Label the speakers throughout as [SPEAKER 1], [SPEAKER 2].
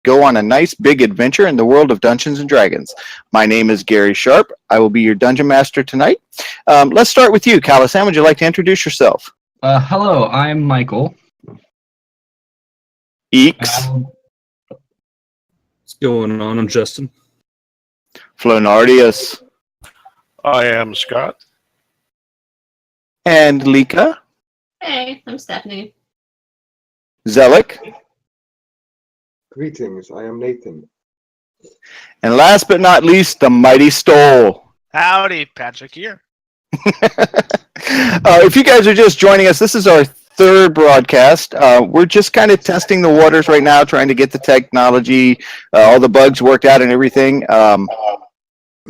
[SPEAKER 1] go on a nice big adventure in the world of Dungeons and Dragons. My name is Gary Sharp. I will be your dungeon master tonight. Let's start with you, Calisan. Would you like to introduce yourself?
[SPEAKER 2] Hello, I'm Michael.
[SPEAKER 1] Eeks.
[SPEAKER 3] What's going on? I'm Justin.
[SPEAKER 1] Flonardius.
[SPEAKER 4] I am Scott.
[SPEAKER 1] And Lika.
[SPEAKER 5] Hey, I'm Stephanie.
[SPEAKER 1] Zelik.
[SPEAKER 6] Greetings, I am Nathan.
[SPEAKER 1] And last but not least, the mighty Stoll.
[SPEAKER 4] Howdy, Patrick here.
[SPEAKER 1] If you guys are just joining us, this is our third broadcast. We're just kind of testing the waters right now, trying to get the technology, all the bugs worked out and everything.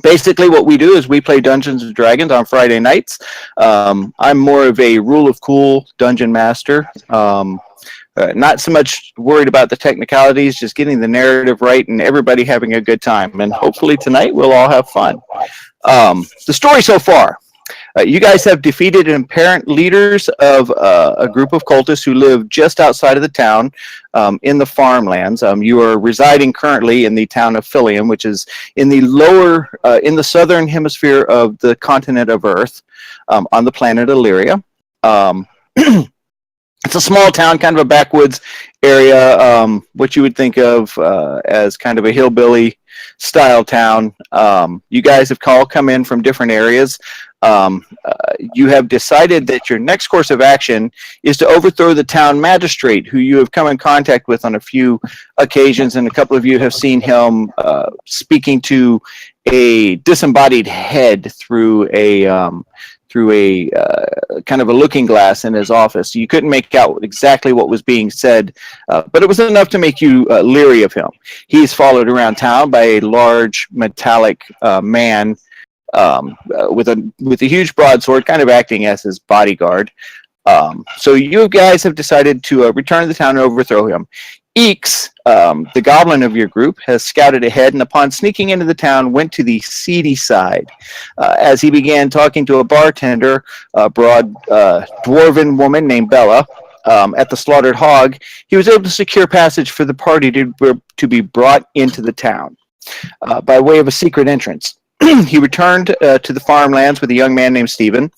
[SPEAKER 1] Basically, what we do is we play Dungeons and Dragons on Friday nights. I'm more of a rule of cool dungeon master. Not so much worried about the technicalities, just getting the narrative right and everybody having a good time. And hopefully tonight we'll all have fun. The story so far. You guys have defeated apparent leaders of a group of cultists who live just outside of the town in the farmlands. You are residing currently in the town of Philium, which is in the southern hemisphere of the continent of Earth, on the planet Illyria. It's a small town, kind of a backwoods area, what you would think of as kind of a hillbilly style town. You guys have all come in from different areas. You have decided that your next course of action is to overthrow the town magistrate, who you have come in contact with on a few occasions, and a couple of you have seen him speaking to a disembodied head through a kind of a looking glass in his office. You couldn't make out exactly what was being said, but it was enough to make you leery of him. He's followed around town by a large metallic man with a huge broadsword, kind of acting as his bodyguard. So you guys have decided to return to the town and overthrow him. Eeks, the goblin of your group, has scouted ahead and upon sneaking into the town went to the seedy side. As he began talking to a bartender, a broad dwarven woman named Bella, at the Slaughtered Hog, he was able to secure passage for the party to be brought into the town by way of a secret entrance. He returned to the farmlands with a young man named Stephen,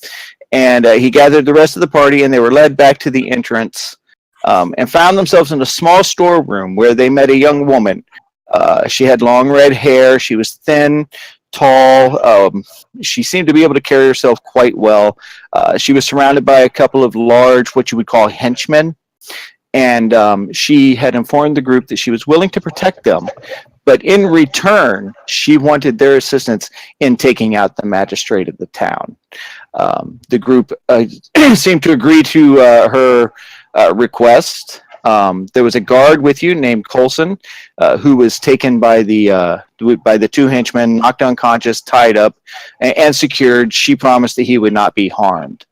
[SPEAKER 1] and he gathered the rest of the party, and they were led back to the entrance and found themselves in a small storeroom where they met a young woman. She had long red hair. She was thin, tall. She seemed to be able to carry herself quite well. She was surrounded by a couple of large, what you would call henchmen, and she had informed the group that she was willing to protect them. But in return, she wanted their assistance in taking out the magistrate of the town. The group seemed to agree to her request. There was a guard with you named Coulson, who was taken by the two henchmen, knocked unconscious, tied up, and secured. She promised that he would not be harmed.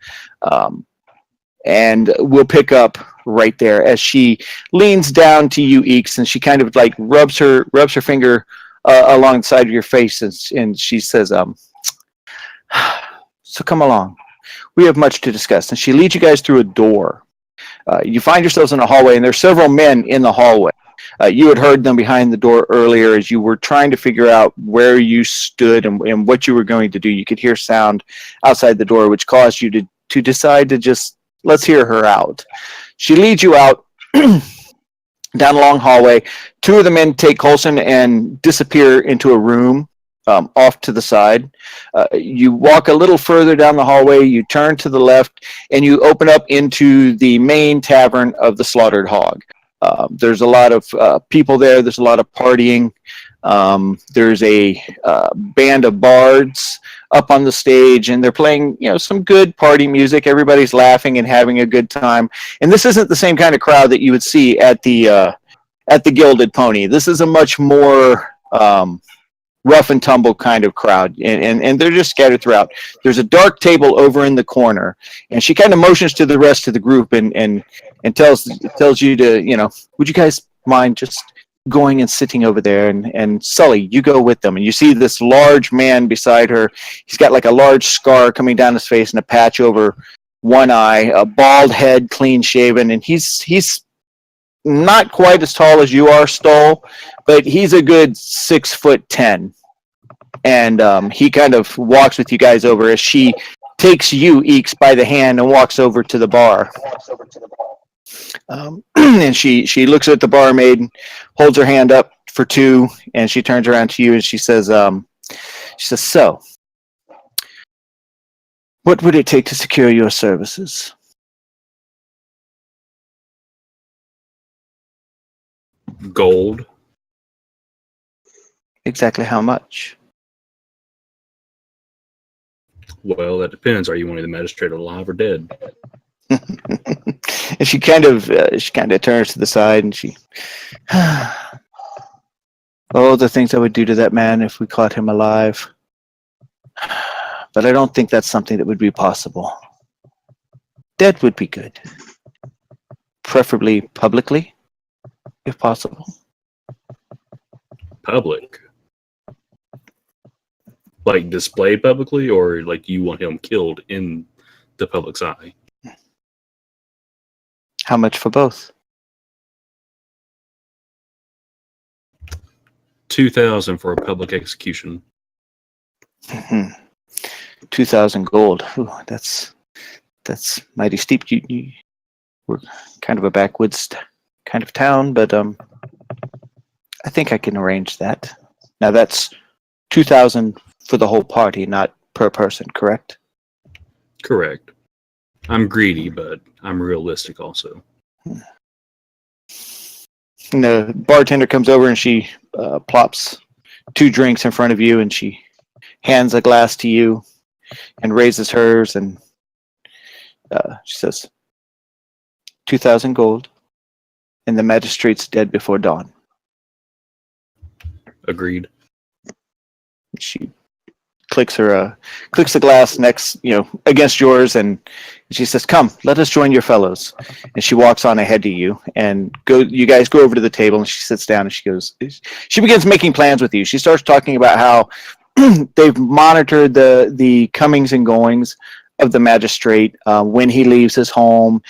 [SPEAKER 1] And we'll pick up right there as she leans down to you, Eeks, and she kind of like rubs her finger along the side of your face, and she says, so come along. We have much to discuss. And she leads you guys through a door. You find yourselves in a hallway, and there are several men in the hallway. You had heard them behind the door earlier as you were trying to figure out where you stood and what you were going to do. You could hear sound outside the door, which caused you to decide to just, let's hear her out. She leads you out down a long hallway. Two of the men take Coulson and disappear into a room off to the side. You walk a little further down the hallway, you turn to the left, and you open up into the main tavern of the Slaughtered Hog. There's a lot of people there. There's a lot of partying. There's a band of bards up on the stage, and they're playing, some good party music. Everybody's laughing and having a good time. And this isn't the same kind of crowd that you would see at the Gilded Pony. This is a much more rough and tumble kind of crowd, and they're just scattered throughout. There's a dark table over in the corner, and she kind of motions to the rest of the group and tells you to, would you guys mind just going and sitting over there, and Sully, you go with them. And you see this large man beside her. He's got like a large scar coming down his face and a patch over one eye, a bald head, clean shaven, and he's not quite as tall as you are, Stoll, but he's a good 6'10", and he kind of walks with you guys over as she takes you, Eeks, by the hand and walks over to the bar. And she looks at the barmaid, holds her hand up for two, and she turns around to you and she says, "So, what would it take to secure your services?"
[SPEAKER 3] Gold.
[SPEAKER 1] Exactly how much?
[SPEAKER 3] Well, that depends. Are you wanting the magistrate alive or dead?
[SPEAKER 1] And she kind of turns to the side and she, oh, the things I would do to that man if we caught him alive. But I don't think that's something that would be possible. Dead would be good. Preferably publicly, if possible.
[SPEAKER 3] Public. Like displayed publicly, or like you want him killed in the public's eye?
[SPEAKER 1] How much for both?
[SPEAKER 3] 2,000 for a public execution.
[SPEAKER 1] 2,000 gold. Ooh, that's mighty steep. We're kind of a backwoods kind of town, but I think I can arrange that. Now that's 2,000 for the whole party, not per person, correct?
[SPEAKER 3] Correct. I'm greedy, but I'm realistic also.
[SPEAKER 1] And the bartender comes over and she plops 2 drinks in front of you, and she hands a glass to you and raises hers, and she says, 2,000 gold, and the magistrate's dead before dawn.
[SPEAKER 3] Agreed.
[SPEAKER 1] She clicks the glass next, against yours, and she says, "Come, let us join your fellows." And she walks on ahead to you, and you guys go over to the table, and she sits down, and she begins making plans with you. She starts talking about how they've monitored the comings and goings of the magistrate when he leaves his home.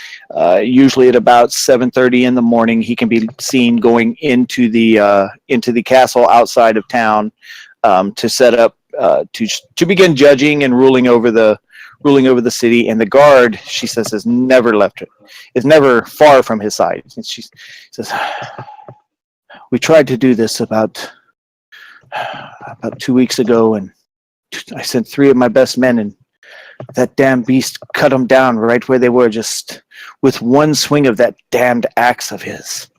[SPEAKER 1] Usually at about 7:30 in the morning, he can be seen going into the castle outside of town to set up to begin judging and ruling over the city. And the guard, she says, has never left it, is never far from his side. And she says, "We tried to do this about 2 weeks ago, and I sent 3 of my best men, and that damn beast cut them down right where they were, just with one swing of that damned axe of his.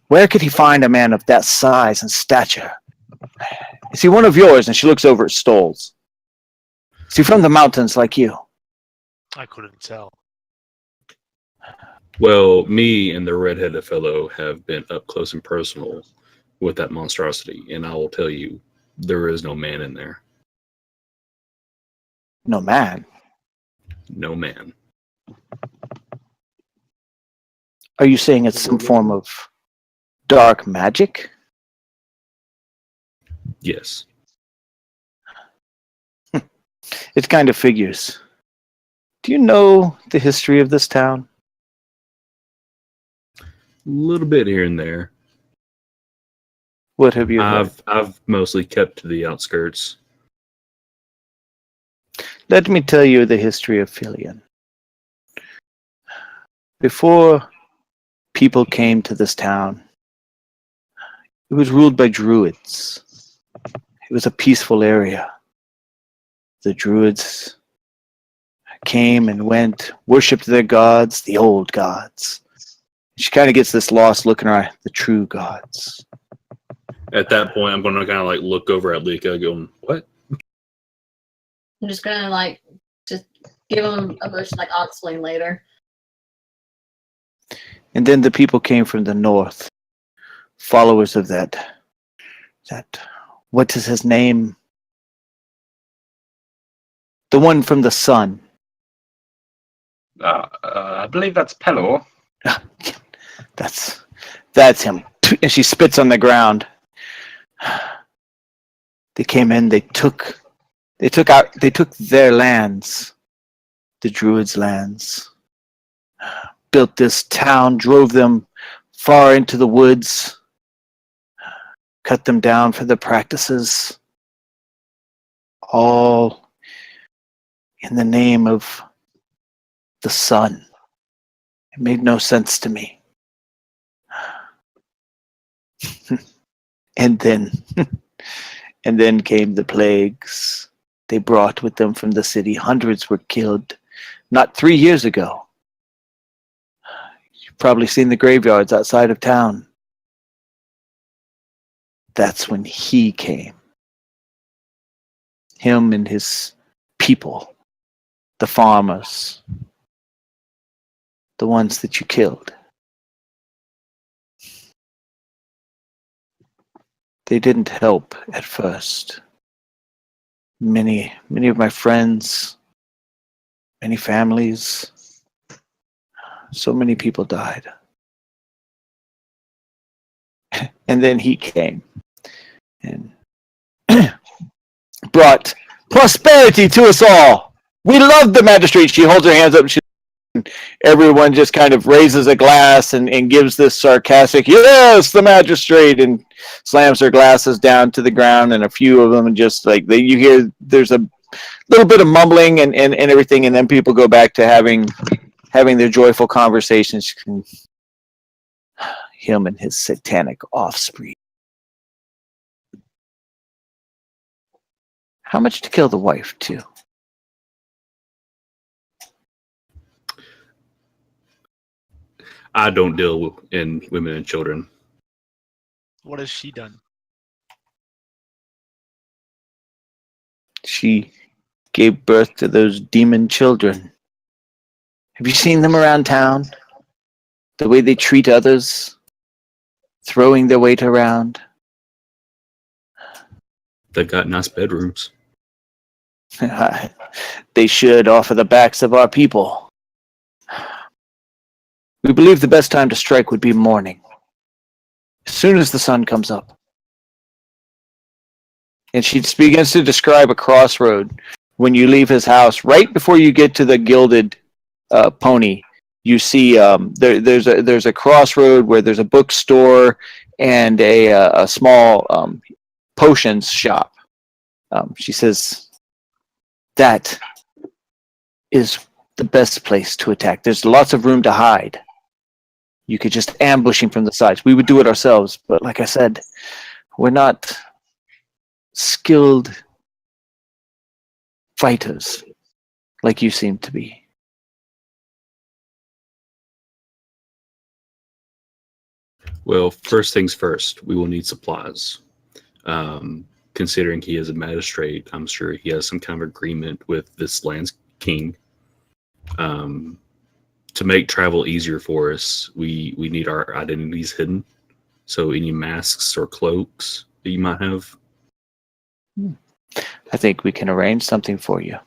[SPEAKER 1] Where could he find a man of that size and stature? Is he one of yours?" And she looks over at Stoles. "Is he from the mountains like you?"
[SPEAKER 4] I couldn't tell.
[SPEAKER 3] Well, me and the redheaded fellow have been up close and personal with that monstrosity, and I will tell you, there is no man in there.
[SPEAKER 1] No man.
[SPEAKER 3] No man.
[SPEAKER 1] Are you saying it's some form of dark magic?
[SPEAKER 3] Yes.
[SPEAKER 1] It kind of figures. Do you know the history of this town?
[SPEAKER 3] A little bit here and there.
[SPEAKER 1] What have you heard?
[SPEAKER 3] I've mostly kept to the outskirts.
[SPEAKER 1] Let me tell you the history of Filion. Before people came to this town, it was ruled by druids. It was a peaceful area. The druids came and went, worshipped their gods, the old gods. She kind of gets this lost look in her eye, the true gods.
[SPEAKER 3] At that point, I'm going to kind of like look over at Lika going, what?
[SPEAKER 5] I'm just gonna just give him a motion, I'll explain later.
[SPEAKER 1] And then the people came from the north, followers of that, what is his name? The one from the sun.
[SPEAKER 6] I believe that's Pelor.
[SPEAKER 1] That's him. And she spits on the ground. They came in, they took their lands, the druids' lands, built this town, drove them far into the woods, cut them down for their practices, all in the name of the sun. It made no sense to me. And then came the plagues. They brought with them from the city. Hundreds were killed not 3 years ago. You've probably seen the graveyards outside of town. That's when he came. Him and his people, the farmers, the ones that you killed. They didn't help at first. Many of my friends, many families, so many people died. And then he came and brought prosperity to us all. We love the magistrate. She holds her hands up. Everyone just kind of raises a glass and gives this sarcastic, yes, the magistrate, and slams their glasses down to the ground. And a few of them just like, you hear there's a little bit of mumbling and everything. And then people go back to having their joyful conversations. Him and his satanic offspring. How much to kill the wife, too?
[SPEAKER 3] I don't deal in women and children.
[SPEAKER 4] What has she done?
[SPEAKER 1] She gave birth to those demon children. Have you seen them around town? The way they treat others, throwing their weight around.
[SPEAKER 3] They've got nice bedrooms.
[SPEAKER 1] They should offer the backs of our people. We believe the best time to strike would be morning, as soon as the sun comes up. And she begins to describe a crossroad. When you leave his house, right before you get to the Gilded Pony, you see there's a crossroad where there's a bookstore and a small potions shop. She says that is the best place to attack. There's lots of room to hide. You could just ambush him from the sides. We would do it ourselves, but like I said, we're not skilled fighters like you seem to be.
[SPEAKER 3] Well, first things first, we will need supplies. Considering he is a magistrate, I'm sure he has some kind of agreement with this land's king. To make travel easier for us, we need our identities hidden. So any masks or cloaks that you might have.
[SPEAKER 1] I think we can arrange something for you.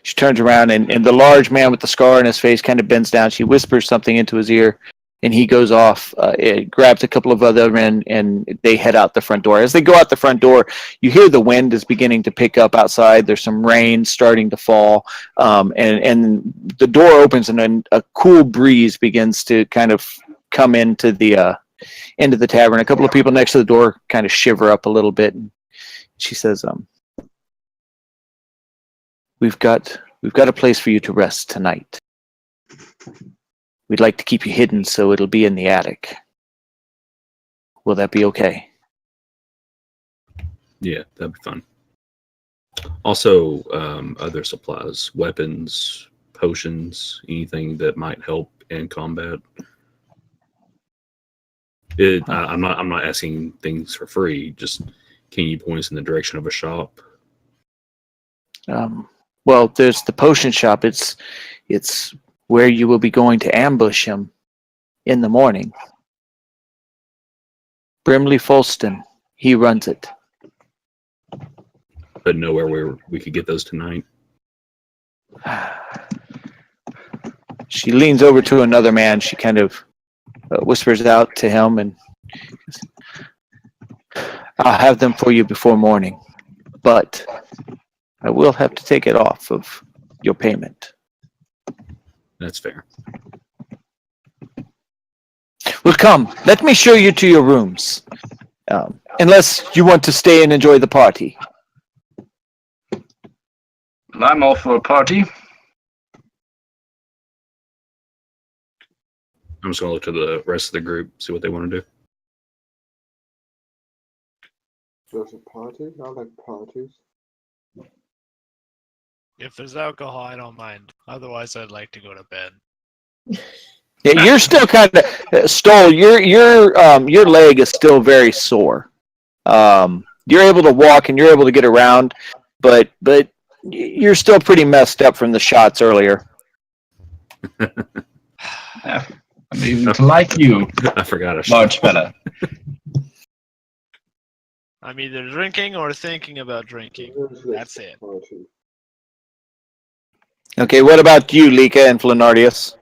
[SPEAKER 1] She turns around and the large man with the scar on his face kind of bends down. She whispers something into his ear and he goes off, grabs a couple of other men, and they head out the front door. As they go out the front door, you hear the wind is beginning to pick up outside. There's some rain starting to fall, and the door opens, and then a cool breeze begins to kind of come into the tavern. A couple of people next to the door kind of shiver up a little bit. And she says, "We've got a place for you to rest tonight. We'd like to keep you hidden, so it'll be in the attic. Will that be okay?"
[SPEAKER 3] Yeah, that'd be fun. Also, other supplies, weapons, potions, anything that might help in combat. I'm not asking things for free. Just can you point us in the direction of a shop?
[SPEAKER 1] Well, there's the potion shop. It's where you will be going to ambush him in the morning. Brimley Folston, he runs it.
[SPEAKER 3] But nowhere where we could get those tonight.
[SPEAKER 1] She leans over to another man. She kind of whispers out to him, and "I'll have them for you before morning, but I will have to take it off of your payment."
[SPEAKER 3] That's fair.
[SPEAKER 1] Well, come. Let me show you to your rooms. Unless you want to stay and enjoy the party.
[SPEAKER 6] I'm all for a party.
[SPEAKER 3] I'm just gonna look to the rest of the group, see what they want to do.
[SPEAKER 7] There's a party? I like parties.
[SPEAKER 4] If there's alcohol, I don't mind. Otherwise, I'd like to go to bed.
[SPEAKER 1] Yeah, you're still kind of Stoll. Your leg is still very sore. You're able to walk and you're able to get around, but you're still pretty messed up from the shots earlier.
[SPEAKER 6] Yeah, I'm even to like you,
[SPEAKER 3] I forgot a
[SPEAKER 6] large fella.
[SPEAKER 4] I'm either drinking or thinking about drinking.
[SPEAKER 7] Where's this
[SPEAKER 4] That's it.
[SPEAKER 7] Party?
[SPEAKER 1] Okay, what about you, Lika and Flanardius?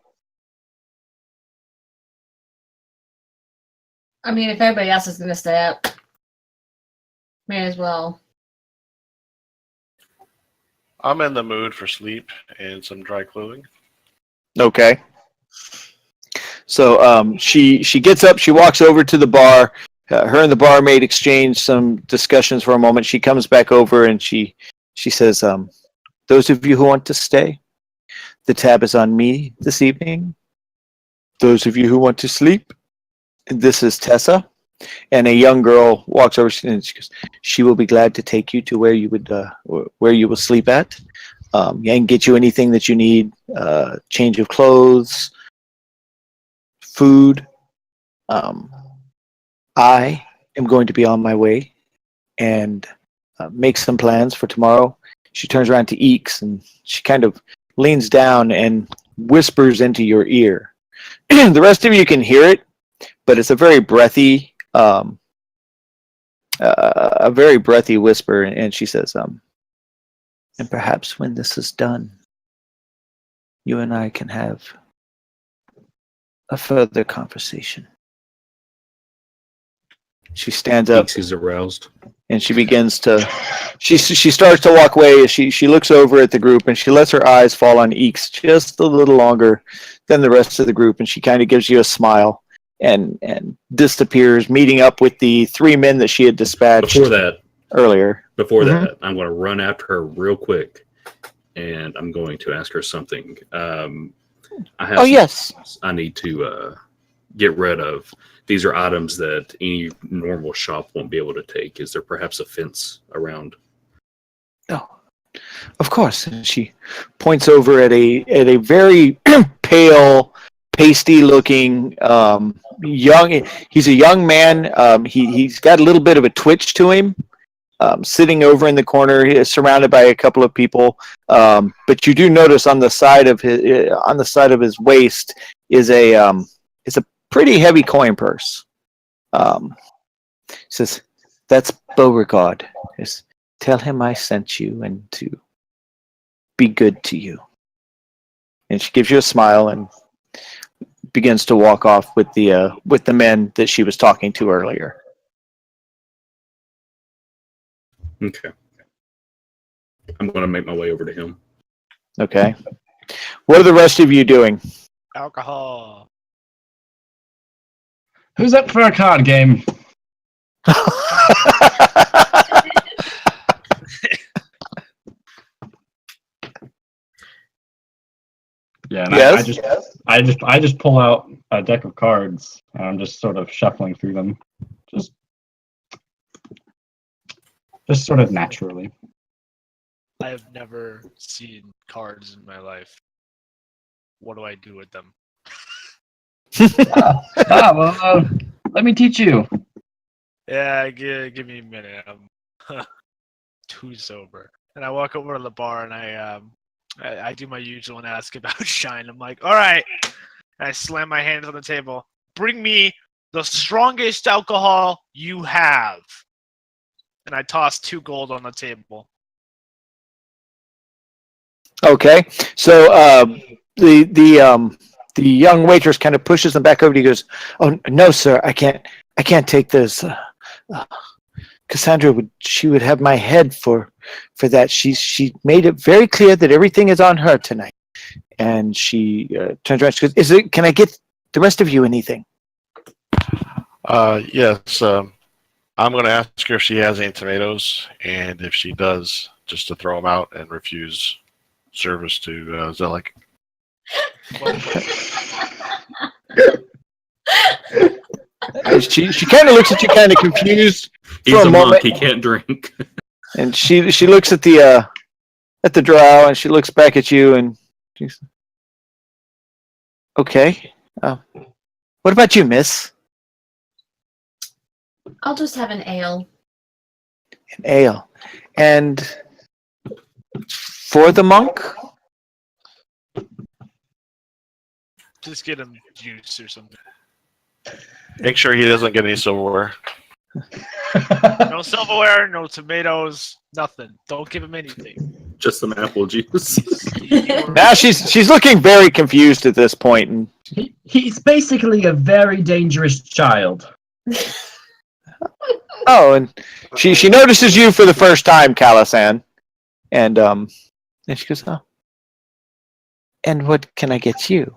[SPEAKER 5] I mean, if everybody else is gonna stay up, may as well.
[SPEAKER 8] I'm in the mood for sleep and some dry clothing.
[SPEAKER 1] Okay. So she gets up, she walks over to the bar. Her and the barmaid exchange some discussions for a moment. She comes back over and she says, those of you who want to stay, the tab is on me this evening. Those of you who want to sleep, this is Tessa. And a young girl walks over and she goes, she will be glad to take you to where you will sleep at. And get you anything that you need, change of clothes, food. I am going to be on my way and make some plans for tomorrow. She turns around to Eeks and she kind of leans down and whispers into your ear. The rest of you can hear it, but it's a very breathy, whisper. And she says, and perhaps when this is done, you and I can have a further conversation. She stands up
[SPEAKER 3] Eeks is aroused.
[SPEAKER 1] and she begins to. She starts to walk away. She looks over at the group and she lets her eyes fall on Eeks just a little longer than the rest of the group, and she kind of gives you a smile and disappears, meeting up with the three men that she had dispatched earlier.
[SPEAKER 3] Before that, I'm going to run after her real quick, and I'm going to ask her something. I have
[SPEAKER 1] Yes.
[SPEAKER 3] I need to get rid of. These are items that any normal shop won't be able to take. Is there perhaps a fence around?
[SPEAKER 1] Oh, of course. And she points over at a very pale, pasty-looking young. He's a young man. He's got a little bit of a twitch to him. Sitting over in the corner, he is surrounded by a couple of people. But you do notice on the side of his waist is a pretty heavy coin purse. He says, "That's Beauregard. Just tell him I sent you and to be good to you." And she gives you a smile and begins to walk off with the men that she was talking to earlier.
[SPEAKER 3] Okay. I'm going to make my way over to him.
[SPEAKER 1] Okay. What are the rest of you doing?
[SPEAKER 4] Alcohol.
[SPEAKER 6] Who's up for a card game? Yeah, and
[SPEAKER 1] Yes?
[SPEAKER 6] I just pull out a deck of cards and I'm just sort of shuffling through them, just sort of naturally.
[SPEAKER 4] I have never seen cards in my life. What do I do with them?
[SPEAKER 6] Let me teach you.
[SPEAKER 4] Yeah, give me a minute. I'm too sober. And I walk over to the bar and I do my usual and ask about Shine. I'm like, all right. And I slam my hands on the table. Bring me the strongest alcohol you have. And I toss 2 gold on the table.
[SPEAKER 1] Okay. So the young waitress kind of pushes them back over. He goes, "Oh no, sir, I can't take this. Cassandra would have my head for that. She made it very clear that everything is on her tonight." And she turns around. She goes, "Can I get the rest of you anything?"
[SPEAKER 8] Yes. I'm going to ask her if she has any tomatoes, and if she does, just to throw them out and refuse service to Zelik.
[SPEAKER 1] She kind of looks at you, kind of confused
[SPEAKER 3] He's
[SPEAKER 1] for
[SPEAKER 3] a
[SPEAKER 1] a
[SPEAKER 3] monk.
[SPEAKER 1] moment,
[SPEAKER 3] He can't drink.
[SPEAKER 1] and she looks at the drow, and she looks back at you, and she's okay. What about you, miss?
[SPEAKER 5] I'll just have an ale.
[SPEAKER 1] An ale. And for the monk?
[SPEAKER 4] Just get him juice or something.
[SPEAKER 8] Make sure he doesn't get any silverware.
[SPEAKER 4] No silverware, no tomatoes, nothing. Don't give him anything.
[SPEAKER 3] Just some apple juice.
[SPEAKER 1] Now she's looking very confused at this point, and
[SPEAKER 9] He's basically a very dangerous child.
[SPEAKER 1] and she notices you for the first time, Calisan, and she goes, "Oh, and what can I get you?"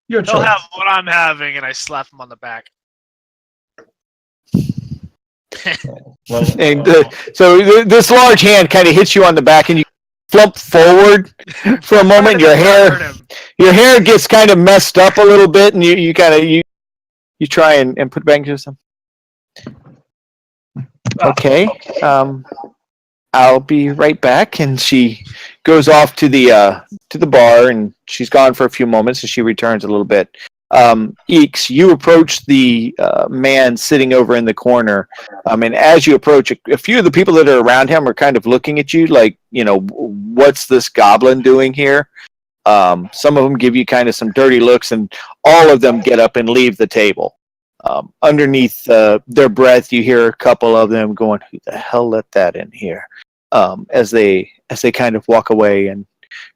[SPEAKER 9] Your
[SPEAKER 4] He'll
[SPEAKER 9] choice.
[SPEAKER 4] have what I'm having, and I slap him on the back.
[SPEAKER 9] Well,
[SPEAKER 1] And so this large hand kind of hits you on the back, and you flump forward for a moment. Your hair gets kind of messed up a little bit, and you try and put it back into some. Okay, I'll be right back. And she goes off to the bar, and she's gone for a few moments, and she returns a little bit. Eeks, you approach the man sitting over in the corner, and as you approach, a few of the people that are around him are kind of looking at you like, what's this goblin doing here? Some of them give you kind of some dirty looks, and all of them get up and leave the table. Underneath their breath, you hear a couple of them going, "Who the hell let that in here?" As they kind of walk away,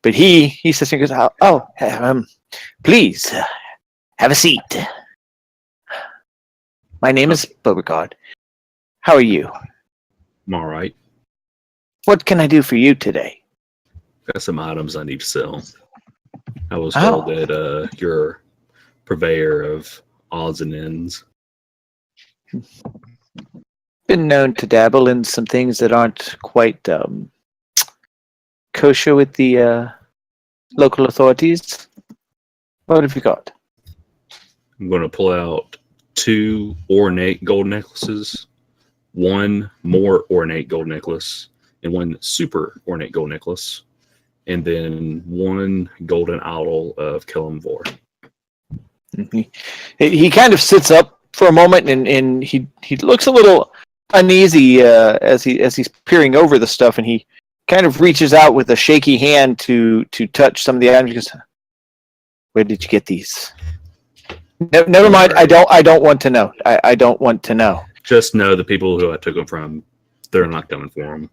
[SPEAKER 1] but he sits there and goes, "Oh, please. Have a seat. My name is Beauregard. How are you?
[SPEAKER 3] I'm all right.
[SPEAKER 1] What can I do for you today?"
[SPEAKER 3] Got some items I need to sell. I was told that you're purveyor of odds and ends.
[SPEAKER 1] Been known to dabble in some things that aren't quite kosher with the local authorities. What have you got?
[SPEAKER 3] I'm going to pull out 2 ornate gold necklaces, 1 more ornate gold necklace, and 1 super ornate gold necklace, and then 1 golden idol of Kelemvor.
[SPEAKER 1] He kind of sits up for a moment, and he looks a little uneasy as he's peering over the stuff, and he kind of reaches out with a shaky hand to touch some of the items. He goes, "Where did you get these?" Never mind. I don't want to know. I don't want to know.
[SPEAKER 3] Just know the people who I took them from, they're not coming for them.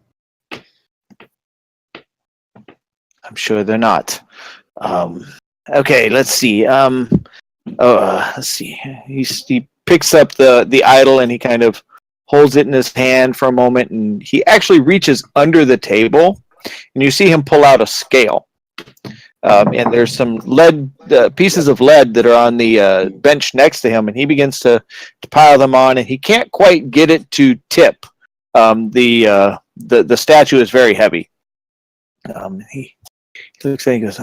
[SPEAKER 1] I'm sure they're not. Okay, let's see. Let's see. He picks up the idol, and he kind of holds it in his hand for a moment, and he actually reaches under the table, and you see him pull out a scale. And there's some lead pieces of lead that are on the bench next to him, and he begins to pile them on, and he can't quite get it to tip. The statue is very heavy. He looks at it and goes,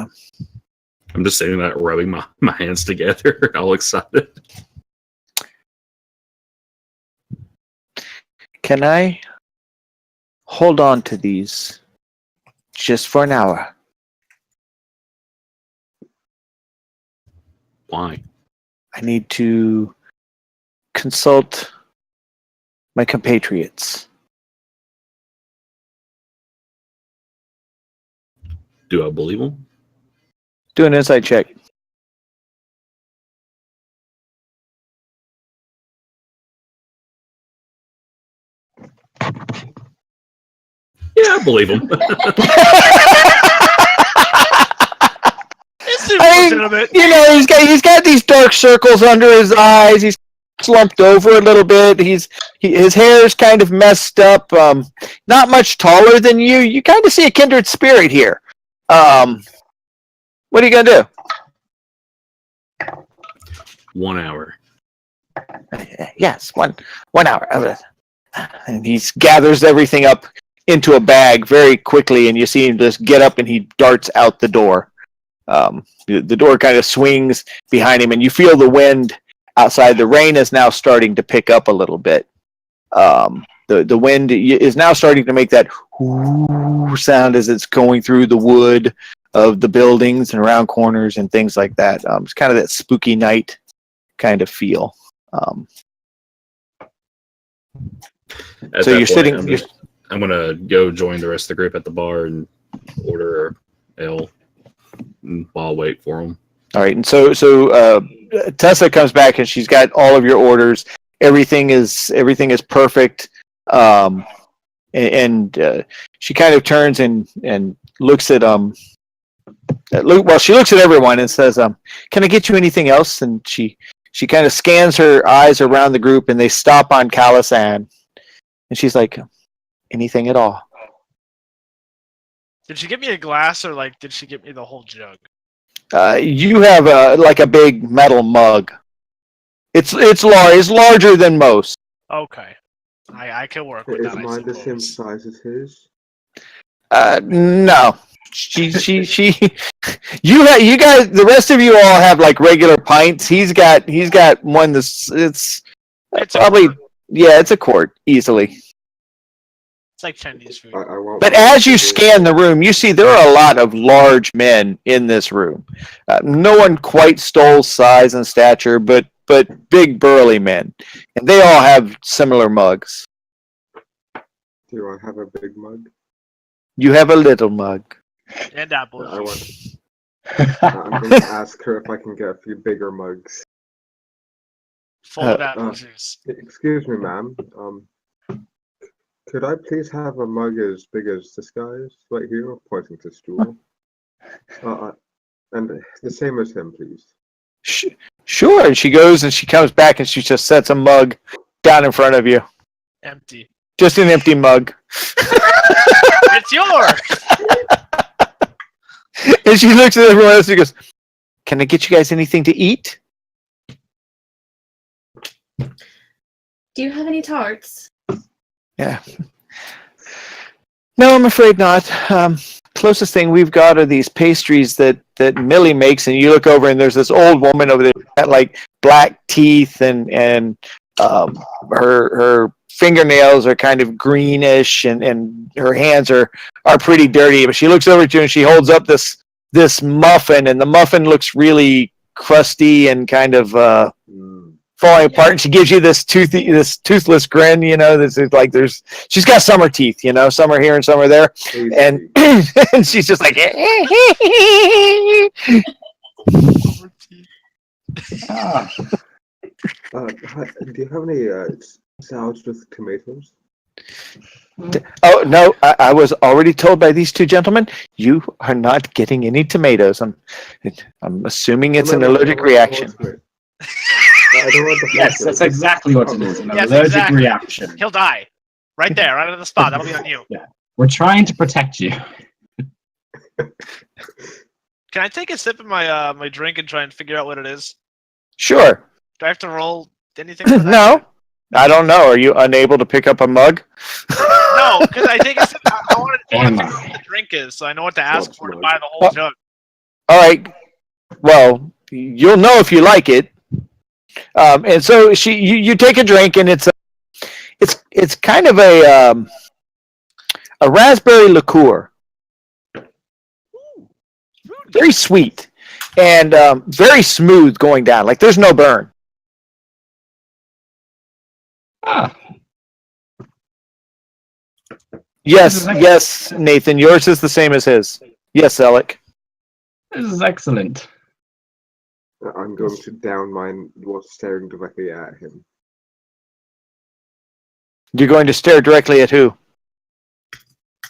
[SPEAKER 3] I'm just sitting there rubbing my hands together, all excited.
[SPEAKER 1] "Can I hold on to these just for an hour?"
[SPEAKER 3] Why?
[SPEAKER 1] "I need to consult my compatriots."
[SPEAKER 3] Do I believe them?
[SPEAKER 1] Do an insight check.
[SPEAKER 3] Yeah, I believe them.
[SPEAKER 4] This seems
[SPEAKER 1] I mean,
[SPEAKER 4] legitimate.
[SPEAKER 1] he's got these dark circles under his eyes. He's slumped over a little bit. His hair's kind of messed up. Not much taller than you. You kind of see a kindred spirit here. What are you gonna do?
[SPEAKER 3] 1 hour.
[SPEAKER 1] Yes, 1 hour. And he gathers everything up into a bag very quickly, and you see him just get up and he darts out the door. The door kind of swings behind him, and you feel the wind outside. The rain is now starting to pick up a little bit. The wind is now starting to make that whoo sound as it's going through the wood of the buildings and around corners and things like that. It's kind of that spooky night kind of feel.
[SPEAKER 3] At
[SPEAKER 1] So
[SPEAKER 3] that
[SPEAKER 1] you're sitting.
[SPEAKER 3] I'm gonna go join the rest of the group at the bar and order ale while I wait for them.
[SPEAKER 1] All right, and so Tessa comes back and she's got all of your orders. Everything is perfect. She kind of turns and looks at she looks at everyone and says, "Can I get you anything else?" And she kind of scans her eyes around the group, and they stop on Calisan, and she's like, "Anything at all?"
[SPEAKER 4] Did she give me a glass, or like did she give me the whole jug?
[SPEAKER 1] You have a big metal mug. It's larger than most.
[SPEAKER 4] Okay, I can work with
[SPEAKER 7] Is
[SPEAKER 4] that. I
[SPEAKER 7] mine the same
[SPEAKER 4] suppose.
[SPEAKER 7] size as his?
[SPEAKER 1] No. She you guys, the rest of you all have like regular pints. He's got one it's probably
[SPEAKER 4] a quart.
[SPEAKER 1] it's a quart easily.
[SPEAKER 4] It's like Chinese food.
[SPEAKER 7] I won't.
[SPEAKER 1] But as you scan the room, you see there are a lot of large men in this room. No one quite Stoll's size and stature, but big burly men, and they all have similar mugs.
[SPEAKER 7] Do I have a big mug?
[SPEAKER 1] You have a little mug.
[SPEAKER 4] And apples.
[SPEAKER 7] I want. I'm going to ask her if I can get a few bigger mugs.
[SPEAKER 4] Full of apple juice.
[SPEAKER 7] Excuse me, ma'am. Could I please have a mug as big as this guy's right here, pointing to stool? And the same as him, please.
[SPEAKER 1] Sure. And she goes and she comes back and she just sets a mug down in front of you.
[SPEAKER 4] Empty.
[SPEAKER 1] Just an empty mug.
[SPEAKER 4] It's yours.
[SPEAKER 1] And she looks at everyone else and goes, "Can I get you guys anything to eat?"
[SPEAKER 5] Do you have any tarts?
[SPEAKER 1] Yeah. No, I'm afraid not. Closest thing we've got are these pastries that Millie makes, and you look over and there's this old woman over there who's got like black teeth and her fingernails are kind of greenish and her hands are pretty dirty. But she looks over at you and she holds up this muffin, and the muffin looks really crusty and kind of falling apart, and she gives you this toothless grin, this is like she's got summer teeth, some are here and some are there, and and she's just like
[SPEAKER 6] Ah,
[SPEAKER 7] Do you have any salads with tomatoes?
[SPEAKER 1] Oh no, I was already told by these two gentlemen you are not getting any tomatoes. I'm assuming it's an allergic reaction.
[SPEAKER 7] I don't want the
[SPEAKER 6] yes, that's exactly what it is. An
[SPEAKER 4] Yes,
[SPEAKER 6] allergic
[SPEAKER 4] exactly.
[SPEAKER 6] reaction.
[SPEAKER 4] He'll die. Right there, right on the spot. That'll be on you.
[SPEAKER 6] We're trying to protect you.
[SPEAKER 4] Can I take a sip of my my drink and try and figure out what it is?
[SPEAKER 1] Sure.
[SPEAKER 4] Do I have to roll anything? For that?
[SPEAKER 1] No, I don't know. Are you unable to pick up a mug?
[SPEAKER 4] No, because I take a sip. I want to
[SPEAKER 6] Damn.
[SPEAKER 4] know what the drink is, so I know what to ask for to
[SPEAKER 7] mug.
[SPEAKER 4] buy the whole jug.
[SPEAKER 1] All right. Well, you'll know if you like it. And so you take a drink, and it's kind of a raspberry liqueur, very sweet and very smooth going down. Like there's no burn.
[SPEAKER 6] Ah,
[SPEAKER 1] Yes, Nathan. Yours is the same as his. Yes, Alec.
[SPEAKER 6] this is excellent.
[SPEAKER 7] I'm going to down mine while staring directly at him.
[SPEAKER 1] You're going to stare directly at who?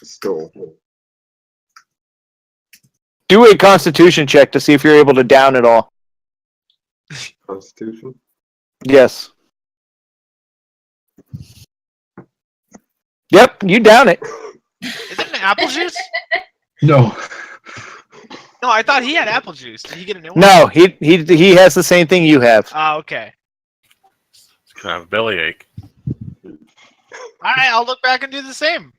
[SPEAKER 7] Still.
[SPEAKER 1] Do a Constitution check to see if you're able to down it all.
[SPEAKER 7] Constitution?
[SPEAKER 1] Yes. Yep, you down it.
[SPEAKER 4] Is it an apple juice?
[SPEAKER 6] No.
[SPEAKER 4] No, I thought he had apple juice. Did he get a new one?
[SPEAKER 1] No, he has the same thing you have.
[SPEAKER 4] Okay.
[SPEAKER 8] It's kind of a bellyache.
[SPEAKER 4] All right, I'll look back and do the same.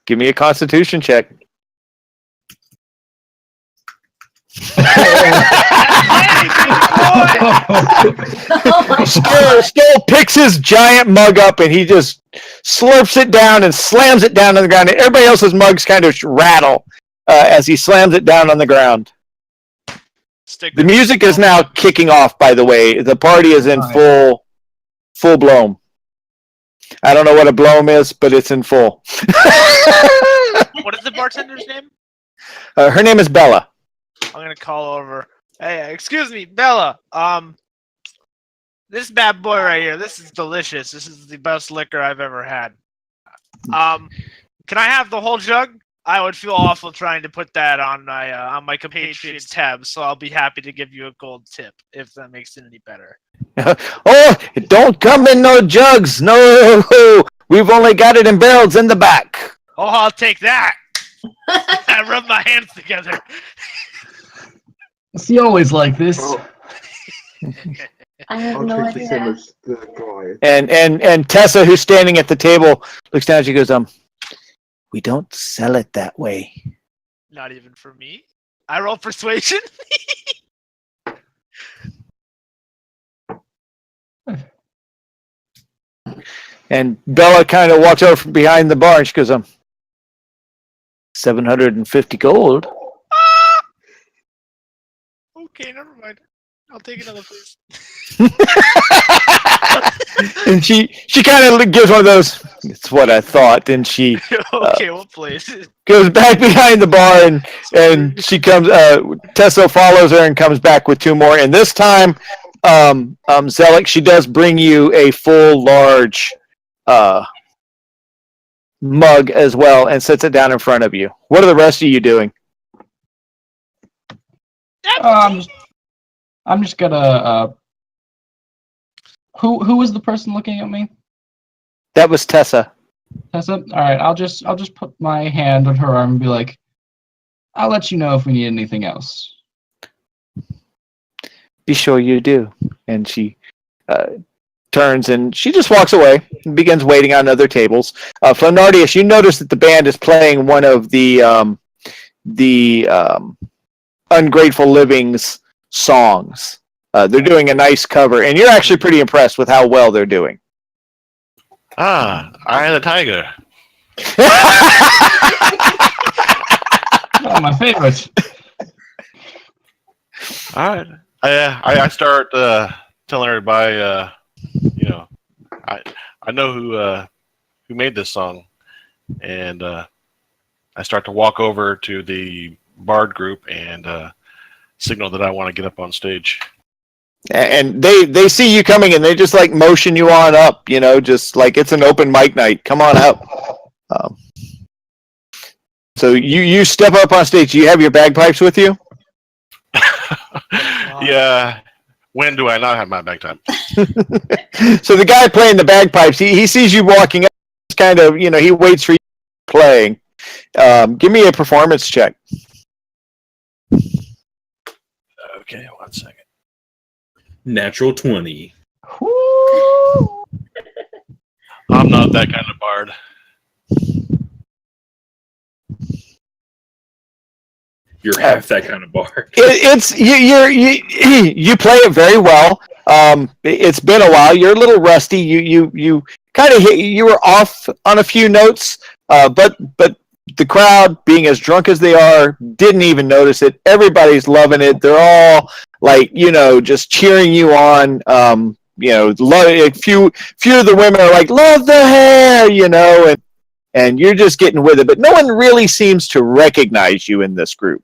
[SPEAKER 1] Give me a Constitution check.
[SPEAKER 5] Oh my god.
[SPEAKER 1] Skull picks his giant mug up and he just slurps it down and slams it down on the ground. And everybody else's mugs kind of rattle as he slams it down on the ground.
[SPEAKER 4] Stick
[SPEAKER 1] The music is now kicking off, by the way. The party is in full blown. I don't know what a bloom is, but it's in full.
[SPEAKER 4] What is the bartender's name?
[SPEAKER 1] Her name is Bella.
[SPEAKER 4] I'm gonna call over. Hey, excuse me, Bella. This bad boy right here. This is delicious. This is the best liquor I've ever had. Can I have the whole jug? I would feel awful trying to put that on my compatriots tab, so I'll be happy to give you a gold tip if that makes it any better.
[SPEAKER 1] Oh, it don't come in no jugs. No, we've only got it in barrels in the back.
[SPEAKER 4] Oh, I'll take that. I rub my hands together.
[SPEAKER 9] Is he always like this?
[SPEAKER 7] Oh,
[SPEAKER 5] I have
[SPEAKER 7] I'll
[SPEAKER 5] no
[SPEAKER 7] take the same
[SPEAKER 5] idea.
[SPEAKER 7] as the guy.
[SPEAKER 1] And Tessa, who's standing at the table, looks down. She goes, we don't sell it that way.
[SPEAKER 4] Not even for me. I roll persuasion.
[SPEAKER 1] And Bella kind of walks over from behind the bar and she goes, 750 gold.
[SPEAKER 4] Okay, never mind. I'll take another, please.
[SPEAKER 1] And she kind of gives one of those, it's what I thought. And she
[SPEAKER 4] Okay, well, please.
[SPEAKER 1] goes back behind the bar and she comes, Tessa follows her and comes back with two more. And this time, Zelik, she does bring you a full large mug as well and sets it down in front of you. What are the rest of you doing?
[SPEAKER 6] I'm just gonna. Who was the person looking at me?
[SPEAKER 1] That was Tessa.
[SPEAKER 6] Tessa. All right. I'll just put my hand on her arm and be like, "I'll let you know if we need anything else."
[SPEAKER 1] Be sure you do. And she turns and she just walks away and begins waiting on other tables. Flanardius, you notice that the band is playing one of the Ungrateful Living's songs. They're doing a nice cover, and you're actually pretty impressed with how well they're doing.
[SPEAKER 8] Eye of the Tiger.
[SPEAKER 6] Oh, my favorite.
[SPEAKER 8] All right. I start telling everybody, I know who made this song, and I start to walk over to the Bard group and signal that I want to get up on stage.
[SPEAKER 1] And they see you coming, and they just like motion you on up, just like it's an open mic night. Come on up. So you step up on stage. Do you have your bagpipes with you?
[SPEAKER 8] Yeah. When do I not have my bagpipe?
[SPEAKER 1] So the guy playing the bagpipes, he sees you walking up, kind of, he waits for you playing. Give me a performance check.
[SPEAKER 8] Okay, 1 second.
[SPEAKER 3] Natural 20.
[SPEAKER 8] I'm not that kind of bard.
[SPEAKER 3] You're half that kind of bar.
[SPEAKER 1] It's you play it very well. It's been a while. You're a little rusty. You kind of you were off on a few notes, but the crowd, being as drunk as they are, didn't even notice it. Everybody's loving it. They're all like, just cheering you on. A few of the women are like, love the hair, and you're just getting with it. But no one really seems to recognize you in this group.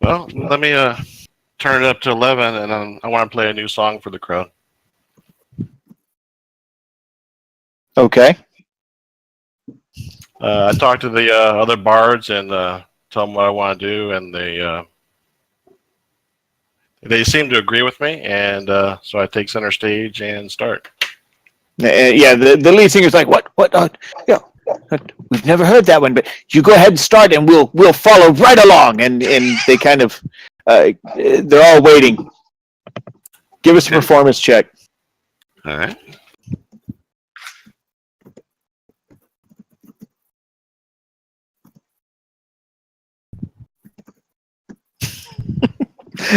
[SPEAKER 8] Well, let me turn it up to 11, and I want to play a new song for the crowd.
[SPEAKER 1] Okay.
[SPEAKER 8] I talked to the other bards and tell them what I want to do, and they seem to agree with me, and so I take center stage and start.
[SPEAKER 1] Yeah, the lead singer's like, what? Yeah. We've never heard that one, but you go ahead and start, and we'll follow right along. And they kind of they're all waiting. Give us a performance check.
[SPEAKER 8] All right.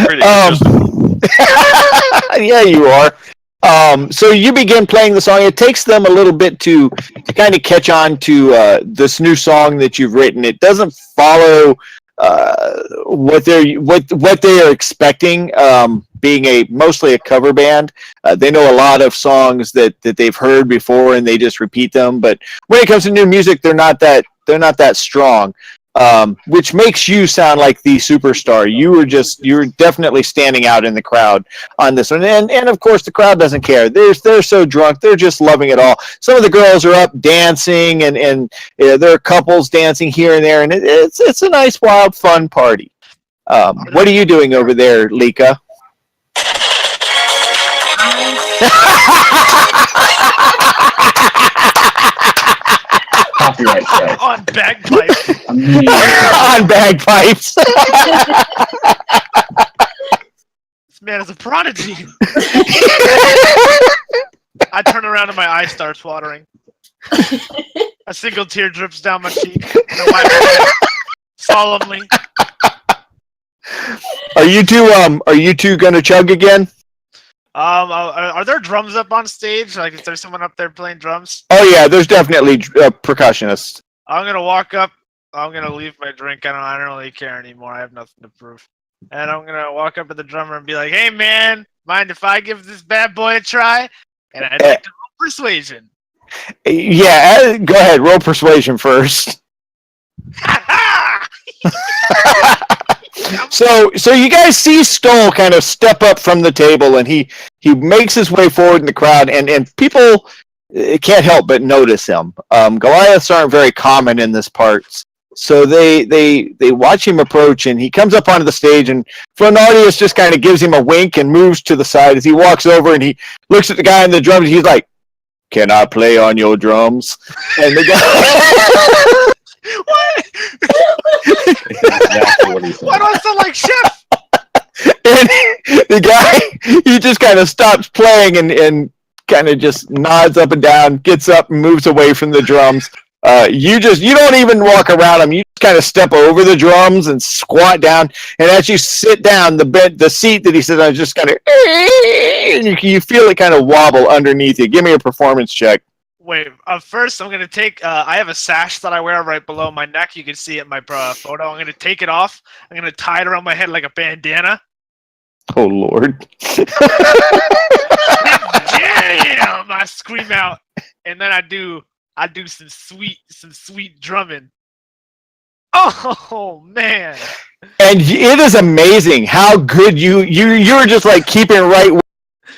[SPEAKER 8] Pretty consistent.
[SPEAKER 1] Yeah, you are. So you begin playing the song. It takes them a little bit to kind of catch on to this new song that you've written. It doesn't follow what they are expecting. Being mostly a cover band, they know a lot of songs that they've heard before, and they just repeat them. But when it comes to new music, they're not that strong. Which makes you sound like the superstar. You were definitely standing out in the crowd on this one, and of course the crowd doesn't care. They're so drunk, they're just loving it all. Some of the girls are up dancing, and there are couples dancing here and there, and it's a nice, wild, fun party. What are you doing over there, Lika?
[SPEAKER 6] Copyright strike.
[SPEAKER 4] On bagpipes.
[SPEAKER 1] On bagpipes.
[SPEAKER 4] This man is a prodigy. I turn around and my eye starts watering. A single tear drips down my cheek. And I wipe it solemnly.
[SPEAKER 1] Are you two gonna chug again?
[SPEAKER 4] Are there drums up on stage? Like, is there someone up there playing drums?
[SPEAKER 1] Oh yeah, there's definitely percussionists.
[SPEAKER 4] I'm gonna walk up. I'm gonna leave my drink. I don't really care anymore. I have nothing to prove. And I'm gonna walk up to the drummer and be like, "Hey man, mind if I give this bad boy a try?" And I'd like to roll persuasion.
[SPEAKER 1] Yeah, go ahead. Roll persuasion first. So you guys see Stoll kind of step up from the table, and he makes his way forward in the crowd, and people can't help but notice him. Goliaths aren't very common in this part, so they watch him approach, and he comes up onto the stage, and Flanardius just kind of gives him a wink and moves to the side as he walks over, and he looks at the guy on the drums. He's like, "Can I play on your drums?" And the guy.
[SPEAKER 4] What?
[SPEAKER 6] Exactly what he said.
[SPEAKER 4] Why do I sound like Chef?
[SPEAKER 1] And the guy, he just kind of stops playing and kind of just nods up and down, gets up and moves away from the drums. You don't even walk around him. You just kind of step over the drums and squat down. And as you sit down, the seat that he sits on is just kind of, and you feel it kind of wobble underneath you. Give me a performance check.
[SPEAKER 4] Wait, first I'm gonna take. I have a sash that I wear right below my neck. You can see it in my photo. I'm gonna take it off. I'm gonna tie it around my head like a bandana.
[SPEAKER 1] Oh Lord!
[SPEAKER 4] Damn! I scream out, and then I do some sweet drumming. Oh man!
[SPEAKER 1] And it is amazing how good you're just like keeping right.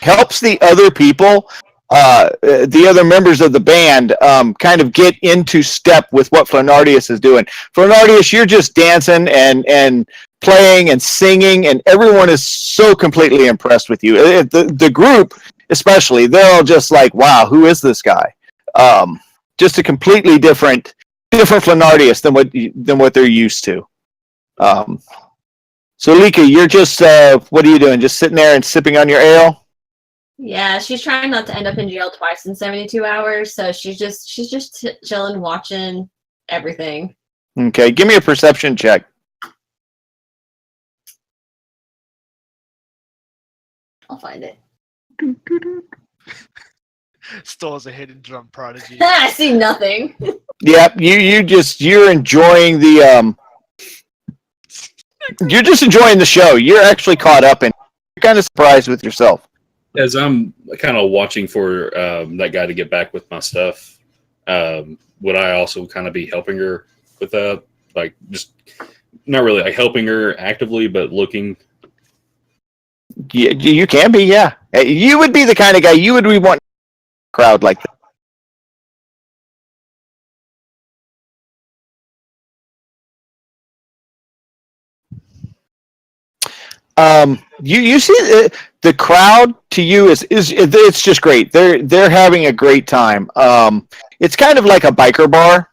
[SPEAKER 1] Helps the other people. The other members of the band kind of get into step with what Flanardius is doing. Flanardius, you're just dancing and playing and singing, and everyone is so completely impressed with you. The group, especially, they're all just like, "Wow, who is this guy?" Just a completely different Flanardius than what they're used to. So, Lika, you're just what are you doing? Just sitting there and sipping on your ale?
[SPEAKER 5] Yeah, she's trying not to end up in jail twice in 72 hours, so she's just chilling, watching everything.
[SPEAKER 1] Okay, give me a perception check.
[SPEAKER 5] I'll find it.
[SPEAKER 4] Stoll is a hidden drum prodigy.
[SPEAKER 5] I see nothing.
[SPEAKER 1] Yep, you're enjoying the you're just enjoying the show. You're actually caught up and you're kind of surprised with yourself.
[SPEAKER 3] As I'm kind of watching for that guy to get back with my stuff, would I also kind of be helping her with that? Like, just not really like helping her actively, but looking.
[SPEAKER 1] You can be, yeah. You would be the kind of guy you would be wanting a crowd like that. You see the crowd to you is it's just great. They're having a great time. It's kind of like a biker bar.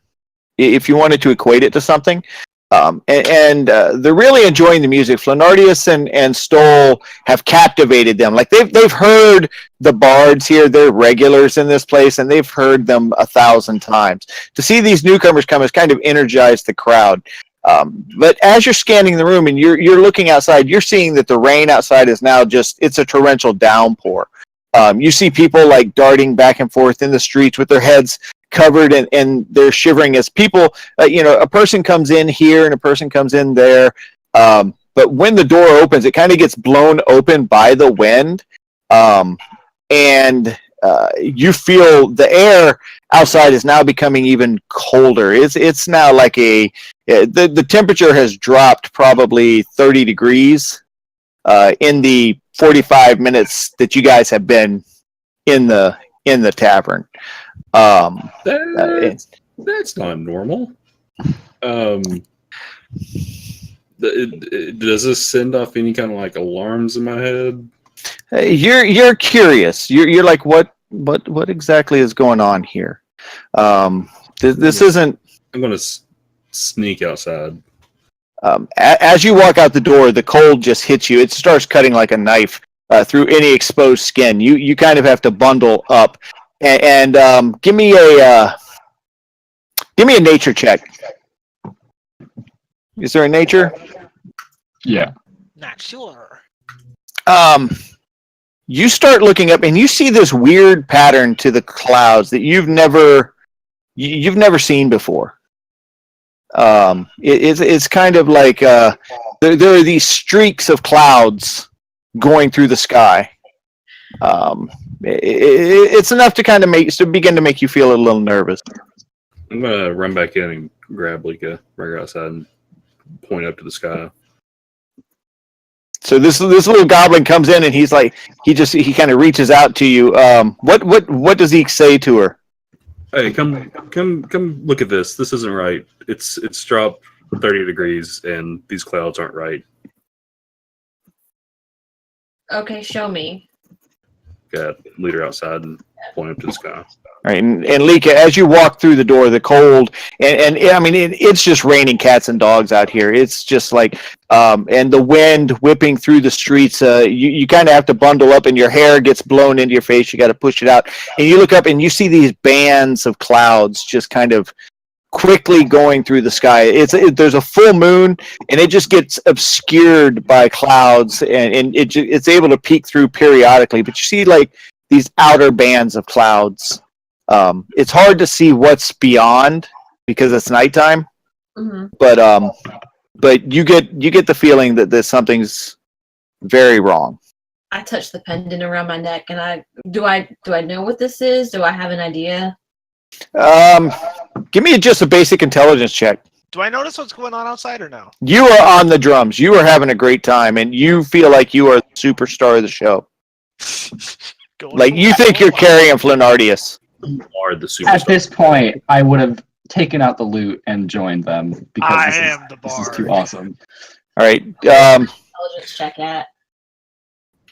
[SPEAKER 1] if you wanted to equate it to something. They're really enjoying the music. Flenardius and Stoll have captivated them. Like they've heard the bards here. They're regulars in this place, and they've heard them 1,000 times. To see these newcomers come has kind of energized the crowd. But as you're scanning the room and you're looking outside, you're seeing that the rain outside is now it's a torrential downpour. You see people like darting back and forth in the streets with their heads covered and they're shivering as people, a person comes in here and a person comes in there. But when the door opens, it kind of gets blown open by the wind. You feel the air outside is now becoming even colder. It's now like the temperature has dropped probably 30 degrees in the 45 minutes that you guys have been in the tavern.
[SPEAKER 3] That's not normal. Does this send off any kind of like alarms in my head?
[SPEAKER 1] You're curious. You're like, what exactly is going on here? This isn't.
[SPEAKER 3] I'm gonna sneak outside.
[SPEAKER 1] As you walk out the door, the cold just hits you. It starts cutting like a knife through any exposed skin. You kind of have to bundle up. And give me a nature check. Is there a nature?
[SPEAKER 6] Yeah.
[SPEAKER 4] Not sure.
[SPEAKER 1] You start looking up and you see this weird pattern to the clouds that you've never seen before. It's kind of like there are these streaks of clouds going through the sky. It's enough to kind of begin to make you feel a little nervous.
[SPEAKER 3] I'm gonna run back in and grab Lika right outside and point up to the sky.
[SPEAKER 1] So this little goblin comes in and he's like he kind of reaches out to you. What does he say to her?
[SPEAKER 3] Hey, come look at this. This isn't right. It's dropped 30 degrees and these clouds aren't right.
[SPEAKER 5] Okay, show me.
[SPEAKER 3] Got leader outside and point up to the sky.
[SPEAKER 1] All right, and Lika, as you walk through the door, the cold, and I mean, it's just raining cats and dogs out here. It's just like, and the wind whipping through the streets. You kind of have to bundle up, and your hair gets blown into your face. You got to push it out, and you look up, and you see these bands of clouds just kind of quickly going through the sky. There's a full moon, and it just gets obscured by clouds, and it's able to peek through periodically. But you see like these outer bands of clouds. It's hard to see what's beyond because it's nighttime.
[SPEAKER 5] Mm-hmm.
[SPEAKER 1] But you get the feeling that something's very wrong.
[SPEAKER 5] I touch the pendant around my neck, and do I know what this is? Do I have an idea?
[SPEAKER 1] Give me just a basic intelligence check.
[SPEAKER 4] Do I notice what's going on outside or no?
[SPEAKER 1] You are on the drums. You are having a great time, and you feel like you are the superstar of the show. Like you think you're carrying Flenardius.
[SPEAKER 3] You are the superstar.
[SPEAKER 6] At this point, I would have taken out the loot and joined them because this is too awesome.
[SPEAKER 1] All right.
[SPEAKER 5] Intelligence check at.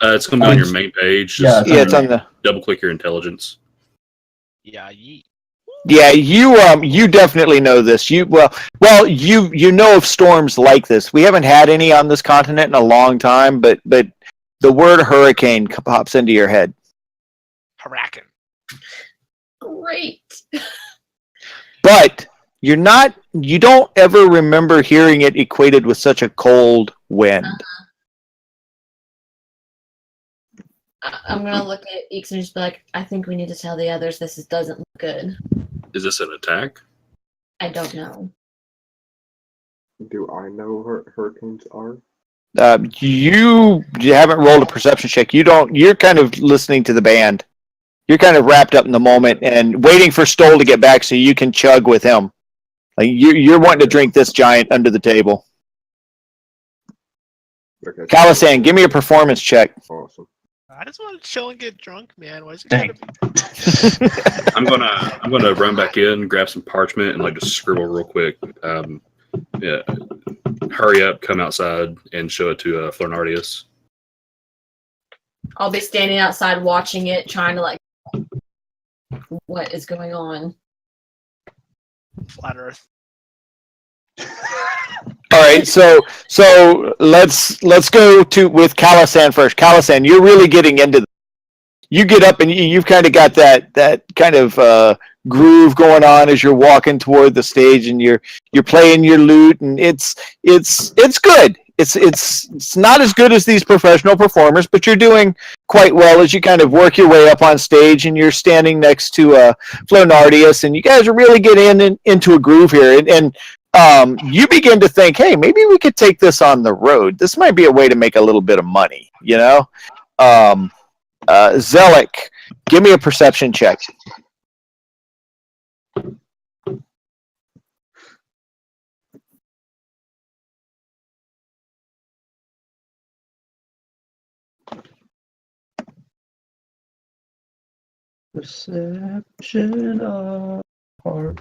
[SPEAKER 3] It's going to be on your main page.
[SPEAKER 6] Yeah,
[SPEAKER 1] It's on the.
[SPEAKER 3] Double click your intelligence.
[SPEAKER 4] Yeah, yeet.
[SPEAKER 1] Yeah, you definitely know this. You know of storms like this. We haven't had any on this continent in a long time, but the word hurricane pops into your head.
[SPEAKER 4] Hurricane.
[SPEAKER 5] Great.
[SPEAKER 1] But you don't ever remember hearing it equated with such a cold wind.
[SPEAKER 5] I'm gonna look at Eeks and just be like, I think we need to tell the others this doesn't look good.
[SPEAKER 3] Is this an attack?
[SPEAKER 5] I don't know.
[SPEAKER 7] Do I know what hurricanes are?
[SPEAKER 1] You haven't rolled a perception check. You're kind of listening to the band. You're kind of wrapped up in the moment and waiting for Stoll to get back so you can chug with him. Like you're wanting to drink this giant under the table.
[SPEAKER 7] Okay.
[SPEAKER 1] Calisan, give me a performance check.
[SPEAKER 7] Awesome.
[SPEAKER 4] I just want to chill and get drunk, man. Why is it
[SPEAKER 6] Dang.
[SPEAKER 3] I'm gonna run back in, grab some parchment, and like just scribble real quick. Yeah, hurry up, come outside, and show it to Flenardius.
[SPEAKER 5] I'll be standing outside watching it, trying to like, what is going on?
[SPEAKER 4] Flat Earth.
[SPEAKER 1] All right, so let's go with Calisan first. Calisan, you're really getting into. You get up and you've kind of got that kind of groove going on as you're walking toward the stage, and you're playing your lute, and it's good. It's not as good as these professional performers, but you're doing quite well as you kind of work your way up on stage, and you're standing next to Flonardius, and you guys are really getting into a groove here, and you begin to think, hey, maybe we could take this on the road. This might be a way to make a little bit of money, you know? Zelik, give me a perception check.
[SPEAKER 6] Perception of heart.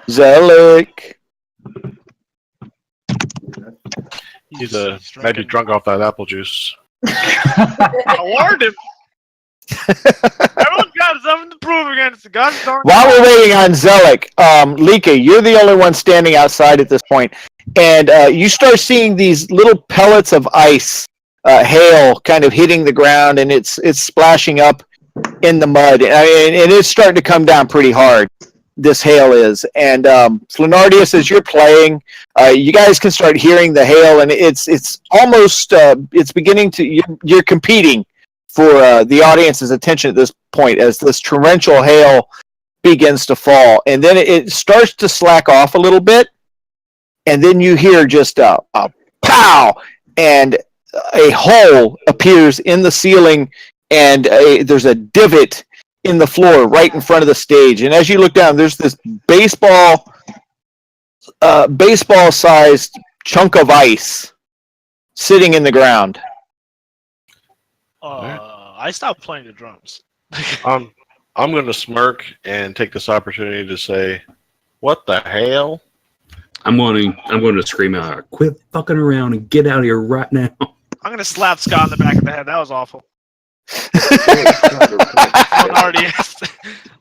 [SPEAKER 1] Zelik.
[SPEAKER 8] He's might be drunk off that apple juice.
[SPEAKER 4] I warned him. Everyone's got something to prove against the goddamn darn.
[SPEAKER 1] While we're waiting on Zelik, Lika, you're the only one standing outside at this point, and you start seeing these little pellets of ice, hail, kind of hitting the ground, and it's splashing up in the mud, and it's starting to come down pretty hard. This hail is, and Flonardius, as you're playing, you guys can start hearing the hail, and it's almost it's beginning to you're competing for the audience's attention at this point as this torrential hail begins to fall, and then it starts to slack off a little bit, and then you hear just a pow, and a hole appears in the ceiling, and there's a divot in the floor right in front of the stage, and as you look down, there's this baseball-sized chunk of ice sitting in the ground.
[SPEAKER 4] I stopped playing the drums.
[SPEAKER 8] I'm going to smirk and take this opportunity to say, "What the hell?"
[SPEAKER 3] I'm going to scream out, "Quit fucking around and get out of here right now!"
[SPEAKER 4] I'm gonna slap Scott in the back of the head. That was awful.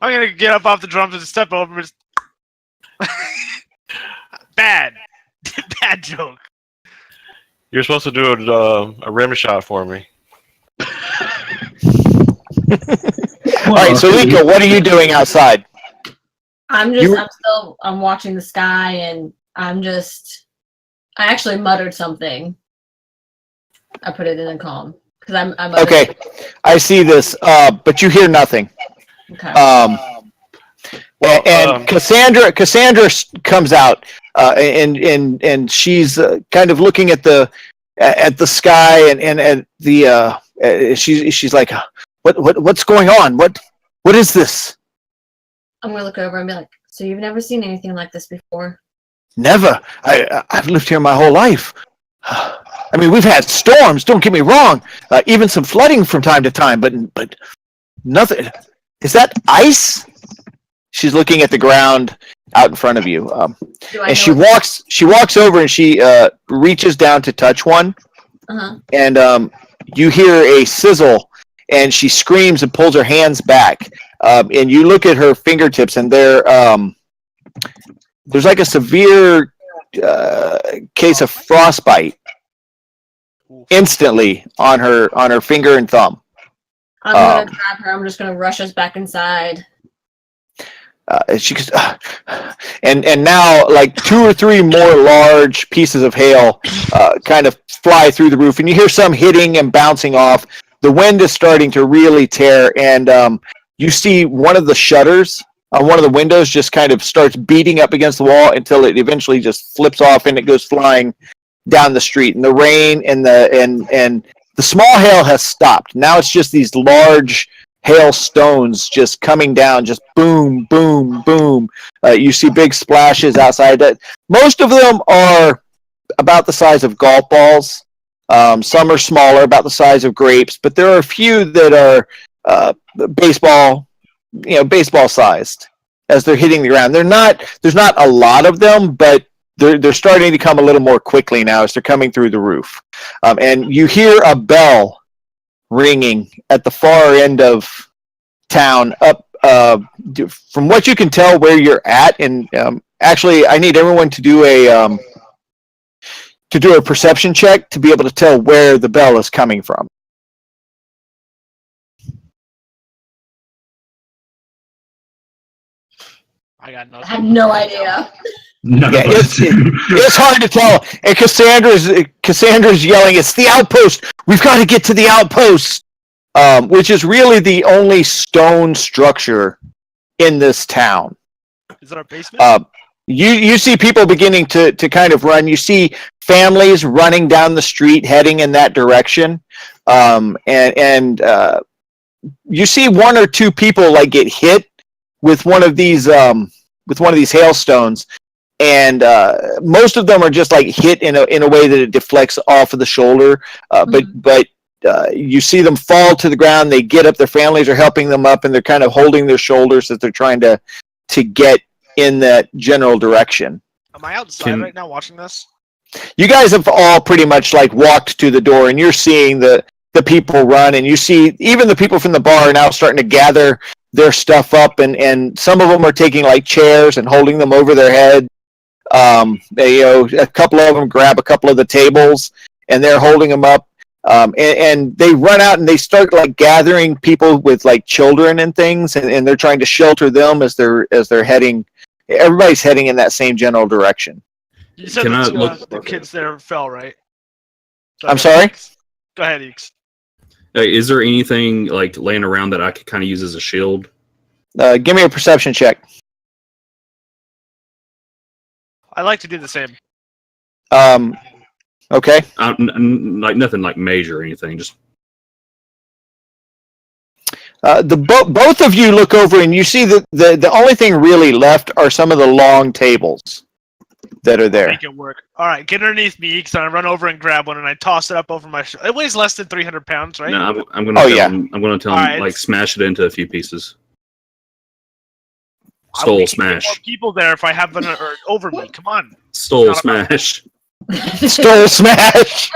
[SPEAKER 4] I'm gonna get up off the drums and step over. Bad joke.
[SPEAKER 8] You're supposed to do a rim shot for me.
[SPEAKER 1] All right, so Lika, what are you doing outside?
[SPEAKER 5] I'm watching the sky, and I actually muttered something. I put it in a calm because I'm
[SPEAKER 1] Okay, I see this, but you hear nothing.
[SPEAKER 5] Okay.
[SPEAKER 1] And Cassandra comes out, and she's kind of looking at the sky, and at the she's like, what's going on? What is this?
[SPEAKER 5] I'm gonna look over and be like, so you've never seen anything like this before?
[SPEAKER 1] Never. I've lived here my whole life. I mean, we've had storms. Don't get me wrong. Even some flooding from time to time, but nothing. Is that ice? She's looking at the ground out in front of you. And she walks over and she reaches down to touch one.
[SPEAKER 5] Uh-huh.
[SPEAKER 1] And you hear a sizzle, and she screams and pulls her hands back. And you look at her fingertips, and there's like a severe case of frostbite instantly on her finger and thumb.
[SPEAKER 5] I'm gonna grab her. I'm just gonna rush us back inside.
[SPEAKER 1] She goes, and now like 2 or 3 more large pieces of hail kind of fly through the roof, and you hear some hitting and bouncing off. The wind is starting to really tear, and you see one of the shutters on one of the windows just kind of starts beating up against the wall until it eventually just flips off and it goes flying down the street. And the rain and the small hail has stopped. Now it's just these large hail stones just coming down, just boom, boom, boom. You see big splashes outside. Most of them are about the size of golf balls. Some are smaller, about the size of grapes, but there are a few that are baseball sized as they're hitting the ground. There's not a lot of them, but they're starting to come a little more quickly now as they're coming through the roof. And you hear a bell ringing at the far end of town, up from what you can tell where you're at, and actually, I need everyone to do a perception check to be able to tell where the bell is coming from.
[SPEAKER 4] I got nothing.
[SPEAKER 5] I have no idea.
[SPEAKER 9] None
[SPEAKER 1] Yeah,
[SPEAKER 9] of us do.
[SPEAKER 1] it's hard to tell. And Cassandra's yelling, "It's the outpost! We've got to get to the outpost!" Which is really the only stone structure in this town.
[SPEAKER 4] Is it our basement?
[SPEAKER 1] You see people beginning to kind of run. You see families running down the street, heading in that direction, and you see one or two people like get hit with one of these hailstones, and most of them are just like hit in a way that it deflects off of the shoulder. But you see them fall to the ground. They get up. Their families are helping them up, and they're kind of holding their shoulders as they're trying to get in that general direction.
[SPEAKER 4] Am I outside right now watching this?
[SPEAKER 1] You guys have all pretty much like walked to the door, and you're seeing the people run, and you see even the people from the bar are now starting to gather their stuff up, and some of them are taking like chairs and holding them over their head. A couple of them grab a couple of the tables, and they're holding them up. And they run out and they start like gathering people with like children and things, and they're trying to shelter them as they're heading. Everybody's heading in that same general direction.
[SPEAKER 4] You said
[SPEAKER 3] Can I
[SPEAKER 4] that,
[SPEAKER 3] look-
[SPEAKER 4] the kids there fell, right?
[SPEAKER 1] I'm sorry?
[SPEAKER 4] Go ahead, Eeks.
[SPEAKER 3] Is there anything like laying around that I could kind of use as a shield?
[SPEAKER 1] Give me a perception check.
[SPEAKER 4] I like to do the same.
[SPEAKER 1] Okay.
[SPEAKER 3] Like nothing like major or anything. Just
[SPEAKER 1] Both of you look over and you see that the only thing really left are some of the long tables that are there.
[SPEAKER 4] Make it work. All right, get underneath me, Eeks, and I run over and grab one, and I toss it up over my shoulder. It weighs less than 300 pounds, right?
[SPEAKER 3] no, I'm gonna
[SPEAKER 1] Oh,
[SPEAKER 3] tell
[SPEAKER 1] yeah.
[SPEAKER 3] him. I'm gonna tell him
[SPEAKER 4] Alright,
[SPEAKER 3] like
[SPEAKER 4] it's-
[SPEAKER 3] smash it into a few pieces.
[SPEAKER 4] We
[SPEAKER 3] Stole
[SPEAKER 4] can get
[SPEAKER 3] smash.
[SPEAKER 4] more people there if I have them over me. Come on.
[SPEAKER 3] Stole
[SPEAKER 4] Not a problem.
[SPEAKER 3] smash.
[SPEAKER 1] Stole smash.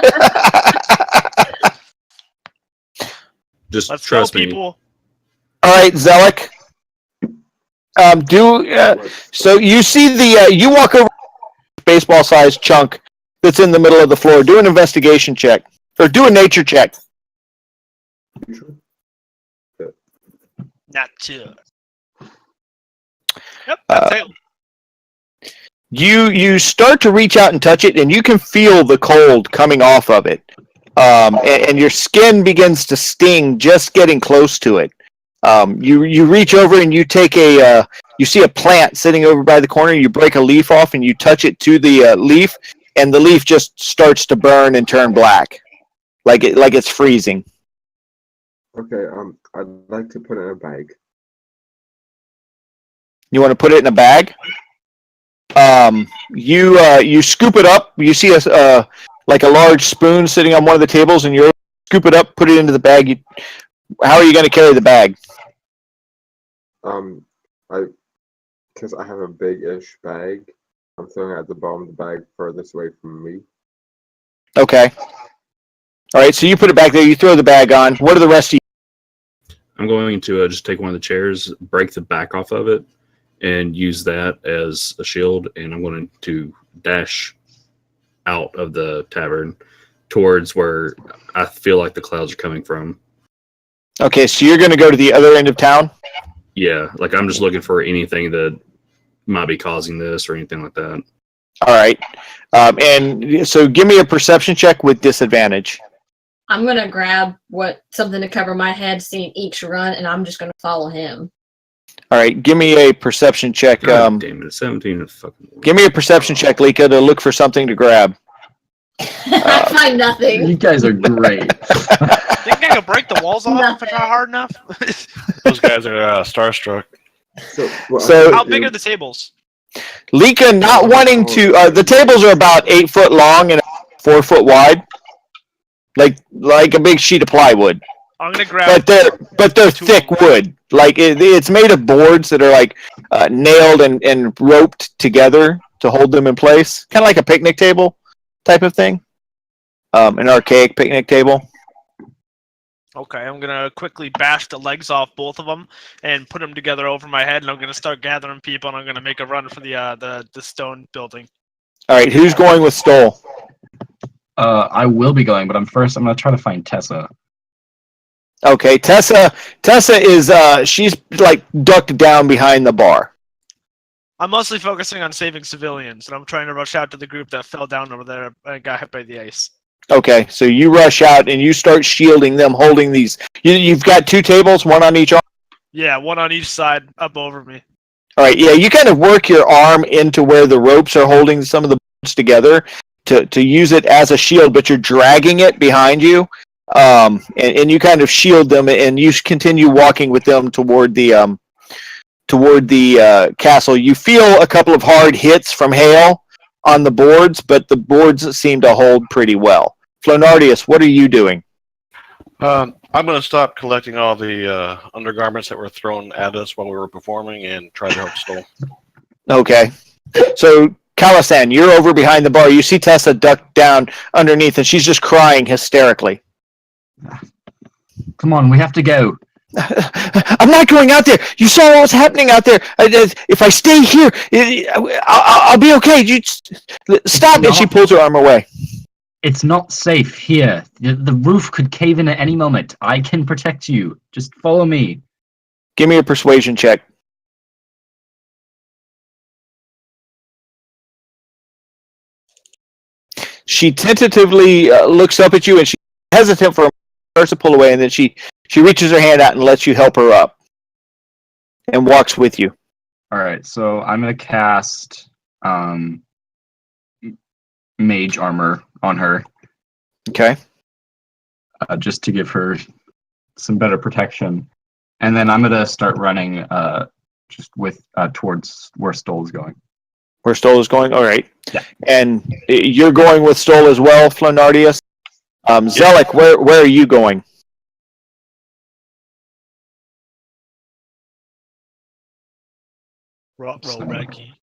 [SPEAKER 3] Just
[SPEAKER 4] Let's
[SPEAKER 3] trust
[SPEAKER 4] go,
[SPEAKER 3] me.
[SPEAKER 4] people.
[SPEAKER 1] All right, Zelik. So you see you walk over a baseball-sized chunk that's in the middle of the floor. Do an investigation check or do a nature check.
[SPEAKER 4] Not two. Yep, that's it.
[SPEAKER 1] You start to reach out and touch it, and you can feel the cold coming off of it, and your skin begins to sting just getting close to it. You reach over and you take you see a plant sitting over by the corner. You break a leaf off and you touch it to the leaf, and the leaf just starts to burn and turn black, like it's freezing.
[SPEAKER 7] Okay, I'd like to put it in a bag.
[SPEAKER 1] You want to put it in a bag? You scoop it up. You see like a large spoon sitting on one of the tables, and you scoop it up, put it into the bag. How are you going to carry the bag?
[SPEAKER 7] Because I have a big-ish bag, I'm throwing it at the bottom of the bag furthest away from me.
[SPEAKER 1] Okay. All right, so you put it back there. You throw the bag on. What are the rest of you?
[SPEAKER 3] I'm going to just take one of the chairs, break the back off of it, and use that as a shield. And I'm going to dash out of the tavern towards where I feel like the clouds are coming from.
[SPEAKER 1] Okay, so you're going to go to the other end of town?
[SPEAKER 3] Yeah, like I'm just looking for anything that might be causing this or anything like that.
[SPEAKER 1] All right. And so give me a perception check with disadvantage.
[SPEAKER 5] I'm gonna grab something to cover my head, seeing each run, and I'm just gonna follow him.
[SPEAKER 1] All right, give me a perception check.
[SPEAKER 3] God damn it, 17 is fucking.
[SPEAKER 1] Give me a perception check, Lika, to look for something to grab.
[SPEAKER 5] I find nothing.
[SPEAKER 6] You guys are great.
[SPEAKER 4] Think I could break the walls off if I try hard enough?
[SPEAKER 8] Those guys are starstruck.
[SPEAKER 1] So-
[SPEAKER 4] How big are the tables?
[SPEAKER 1] Lika not wanting to. The tables are about 8 foot long and 4 foot wide, like a big sheet of plywood.
[SPEAKER 4] I'm gonna grab.
[SPEAKER 1] But they're thick wood. Like it's made of boards that are like nailed and roped together to hold them in place, kind of like a picnic table type of thing. An archaic picnic table.
[SPEAKER 4] Okay, I'm gonna quickly bash the legs off both of them and put them together over my head, and I'm gonna start gathering people, and I'm gonna make a run for the stone building.
[SPEAKER 1] All right, who's going with Stoll?
[SPEAKER 6] I will be going, but I'm gonna try to find Tessa.
[SPEAKER 1] Okay, Tessa is she's like ducked down behind the bar.
[SPEAKER 4] I'm mostly focusing on saving civilians, and I'm trying to rush out to the group that fell down over there and got hit by the ice.
[SPEAKER 1] Okay, so you rush out and you start shielding them, holding these. You've got 2 tables, one on each arm.
[SPEAKER 4] Yeah, one on each side, up over me.
[SPEAKER 1] All right, yeah, you kind of work your arm into where the ropes are holding some of the boards together to use it as a shield, but you're dragging it behind you, and you kind of shield them, and you continue walking with them toward the castle. You feel a couple of hard hits from hail on the boards, but the boards seem to hold pretty well. Flonardius, what are you doing?
[SPEAKER 8] I'm going to stop collecting all the undergarments that were thrown at us when we were performing and try to help Stoll.
[SPEAKER 1] Okay. So, Calisan, you're over behind the bar. You see Tessa ducked down underneath, and she's just crying hysterically.
[SPEAKER 6] Come on, we have to go.
[SPEAKER 1] I'm not going out there. You saw what was happening out there. If I stay here, I'll be okay. You stop. And she pulls her arm away.
[SPEAKER 6] It's not safe here. The roof could cave in at any moment. I can protect you. Just follow me.
[SPEAKER 1] Give me a persuasion check. She tentatively looks up at you, and she's hesitant for a moment, starts to pull away, and then she reaches her hand out and lets you help her up and walks with you.
[SPEAKER 6] All right, so I'm going to cast mage armor on her.
[SPEAKER 1] Okay.
[SPEAKER 6] Just to give her some better protection. And then I'm going to start running just with towards where Stoll is going.
[SPEAKER 1] Where Stoll is going? All right.
[SPEAKER 6] Yeah.
[SPEAKER 1] And you're going with Stoll as well, Flonardius? Zelik, where are you going?
[SPEAKER 4] Roll Reggie.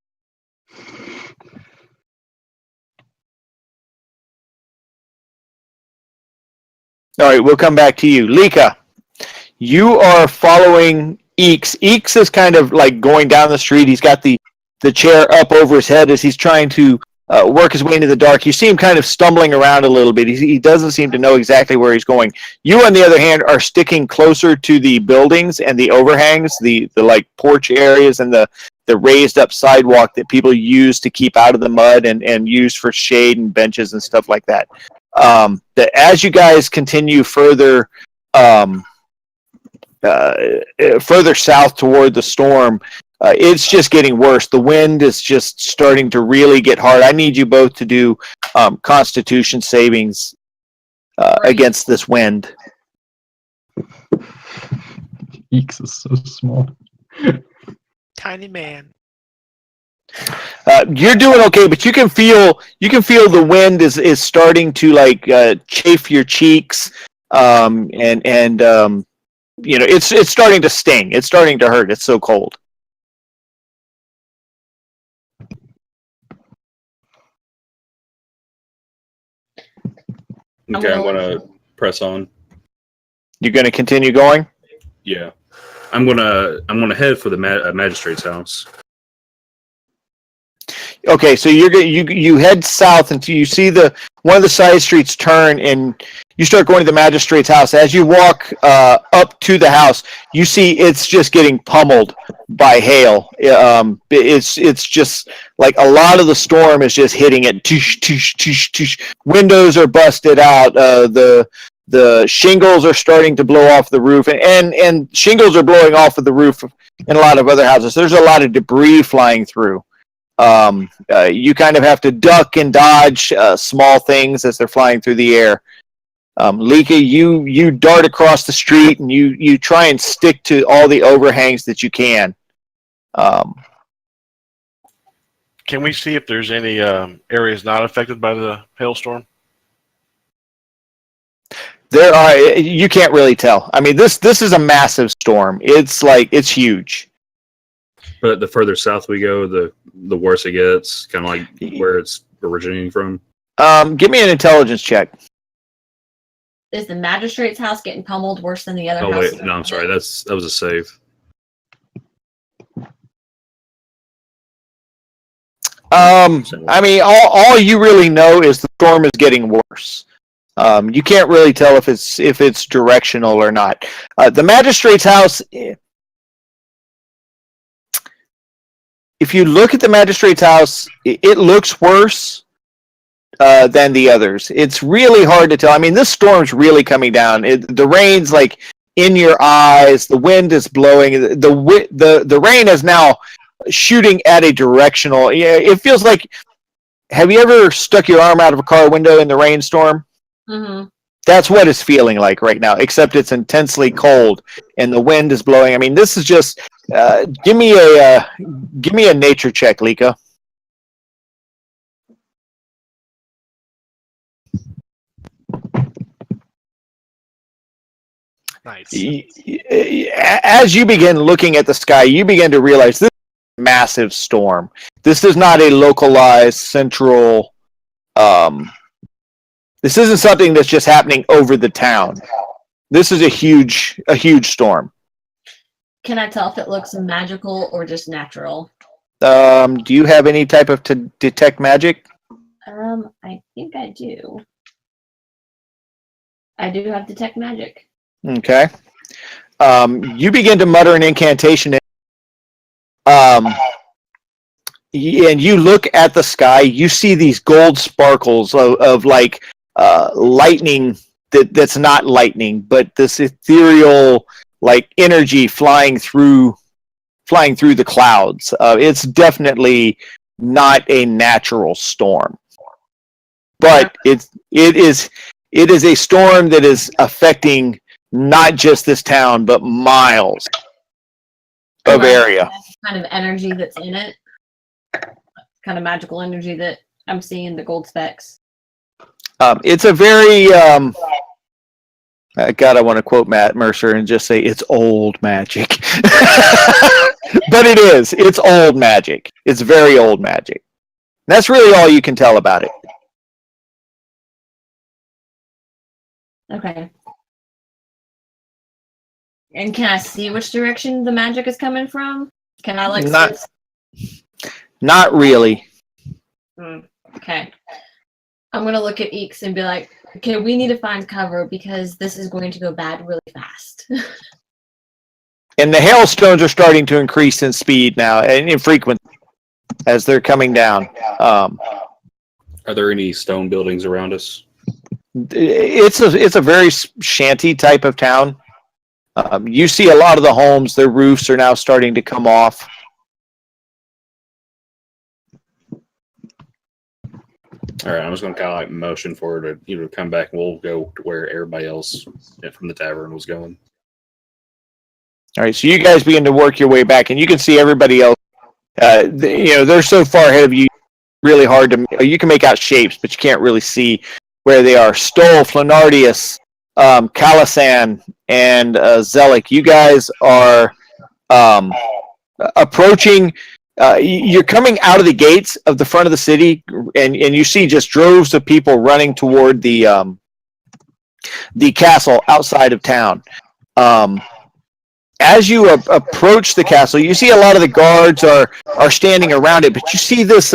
[SPEAKER 1] All right, we'll come back to you. Lika, you are following Eeks. Eeks is kind of like going down the street. He's got the chair up over his head as he's trying to work his way into the dark. You see him kind of stumbling around a little bit. He doesn't seem to know exactly where he's going. You, on the other hand, are sticking closer to the buildings and the overhangs, the like porch areas and the raised up sidewalk that people use to keep out of the mud and use for shade and benches and stuff like that. As you guys continue further south toward the storm, it's just getting worse. The wind is just starting to really get hard. I need you both to do Constitution savings against this wind.
[SPEAKER 6] Eeks is so small.
[SPEAKER 4] Tiny man.
[SPEAKER 1] You're doing okay, but you can feel the wind is starting to like chafe your cheeks, and you know it's starting to sting. It's starting to hurt. It's so cold.
[SPEAKER 3] Okay, I'm gonna press on.
[SPEAKER 1] You're going to continue going?
[SPEAKER 3] Yeah, I'm gonna head for the magistrate's house.
[SPEAKER 1] Okay, so you head south until you see one of the side streets turn, and you start going to the magistrate's house. As you walk up to the house, you see it's just getting pummeled by hail. It's just like a lot of the storm is just hitting it. Tush, tush, tush, tush. Windows are busted out. The shingles are starting to blow off the roof, and shingles are blowing off of the roof in a lot of other houses. There's a lot of debris flying through. You kind of have to duck and dodge small things as they're flying through the air. Lika, you dart across the street and you try and stick to all the overhangs that you can.
[SPEAKER 8] Can we see if there's any areas not affected by the hailstorm?
[SPEAKER 1] There are. You can't really tell. I mean, this is a massive storm. It's huge.
[SPEAKER 3] But the further south we go, the worse it gets. Kind of like where it's originating from.
[SPEAKER 1] Give me an intelligence check.
[SPEAKER 5] is the magistrate's house getting pummeled worse than the other
[SPEAKER 3] Oh
[SPEAKER 5] houses?
[SPEAKER 3] wait, no, I'm sorry. That was a save.
[SPEAKER 1] I mean, all you really know is the storm is getting worse. You can't really tell if it's directional or not. The magistrate's house. If you look at the magistrate's house, it looks worse than the others. It's really hard to tell. I mean, this storm's really coming down. The rain's like in your eyes. The wind is blowing. The rain is now shooting at a directional. Yeah, it feels like. Have you ever stuck your arm out of a car window in the rainstorm?
[SPEAKER 5] Mm-hmm.
[SPEAKER 1] That's what it's feeling like right now, except it's intensely cold and the wind is blowing. I mean, this is just give me a nature check, Lika.
[SPEAKER 4] Nice.
[SPEAKER 1] As you begin looking at the sky, you begin to realize this is a massive storm. This is not a localized central. This isn't something that's just happening over the town. This is a huge storm.
[SPEAKER 5] Can I tell if it looks magical or just natural?
[SPEAKER 1] Do you have any type of detect magic?
[SPEAKER 5] I think I do. I do have detect magic.
[SPEAKER 1] Okay. You begin to mutter an incantation. And you look at the sky. You see these gold sparkles of like lightning that's not lightning, but this ethereal like energy flying through the clouds. It's definitely not a natural storm, but it is a storm that is affecting not just this town, but miles of area.
[SPEAKER 5] Kind of energy that's in it. Kind of magical energy that I'm seeing in the gold specks.
[SPEAKER 1] It's a very God, I want to quote Matt Mercer and just say it's old magic. But it is. It's old magic. It's very old magic. That's really all you can tell about it.
[SPEAKER 5] Okay. And can I see which direction the magic is coming from? Can I like
[SPEAKER 1] Not really.
[SPEAKER 5] Okay. I'm gonna look at Eeks and be like, okay, we need to find cover because this is going to go bad really fast.
[SPEAKER 1] And the hailstones are starting to increase in speed now and in frequency as they're coming down.
[SPEAKER 3] Are there any stone buildings around us?
[SPEAKER 1] It's a very shanty type of town. You see a lot of the homes; their roofs are now starting to come off.
[SPEAKER 3] All right, I'm just going to kind of like motion for her to come back, and we'll go to where everybody else from the tavern was going.
[SPEAKER 1] All right, so you guys begin to work your way back, and you can see everybody else. They're so far ahead of you, really hard to. You can make out shapes, but you can't really see where they are. Stoll, Flanardius, Calisan, and Zelik. You guys are approaching. You're coming out of the gates of the front of the city, and you see just droves of people running toward the castle outside of town. As you approach the castle, you see a lot of the guards are standing around it, but you see this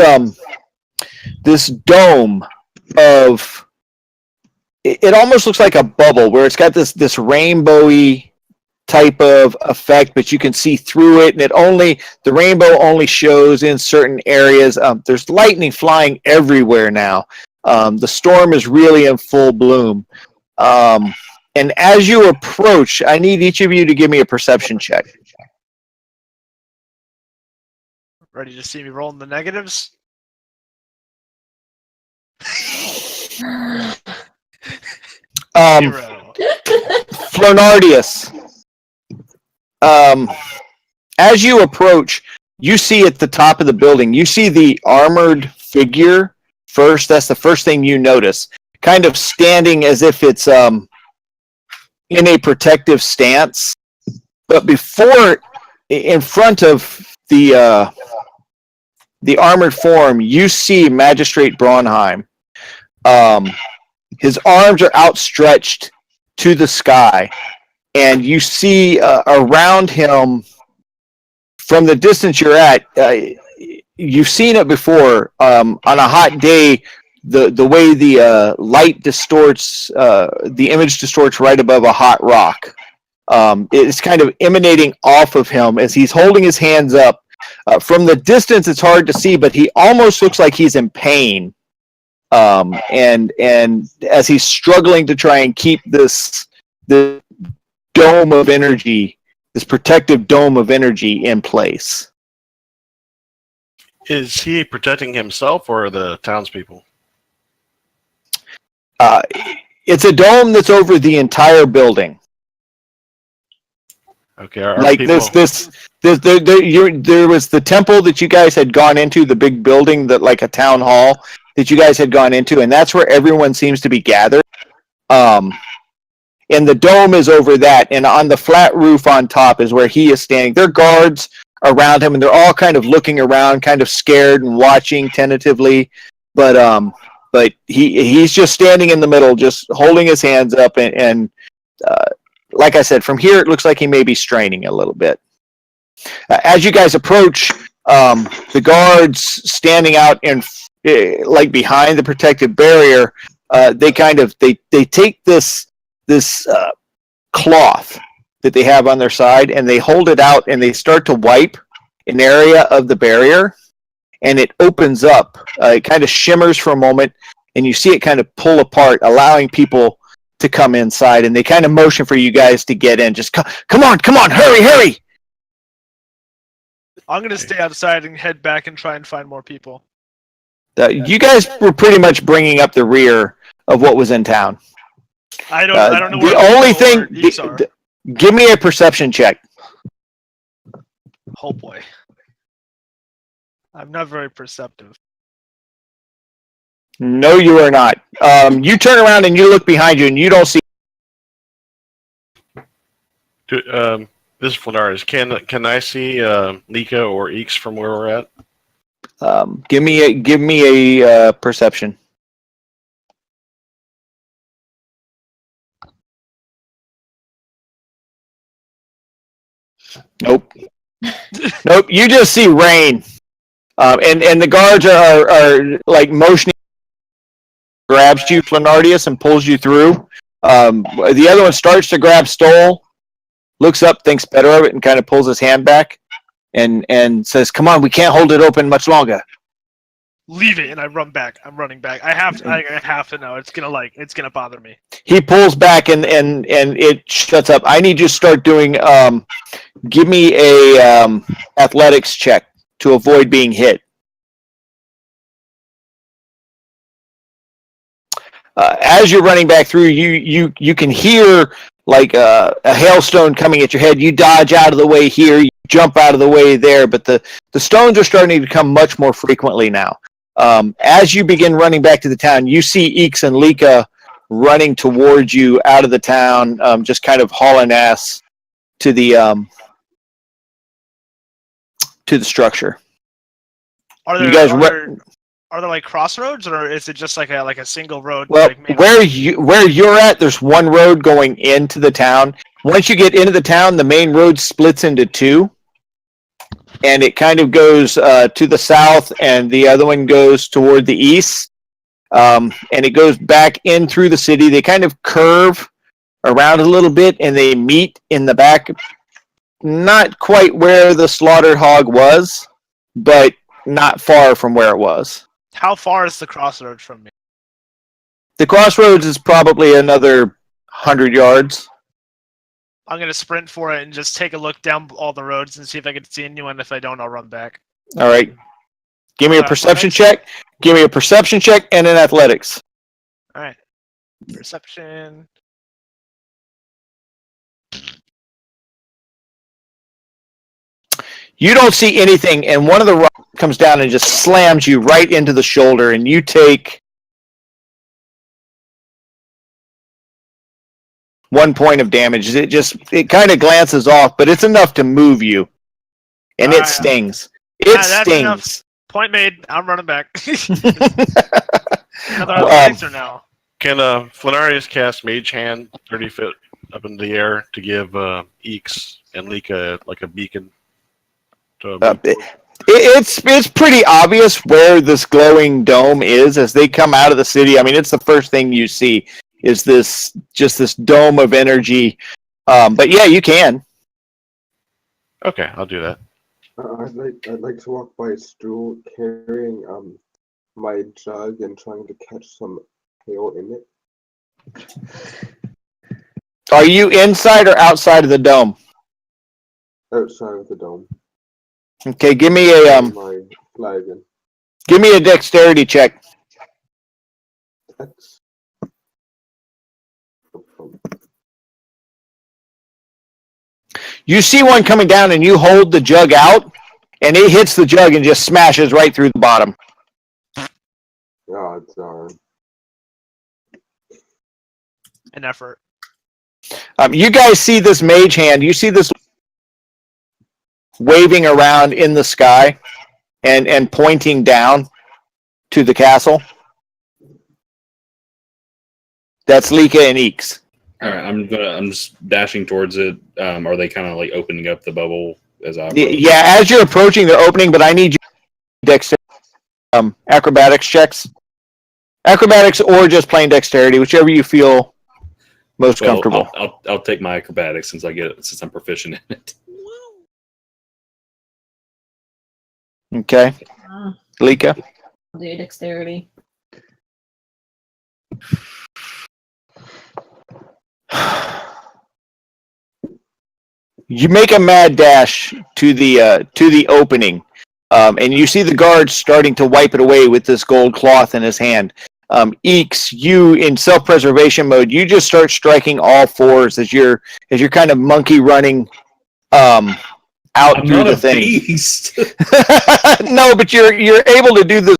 [SPEAKER 1] dome of. It almost looks like a bubble where it's got this rainbowy type of effect, but you can see through it, and the rainbow only shows in certain areas. There's lightning flying everywhere now. The storm is really in full bloom. And as you approach, I need each of you to give me a perception check.
[SPEAKER 4] Ready to see me rolling the negatives? Zero.
[SPEAKER 1] Flanardius. As you approach, you see at the top of the building, you see the armored figure first. That's the first thing you notice. Kind of standing as if it's in a protective stance. But in front of the armored form, you see Magistrate Braunheim. His arms are outstretched to the sky, and you see around him from the distance you're at. You've seen it before on a hot day. The way the light distorts, the image distorts right above a hot rock. It's kind of emanating off of him as he's holding his hands up. From the distance, it's hard to see, but he almost looks like he's in pain. And as he's struggling to try and keep the dome of energy, this protective dome of energy in place.
[SPEAKER 8] Is he protecting himself or the townspeople?
[SPEAKER 1] It's a dome that's over the entire building.
[SPEAKER 8] Okay, are
[SPEAKER 1] Like
[SPEAKER 8] people...
[SPEAKER 1] there was the temple that you guys had gone into, the big building that like a town hall that you guys had gone into, and that's where everyone seems to be gathered. And the dome is over that, and on the flat roof on top is where he is standing. There are guards around him, and they're all kind of looking around, kind of scared and watching tentatively. But he's just standing in the middle, just holding his hands up, and like I said, from here it looks like he may be straining a little bit. As you guys approach, the guards standing out in like behind the protective barrier, they take this cloth that they have on their side, and they hold it out, and they start to wipe an area of the barrier, and it opens up. It kind of shimmers for a moment, and you see it kind of pull apart, allowing people to come inside, and they kind of motion for you guys to get in. Just come on, hurry!
[SPEAKER 4] I'm gonna stay outside and head back and try and find more people.
[SPEAKER 1] You guys were pretty much bringing up the rear of what was in town.
[SPEAKER 4] I don't know.
[SPEAKER 1] The
[SPEAKER 4] where
[SPEAKER 1] only
[SPEAKER 4] people
[SPEAKER 1] thing,
[SPEAKER 4] or Eeks are.
[SPEAKER 1] give me a perception check.
[SPEAKER 4] Oh boy, I'm not very perceptive.
[SPEAKER 1] No, you are not. You turn around and you look behind you, and you don't see.
[SPEAKER 8] This is Flanarius. Can I see Nika or Eeks from where we're at?
[SPEAKER 1] Give me a perception. Nope. Nope. You just see rain, and the guards are like motioning, grabs you, Flanardius, and pulls you through. The other one starts to grab Stoll, looks up, thinks better of it, and kind of pulls his hand back, and says, "Come on, we can't hold it open much longer."
[SPEAKER 4] Leave it, and I run back. I'm running back. I have to know. It's gonna bother me.
[SPEAKER 1] He pulls back and it shuts up. I need you to start doing. Give me a athletics check to avoid being hit. As you're running back through, you can hear like a hailstone coming at your head. You dodge out of the way here. You jump out of the way there. But the stones are starting to come much more frequently now. As you begin running back to the town, you see Eeks and Lika running towards you out of the town, just kind of hauling ass to the structure.
[SPEAKER 4] Are there,
[SPEAKER 1] You guys
[SPEAKER 4] are there like crossroads, or is it just like a single road?
[SPEAKER 1] Well,
[SPEAKER 4] like
[SPEAKER 1] where you're at, there's one road going into the town. Once you get into the town, the main road splits into two, and it kind of goes to the south, and the other one goes toward the east, and it goes back in through the city. They kind of curve around a little bit, and they meet in the back, not quite where the slaughtered hog was, but not far from where it was.
[SPEAKER 4] How far is the crossroads from me?
[SPEAKER 1] The crossroads is probably another 100 yards.
[SPEAKER 4] I'm gonna sprint for it and just take a look down all the roads and see if I can see anyone. If I don't, I'll run back.
[SPEAKER 1] All right. Give me a perception check. Give me a perception check and an athletics.
[SPEAKER 4] All right. Perception.
[SPEAKER 1] You don't see anything, and one of the rocks comes down and just slams you right into the shoulder, and you take 1 point of damage. It kind of glances off, but it's enough to move you, and it stings. It stings.
[SPEAKER 4] Enough. Point made. I'm running back. Another athletics or no?
[SPEAKER 8] Can Flanarius cast Mage Hand 30 feet up in the air to give Eeks and Lika like a beacon?
[SPEAKER 1] It's pretty obvious where this glowing dome is as they come out of the city. I mean, it's the first thing you see is this dome of energy. But yeah, you can.
[SPEAKER 8] Okay, I'll do that.
[SPEAKER 7] I'd like to walk by a stool carrying my jug and trying to catch some hail in it.
[SPEAKER 1] Are you inside or outside of the dome?
[SPEAKER 7] Outside of the dome.
[SPEAKER 1] Okay, give me a
[SPEAKER 7] My flagon.
[SPEAKER 1] give me a dexterity check.
[SPEAKER 7] That's...
[SPEAKER 1] You see one coming down and you hold the jug out and it hits the jug and just smashes right through the bottom.
[SPEAKER 7] God darn.
[SPEAKER 4] An effort.
[SPEAKER 1] You guys see this mage hand. You see this waving around in the sky and pointing down to the castle. That's Lika and Eeks.
[SPEAKER 3] All right, I'm just dashing towards it. Are they kind of like opening up the bubble as I?
[SPEAKER 1] Yeah, as you're approaching, they're opening, but I need you dexterity, acrobatics checks, acrobatics or just plain dexterity, whichever you feel most comfortable.
[SPEAKER 3] I'll take my acrobatics since I'm proficient in it.
[SPEAKER 1] Okay, Lika.
[SPEAKER 5] I'll do dexterity.
[SPEAKER 1] You make a mad dash to the opening, and you see the guards starting to wipe it away with this gold cloth in his hand. Eeks, you in self-preservation mode, you just start striking all fours as you're kind of monkey running out
[SPEAKER 3] I'm
[SPEAKER 1] through
[SPEAKER 3] not
[SPEAKER 1] the
[SPEAKER 3] a
[SPEAKER 1] thing.
[SPEAKER 3] beast.
[SPEAKER 1] No, but you're able to do this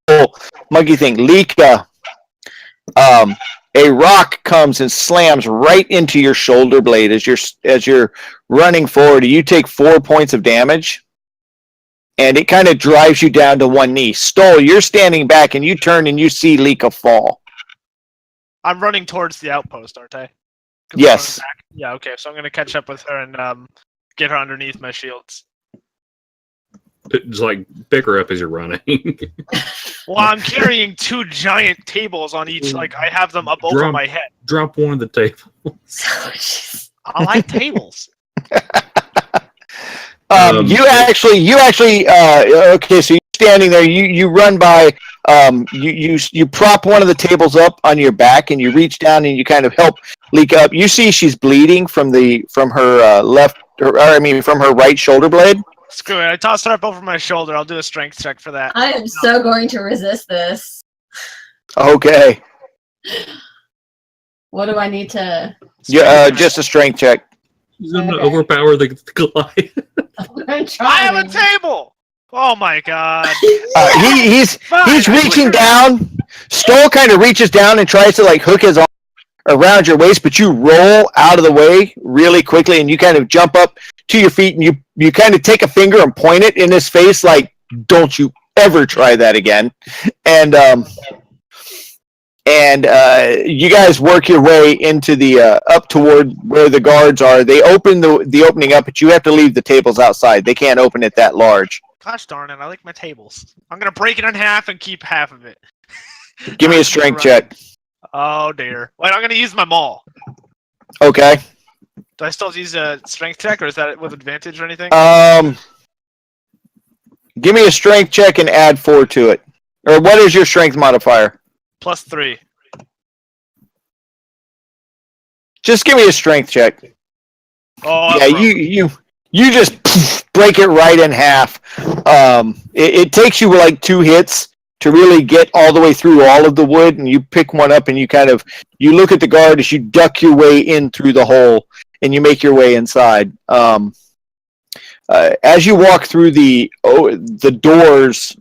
[SPEAKER 1] whole monkey thing. Lika, a rock comes and slams right into your shoulder blade as you're running forward. You take 4 points of damage, and it kind of drives you down to one knee. Stoll, you're standing back, and you turn and you see Lika fall.
[SPEAKER 4] I'm running towards the outpost, aren't I? 'Cause I'm
[SPEAKER 1] Yes.
[SPEAKER 4] running back. Yeah, okay, so I'm going to catch up with her and get her underneath my shields.
[SPEAKER 3] Just like pick her up as you're running.
[SPEAKER 4] Well, I'm carrying 2 giant tables on each, like I have them up over my head.
[SPEAKER 3] Drop one of the tables.
[SPEAKER 4] I like tables.
[SPEAKER 1] You actually okay, so you're standing there, you run by, you prop one of the tables up on your back and you reach down and you kind of help Lika up. You see she's bleeding from her from her right shoulder blade.
[SPEAKER 4] Screw it, I tossed her up over my shoulder. I'll do a strength check for that.
[SPEAKER 5] I am so going to resist this.
[SPEAKER 1] Okay.
[SPEAKER 5] What do I need to?
[SPEAKER 1] Yeah, just a strength check.
[SPEAKER 3] He's going to overpower the Goliath.
[SPEAKER 4] I have a table! Oh my god.
[SPEAKER 1] He's
[SPEAKER 4] Fine,
[SPEAKER 1] reaching down. Stoll kind of reaches down and tries to like hook his arm around your waist, but you roll out of the way really quickly and you kind of jump up to your feet and you kind of take a finger and point it in his face like, don't you ever try that again. And you guys work your way into the up toward where the guards are. They open the opening up, but you have to leave the tables outside. They can't open it that large.
[SPEAKER 4] Gosh darn it, I like my tables. I'm gonna break it in half and keep half of it.
[SPEAKER 1] Give me a strength check.
[SPEAKER 4] Oh dear. Wait, I'm gonna use my maul.
[SPEAKER 1] Okay.
[SPEAKER 4] Do I still use a strength check, or is that with advantage or anything?
[SPEAKER 1] Give me a strength check and add 4 to it. Or what is your strength modifier?
[SPEAKER 4] +3.
[SPEAKER 1] Just give me a strength check.
[SPEAKER 4] Oh,
[SPEAKER 1] Yeah, you just break it right in half. It takes you like 2 hits to really get all the way through all of the wood, and you pick one up and you look at the guard as you duck your way in through the hole and you make your way inside. As you walk through the doors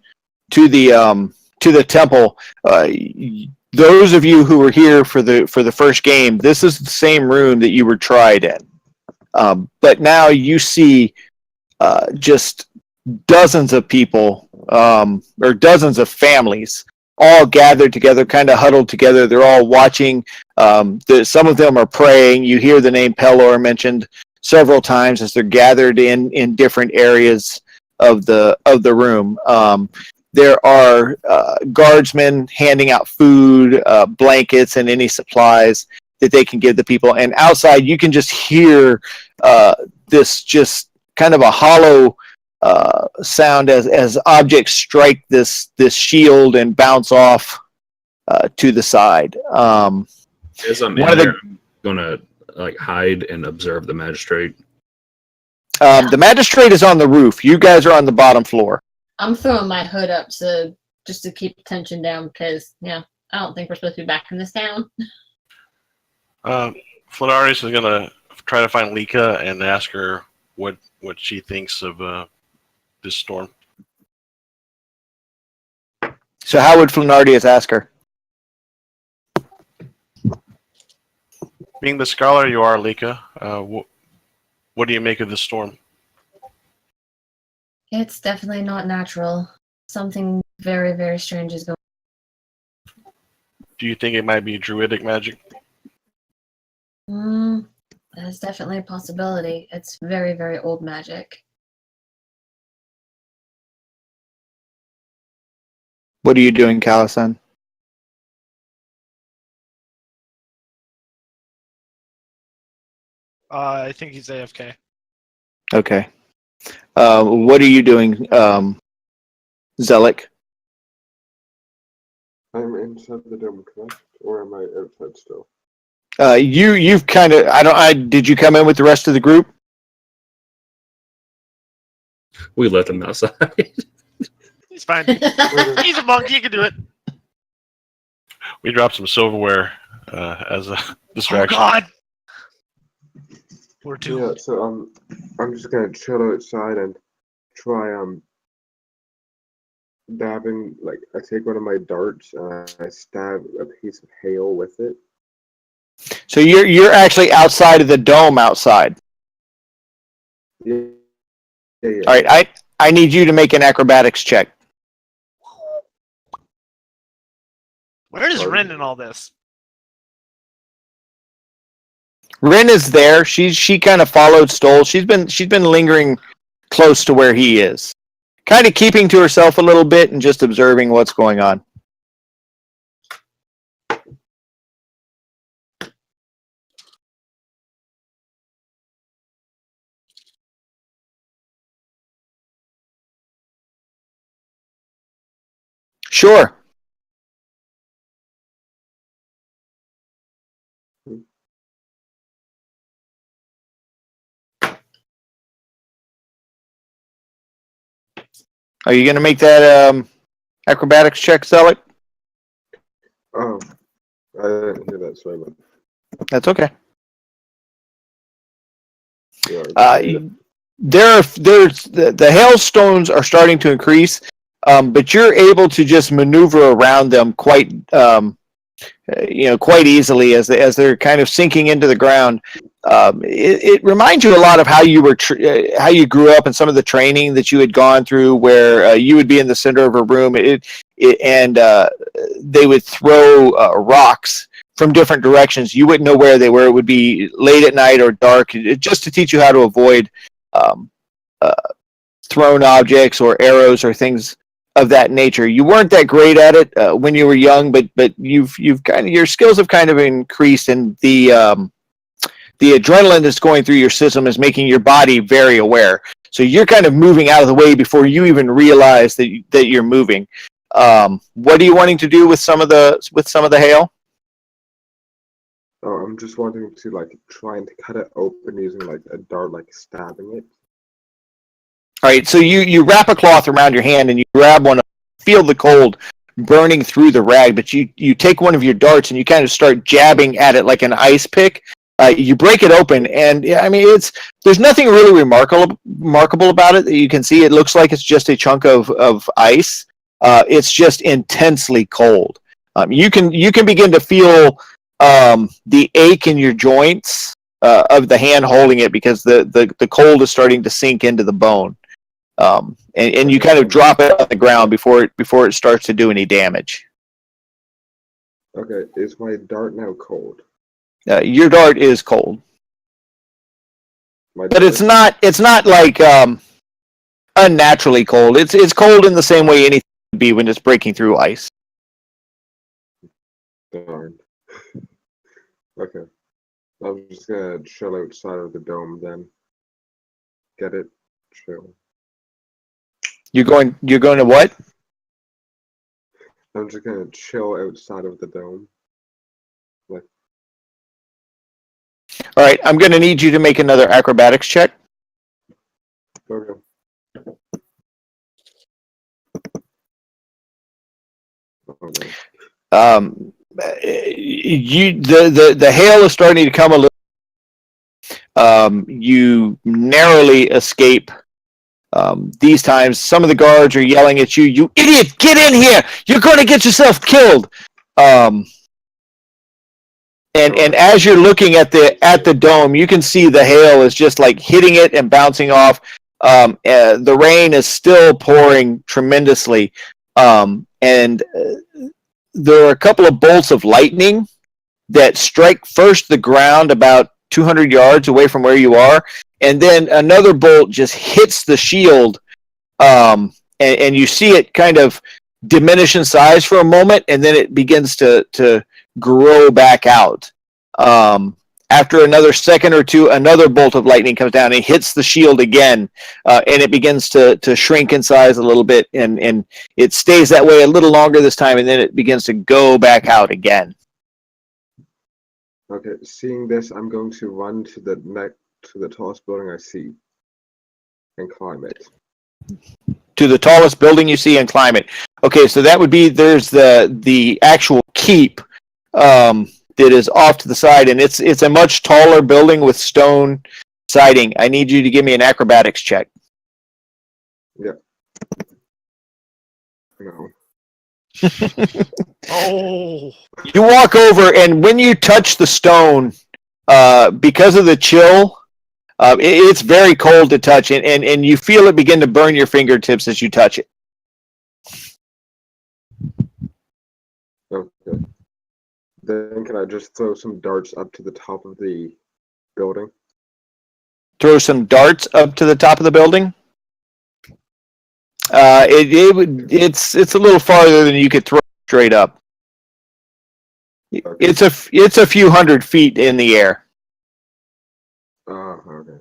[SPEAKER 1] to the temple, those of you who were here for the first game, this is the same room that you were tried in. But now you see just dozens of people or dozens of families all gathered together, kind of huddled together. They're all watching. Some of them are praying. You hear the name Pelor mentioned several times as they're gathered in different areas of the room. There are guardsmen handing out food, blankets, and any supplies that they can give the people. And outside, you can just hear this just kind of a hollow sound as objects strike this shield and bounce off to the side.
[SPEAKER 3] As I'm in there, I'm gonna like hide and observe the magistrate.
[SPEAKER 1] The magistrate is on the roof. You guys are on the bottom floor.
[SPEAKER 5] I'm throwing my hood up just to keep tension down because I don't think we're supposed to be back in this town.
[SPEAKER 8] Flanarius is gonna try to find Lika and ask her what she thinks of this storm.
[SPEAKER 1] So how would Flanardius ask her?
[SPEAKER 8] Being the scholar you are, Lika, what do you make of this storm?
[SPEAKER 5] It's definitely not natural. Something very, very strange is going on.
[SPEAKER 8] Do you think it might be druidic magic?
[SPEAKER 5] That's definitely a possibility. It's very, very old magic.
[SPEAKER 1] What are you doing, Calisan?
[SPEAKER 4] I think he's AFK.
[SPEAKER 1] Okay. What are you doing, Zelik?
[SPEAKER 7] I'm inside the dome, correct? Or am I outside still?
[SPEAKER 1] You've kind of did you come in with the rest of the group?
[SPEAKER 3] We let them outside.
[SPEAKER 4] He's fine. He's a monk. He can do it.
[SPEAKER 8] We dropped some silverware as a
[SPEAKER 4] Oh
[SPEAKER 8] distraction.
[SPEAKER 4] God. We're two.
[SPEAKER 7] Yeah, so I'm just gonna chill outside and try dabbing. Like I take one of my darts and I stab a piece of hail with it.
[SPEAKER 1] So you're actually outside of the dome outside.
[SPEAKER 7] Yeah.
[SPEAKER 1] All right, I need you to make an acrobatics check.
[SPEAKER 4] Where is Rin in all this?
[SPEAKER 1] Rin is there. She kind of followed Stoll. She's been lingering close to where he is, kind of keeping to herself a little bit and just observing what's going on. Sure. Are you going to make that acrobatics check, Zelik?
[SPEAKER 7] Oh, I didn't hear that. Sorry, but
[SPEAKER 1] That's okay.
[SPEAKER 7] yeah,
[SPEAKER 1] There's the hailstones are starting to increase, but you're able to just maneuver around them quite easily as they're kind of sinking into the ground. It reminds you a lot of how you were how you grew up and some of the training that you had gone through, where you would be in the center of a room and they would throw rocks from different directions. You wouldn't know where they were. It would be late at night or dark, just to teach you how to avoid thrown objects or arrows or things of that nature. You weren't that great at it when you were young, but you've kind of, your skills have kind of increased, and the adrenaline that's going through your system is making your body very aware. So you're kind of moving out of the way before you even realize that you're moving. What are you wanting to do with some of the hail?
[SPEAKER 7] Oh, I'm just wanting to like trying to cut it open using like a dart, like stabbing it.
[SPEAKER 1] All right, so you wrap a cloth around your hand and you grab one, feel the cold burning through the rag, but you take one of your darts and you kind of start jabbing at it like an ice pick. You break it open, and I mean, there's nothing really remarkable about it that you can see. It looks like it's just a chunk of ice. It's just intensely cold. You can begin to feel the ache in your joints of the hand holding it, because the cold is starting to sink into the bone. And you kind of drop it on the ground before it starts to do any damage.
[SPEAKER 7] Okay, is my dart now cold?
[SPEAKER 1] Your dart is cold,
[SPEAKER 7] My
[SPEAKER 1] but
[SPEAKER 7] dart?
[SPEAKER 1] it's not like unnaturally cold. It's cold in the same way anything would be when it's breaking through ice.
[SPEAKER 7] Darn. Okay. I'm just gonna chill outside of the dome then. Get it? Chill.
[SPEAKER 1] You're going to what?
[SPEAKER 7] I'm just gonna chill outside of the dome.
[SPEAKER 1] All right, I'm going to need you to make another acrobatics check.
[SPEAKER 7] Okay. Okay.
[SPEAKER 1] The hail is starting to come a little. You narrowly escape. These times, some of the guards are yelling at you, "You idiot! Get in here! You're going to get yourself killed!" And as you're looking at the dome, you can see the hail is just like hitting it and bouncing off. The rain is still pouring tremendously, and there are a couple of bolts of lightning that strike first the ground about 200 yards away from where you are, and then another bolt just hits the shield, and you see it kind of diminish in size for a moment, and then it begins to grow back out. After another second or two, another bolt of lightning comes down and hits the shield again, and it begins to shrink in size a little bit, and it stays that way a little longer this time, and then it begins to go back out again.
[SPEAKER 7] Okay, seeing this, I'm going to run to the tallest building I see and climb it.
[SPEAKER 1] To the tallest building you see and climb it. Okay, so that would be, there's the actual keep that is off to the side, and it's a much taller building with stone siding. I need you to give me an acrobatics check.
[SPEAKER 7] Yeah. No.
[SPEAKER 4] Oh,
[SPEAKER 1] You walk over, and when you touch the stone, because of the chill, it's very cold to touch, and you feel it begin to burn your fingertips as you touch it.
[SPEAKER 7] Okay. Then can I just throw some darts up to the top of the building?
[SPEAKER 1] Throw some darts up to the top of the building. It's a little farther than you could throw straight up.
[SPEAKER 7] Okay.
[SPEAKER 1] It's a few hundred feet in the air.
[SPEAKER 7] Okay.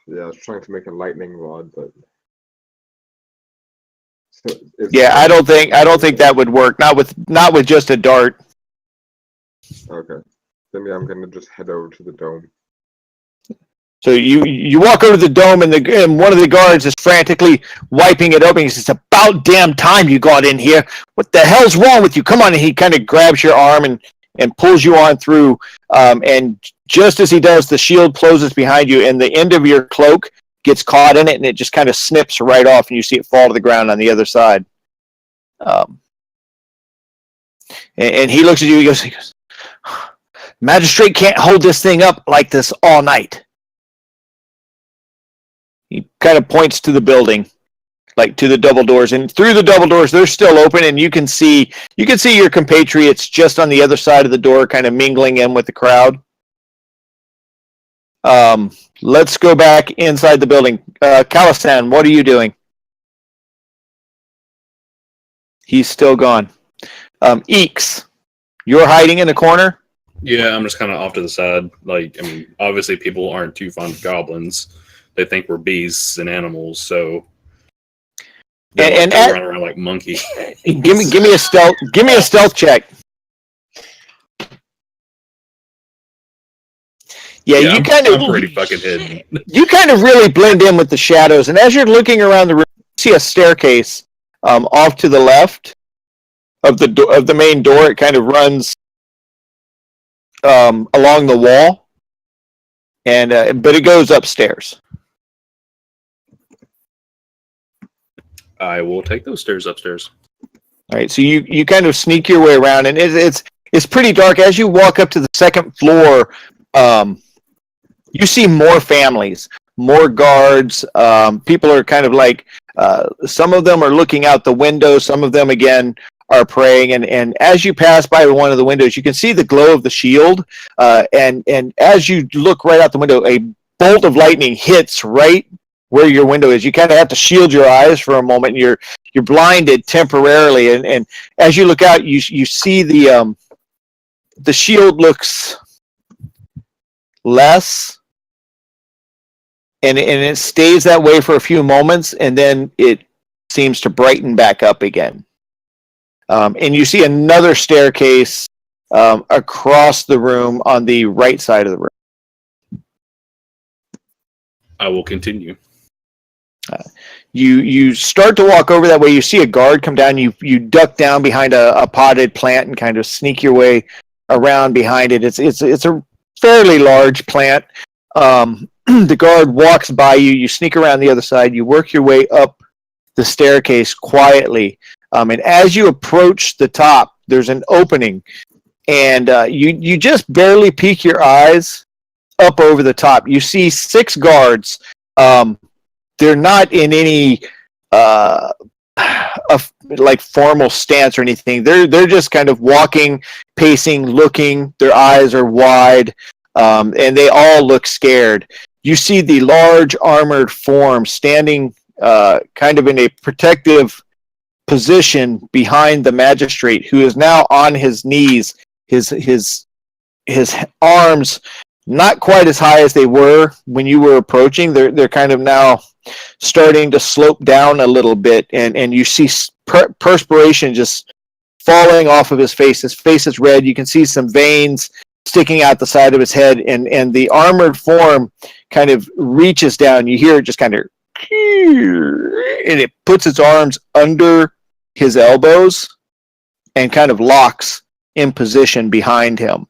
[SPEAKER 7] Yeah, I was trying to make a lightning rod, but so
[SPEAKER 1] Yeah, I don't think that would work. Not with just a dart.
[SPEAKER 7] Okay. Then yeah, I'm gonna just head over to the dome.
[SPEAKER 1] So you walk over to the dome, and one of the guards is frantically wiping it open. He says, "It's about damn time you got in here. What the hell's wrong with you? Come on!" And he kind of grabs your arm and pulls you on through. And just as he does, the shield closes behind you, and the end of your cloak gets caught in it, and it just kind of snips right off, and you see it fall to the ground on the other side. And he looks at you. He goes, "Magistrate can't hold this thing up like this all night." He kind of points to the building, like to the double doors, and through the double doors, they're still open, and you can see your compatriots just on the other side of the door, kind of mingling in with the crowd. Let's go back inside the building. Calisan, what are you doing? He's still gone. Eeks, you're hiding in the corner?
[SPEAKER 3] Yeah, I'm just kind of off to the side. Like, I mean, obviously people aren't too fond of goblins. They think we're beasts and animals, so they
[SPEAKER 1] And
[SPEAKER 3] run around like monkey.
[SPEAKER 1] give me a stealth check. Yeah, you
[SPEAKER 3] I'm
[SPEAKER 1] kind of
[SPEAKER 3] pretty fucking hidden.
[SPEAKER 1] you kind of really blend in with the shadows, and as you're looking around the room, you see a staircase off to the left of the main door. It kind of runs along the wall, and but it goes upstairs.
[SPEAKER 3] I will take those stairs upstairs.
[SPEAKER 1] All right, so you kind of sneak your way around, and it's pretty dark. As you walk up to the second floor, you see more families, more guards. People are kind of like, some of them are looking out the window. Some of them, again, are praying. And as you pass by one of the windows, you can see the glow of the shield. And as you look right out the window, a bolt of lightning hits right where your window is. You kind of have to shield your eyes for a moment. You're blinded temporarily, and as you look out, you see the shield looks less, and it stays that way for a few moments, and then it seems to brighten back up again. And you see another staircase across the room on the right side of the room.
[SPEAKER 3] I will continue.
[SPEAKER 1] You start to walk over that way. You see a guard come down. You duck down behind a potted plant and kind of sneak your way around behind it. It's a fairly large plant. The guard walks by you. You sneak around the other side. You work your way up the staircase quietly. And as you approach the top, there's an opening, and you just barely peek your eyes up over the top. You see 6 guards. They're not in any like formal stance or anything. They're just kind of walking, pacing, looking. Their eyes are wide, and they all look scared. You see the large armored form standing kind of in a protective position behind the magistrate, who is now on his knees. His arms not quite as high as they were when you were approaching. They're kind of now starting to slope down a little bit, and you see perspiration just falling off of his face. His face is red. You can see some veins sticking out the side of his head, and the armored form kind of reaches down. You hear it just kind of, and it puts its arms under his elbows and kind of locks in position behind him,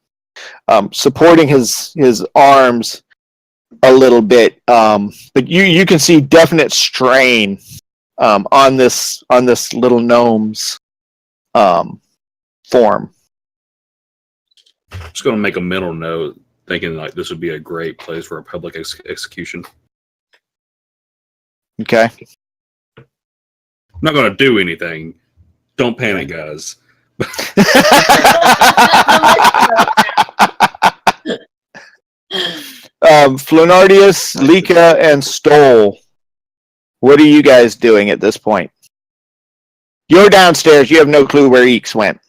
[SPEAKER 1] supporting his arms a little bit, but you can see definite strain on this little gnome's form.
[SPEAKER 3] Just going to make a mental note, thinking like this would be a great place for a public execution.
[SPEAKER 1] Okay.
[SPEAKER 3] I'm not going to do anything. Don't panic, guys.
[SPEAKER 1] Flenardius, Lika, and Stoll, what are you guys doing at this point? You're downstairs. You have no clue where Eeks went.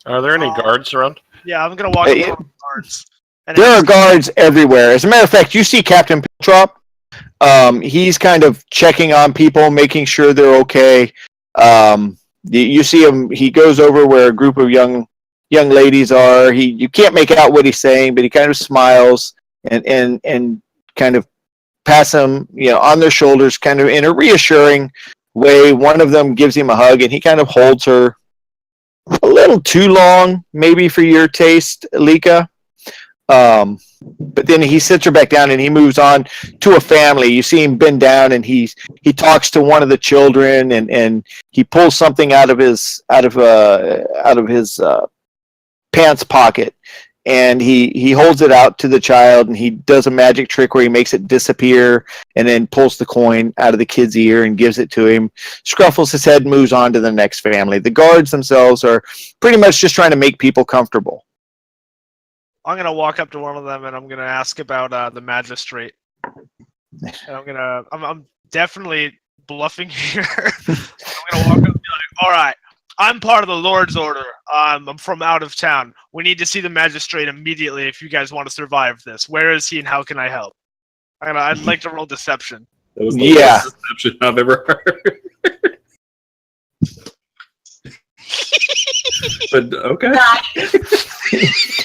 [SPEAKER 8] Are there any guards around?
[SPEAKER 4] Yeah, I'm gonna walk up to the guards. And
[SPEAKER 1] There are
[SPEAKER 4] ask-
[SPEAKER 1] guards everywhere. As a matter of fact, you see Captain Piltrop. He's kind of checking on people, making sure they're okay. You see him. He goes over where a group of young ladies are. You can't make out what he's saying, but he kind of smiles and kind of pass them, on their shoulders, kind of in a reassuring way. One of them gives him a hug, and he kind of holds her a little too long, maybe for your taste, Lika. But then he sits her back down and he moves on to a family. You see him bend down and he talks to one of the children, and he pulls something out of his pants pocket, and he holds it out to the child, and he does a magic trick where he makes it disappear and then pulls the coin out of the kid's ear and gives it to him, scruffles his head, and moves on to the next family. The guards themselves are pretty much just trying to make people comfortable.
[SPEAKER 4] I'm gonna walk up to one of them and I'm gonna ask about the magistrate. And I'm definitely bluffing here. I'm gonna walk up and be like, "All right, I'm part of the Lord's Order. I'm from out of town. We need to see the magistrate immediately if you guys want to survive this. Where is he and how can I help?" I'd like to roll deception.
[SPEAKER 3] That was the
[SPEAKER 1] Yeah.
[SPEAKER 3] worst deception I've ever heard. But okay.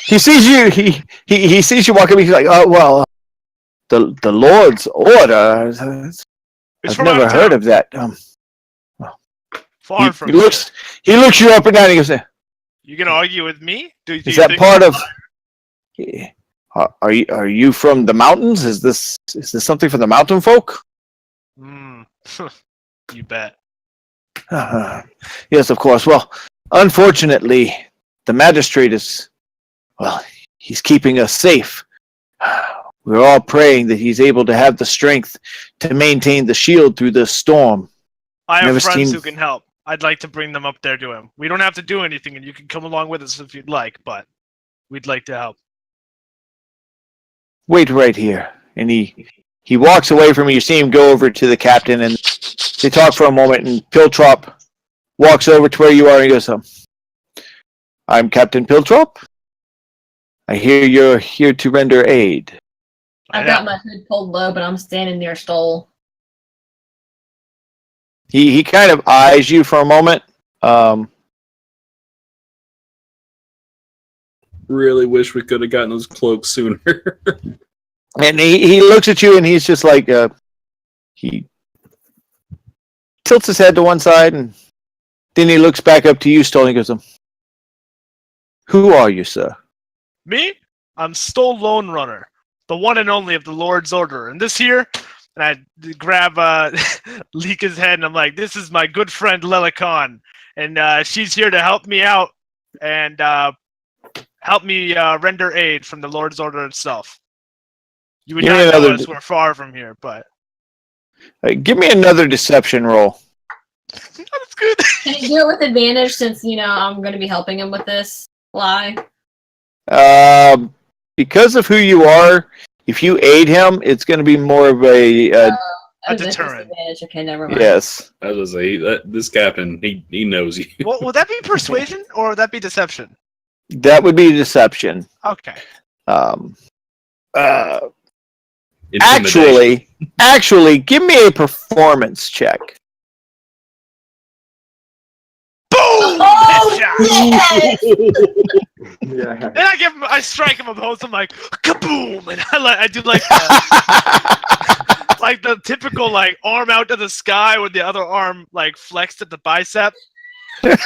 [SPEAKER 1] He sees you. He sees you walking. He's like, "Oh well, the Lord's Order.
[SPEAKER 4] It's
[SPEAKER 1] I've
[SPEAKER 4] from out
[SPEAKER 1] never
[SPEAKER 4] of
[SPEAKER 1] heard
[SPEAKER 4] town.
[SPEAKER 1] of that."
[SPEAKER 4] Far from
[SPEAKER 1] he looks you up and down. And he goes,
[SPEAKER 4] You gonna argue with me? Do
[SPEAKER 1] "Is
[SPEAKER 4] you
[SPEAKER 1] that
[SPEAKER 4] think-
[SPEAKER 1] part of? Are you from the mountains? Is this something for the mountain folk?"
[SPEAKER 4] Hmm. You bet.
[SPEAKER 1] Yes, of course. Well, unfortunately, the magistrate he's keeping us safe. We're all praying that he's able to have the strength to maintain the shield through this storm.
[SPEAKER 4] I have
[SPEAKER 1] Never
[SPEAKER 4] friends
[SPEAKER 1] seen-
[SPEAKER 4] who can help. I'd like to bring them up there to him. We don't have to do anything, and you can come along with us if you'd like, but we'd like to help.
[SPEAKER 1] Wait right here. And he walks away from you. You see him go over to the captain, and they talk for a moment, and Piltrop walks over to where you are, and he goes, I'm Captain Piltrop. I hear you're here to render aid.
[SPEAKER 5] I've got my hood pulled low, but I'm standing near Stoll.
[SPEAKER 1] He kind of eyes you for a moment.
[SPEAKER 3] Really wish we could have gotten those cloaks sooner.
[SPEAKER 1] And he looks at you, and he's just like, he tilts his head to one side, and then he looks back up to you, Stoll, and he goes, who are you, sir?
[SPEAKER 4] Me? I'm Stoll Lone Runner, the one and only of the Lord's Order. And this here, and I grab Lika's head, and I'm like, this is my good friend Lelikon, and she's here to help me out and help me render aid from the Lord's Order itself. You would not know us, we're far from here, but...
[SPEAKER 1] give me another deception roll.
[SPEAKER 4] That's good.
[SPEAKER 5] Can you do it with advantage since, I'm going to be helping him with this lie?
[SPEAKER 1] Because of who you are, if you aid him, it's going to be more of a
[SPEAKER 4] deterrent.
[SPEAKER 5] Okay, never mind.
[SPEAKER 1] Yes.
[SPEAKER 3] I was gonna say this captain, he knows you.
[SPEAKER 4] Well, would that be persuasion or would that be deception?
[SPEAKER 1] That would be deception.
[SPEAKER 4] Okay.
[SPEAKER 1] Actually, give me a performance check.
[SPEAKER 4] Boom!
[SPEAKER 5] Oh,
[SPEAKER 4] Headshot!
[SPEAKER 7] Yeah.
[SPEAKER 4] And I strike him a post. I'm like, kaboom! And I do like like the typical arm out to the sky with the other arm flexed at the bicep.
[SPEAKER 1] And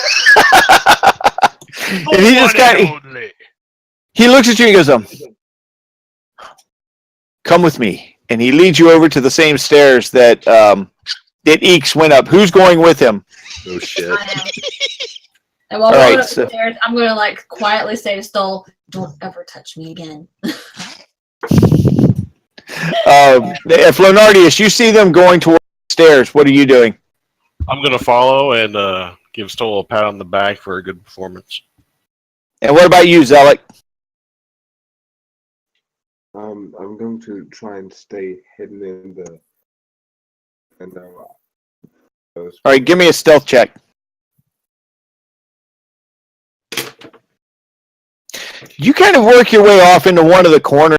[SPEAKER 1] he just he looks at you and goes, come with me. And he leads you over to the same stairs that Eeks went up. Who's going with him?
[SPEAKER 3] Oh shit.
[SPEAKER 5] And while we're going upstairs, I'm going to quietly say to Stoll, don't ever touch me again.
[SPEAKER 1] Flonardius, you see them going towards the stairs. What are you doing?
[SPEAKER 8] I'm going to follow and give Stoll a pat on the back for a good performance.
[SPEAKER 1] And what about you, Zealot?
[SPEAKER 7] I'm going to try and stay hidden in the...
[SPEAKER 1] All right, give me a stealth check. You kind of work your way off into one of the corners.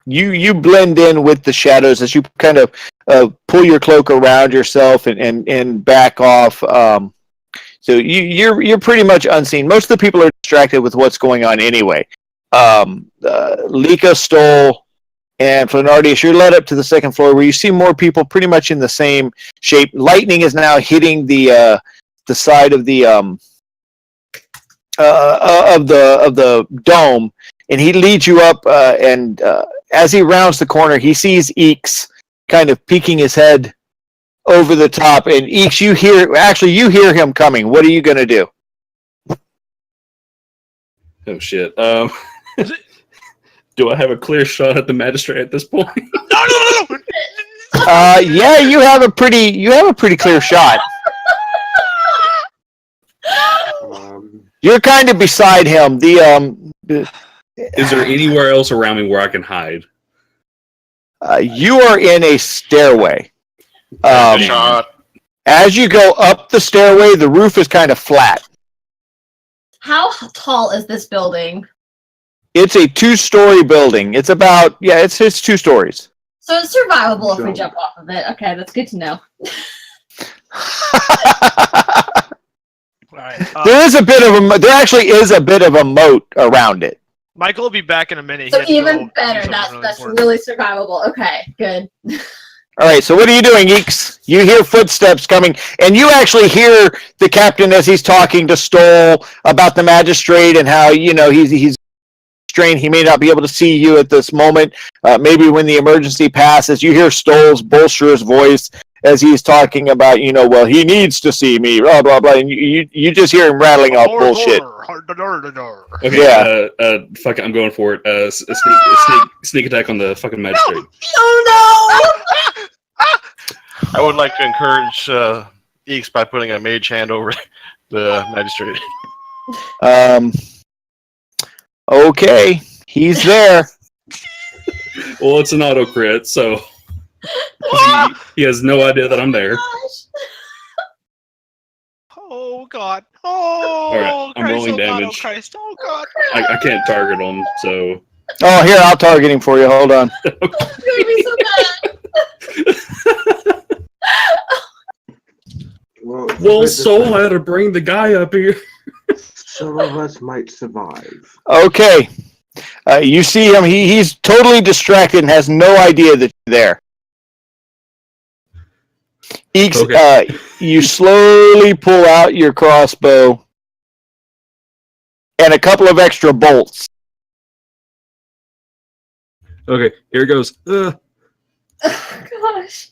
[SPEAKER 1] You blend in with the shadows as you kind of pull your cloak around yourself and back off. So you're pretty much unseen. Most of the people are distracted with what's going on anyway. Lika, Stoll, and Flonardius, you're led up to the second floor where you see more people pretty much in the same shape. Lightning is now hitting the side of the dome, and he leads you up. And as he rounds the corner, he sees Eeks kind of peeking his head over the top. And Eeks, you hear him coming. What are you going to do?
[SPEAKER 3] Oh shit. Do I have a clear shot at the magistrate at this point?
[SPEAKER 4] No!
[SPEAKER 1] Yeah, you have a pretty clear shot. You're kind of beside him.
[SPEAKER 3] Is there anywhere else around me where I can hide?
[SPEAKER 1] You are in a stairway.
[SPEAKER 8] Shot.
[SPEAKER 1] As you go up the stairway, the roof is kind of flat.
[SPEAKER 5] How tall is this building?
[SPEAKER 1] It's a 2-story building. It's about, it's 2 stories.
[SPEAKER 5] So it's survivable if we jump off of it. Okay, that's good to know.
[SPEAKER 4] Right.
[SPEAKER 1] There actually is a bit of a moat around it.
[SPEAKER 4] Michael will be back in a minute.
[SPEAKER 5] So even better. That's really survivable. Okay, good.
[SPEAKER 1] All right, so what are you doing, Eeks? You hear footsteps coming, and you actually hear the captain as he's talking to Stoll about the magistrate and how, he's strained. He may not be able to see you at this moment. Maybe when the emergency passes, you hear Stoll's bolsterous voice as he's talking about, well, he needs to see me, blah, blah, blah. And you just hear him rattling off bullshit.
[SPEAKER 3] Okay,
[SPEAKER 1] yeah.
[SPEAKER 3] Fuck it, I'm going for it. Sneak attack on the fucking magistrate.
[SPEAKER 5] Oh no!
[SPEAKER 8] I would like to encourage Eeks by putting a mage hand over the magistrate.
[SPEAKER 1] Okay, he's there.
[SPEAKER 3] Well, it's an auto crit, so he has no idea that I'm there.
[SPEAKER 5] Gosh.
[SPEAKER 4] Oh God! Oh,
[SPEAKER 3] Alright, I'm
[SPEAKER 4] Christ,
[SPEAKER 3] rolling
[SPEAKER 4] oh God,
[SPEAKER 3] damage.
[SPEAKER 4] oh Christ! Oh God!
[SPEAKER 3] I can't target him, so
[SPEAKER 1] Oh, here, I'll target him for you. Hold on.
[SPEAKER 5] It's gonna be so bad.
[SPEAKER 3] well, Soul had to bring the guy up here.
[SPEAKER 7] Some of us might survive.
[SPEAKER 1] Okay. You see him. He's totally distracted and has no idea that you're there. Eeks,
[SPEAKER 3] Okay.
[SPEAKER 1] you slowly pull out your crossbow and a couple of extra bolts.
[SPEAKER 3] Okay, here it goes.
[SPEAKER 5] Oh, gosh.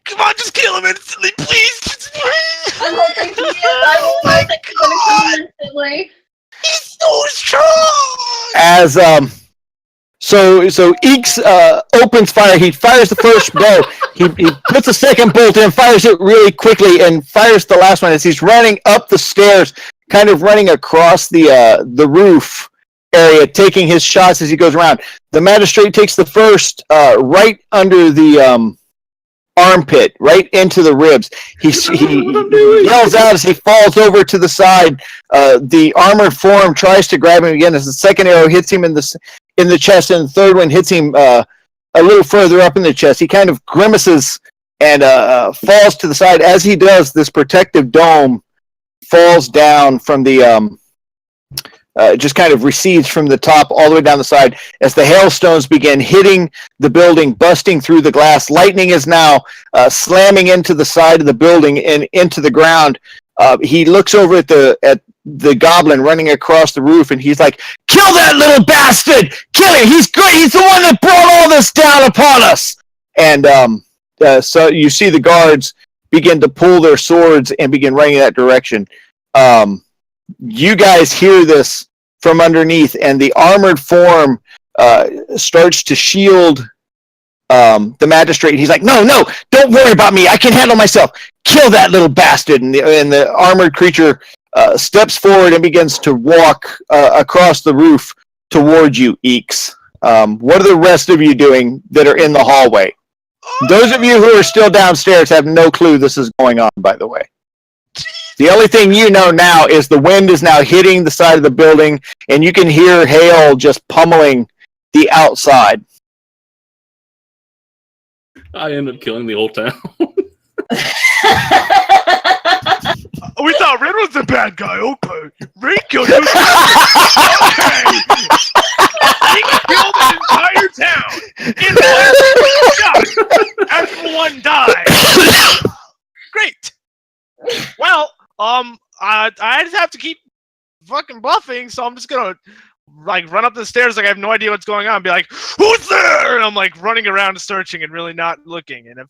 [SPEAKER 4] Come on, just kill him instantly, please! Just please!
[SPEAKER 5] I'm hoping he is. I'm hoping that he's gonna kill him instantly.
[SPEAKER 4] He's so strong!
[SPEAKER 1] As so Eeks opens fire. He fires the first bow. He puts the second bolt in, fires it really quickly, and fires the last one as he's running up the stairs, kind of running across the roof area, taking his shots as he goes around. The magistrate takes the first right under the armpit, right into the ribs. He yells out as he falls over to the side. The armored form tries to grab him again as the second arrow hits him in the chest, and the third one hits him a little further up in the chest. He kind of grimaces and falls to the side. As he does, this protective dome falls down from the just kind of recedes from the top all the way down the side as the hailstones begin hitting the building, busting through the glass. Lightning is now slamming into the side of the building and into the ground. He looks over at the goblin running across the roof, and he's like, "Kill that little bastard! Kill him! He's great! He's the one that brought all this down upon us!" And so you see the guards begin to pull their swords and begin running in that direction. You guys hear this from underneath, and the armored form starts to shield the magistrate. He's like, no, don't worry about me. I can handle myself. Kill that little bastard. And the armored creature steps forward and begins to walk across the roof towards you, Eeks. What are the rest of you doing that are in the hallway? Those of you who are still downstairs have no clue this is going on, by the way. The only thing you know now is the wind is now hitting the side of the building, and you can hear hail just pummeling the outside.
[SPEAKER 3] I end up killing the whole town.
[SPEAKER 4] We thought Red was the bad guy. Okay, Ray killed you. Okay, he killed an entire town in one shot after one died. Great. Well, I just have to keep fucking bluffing, so I'm just gonna run up the stairs like I have no idea what's going on, and be like, "Who's there?" And I'm like running around searching and really not looking. And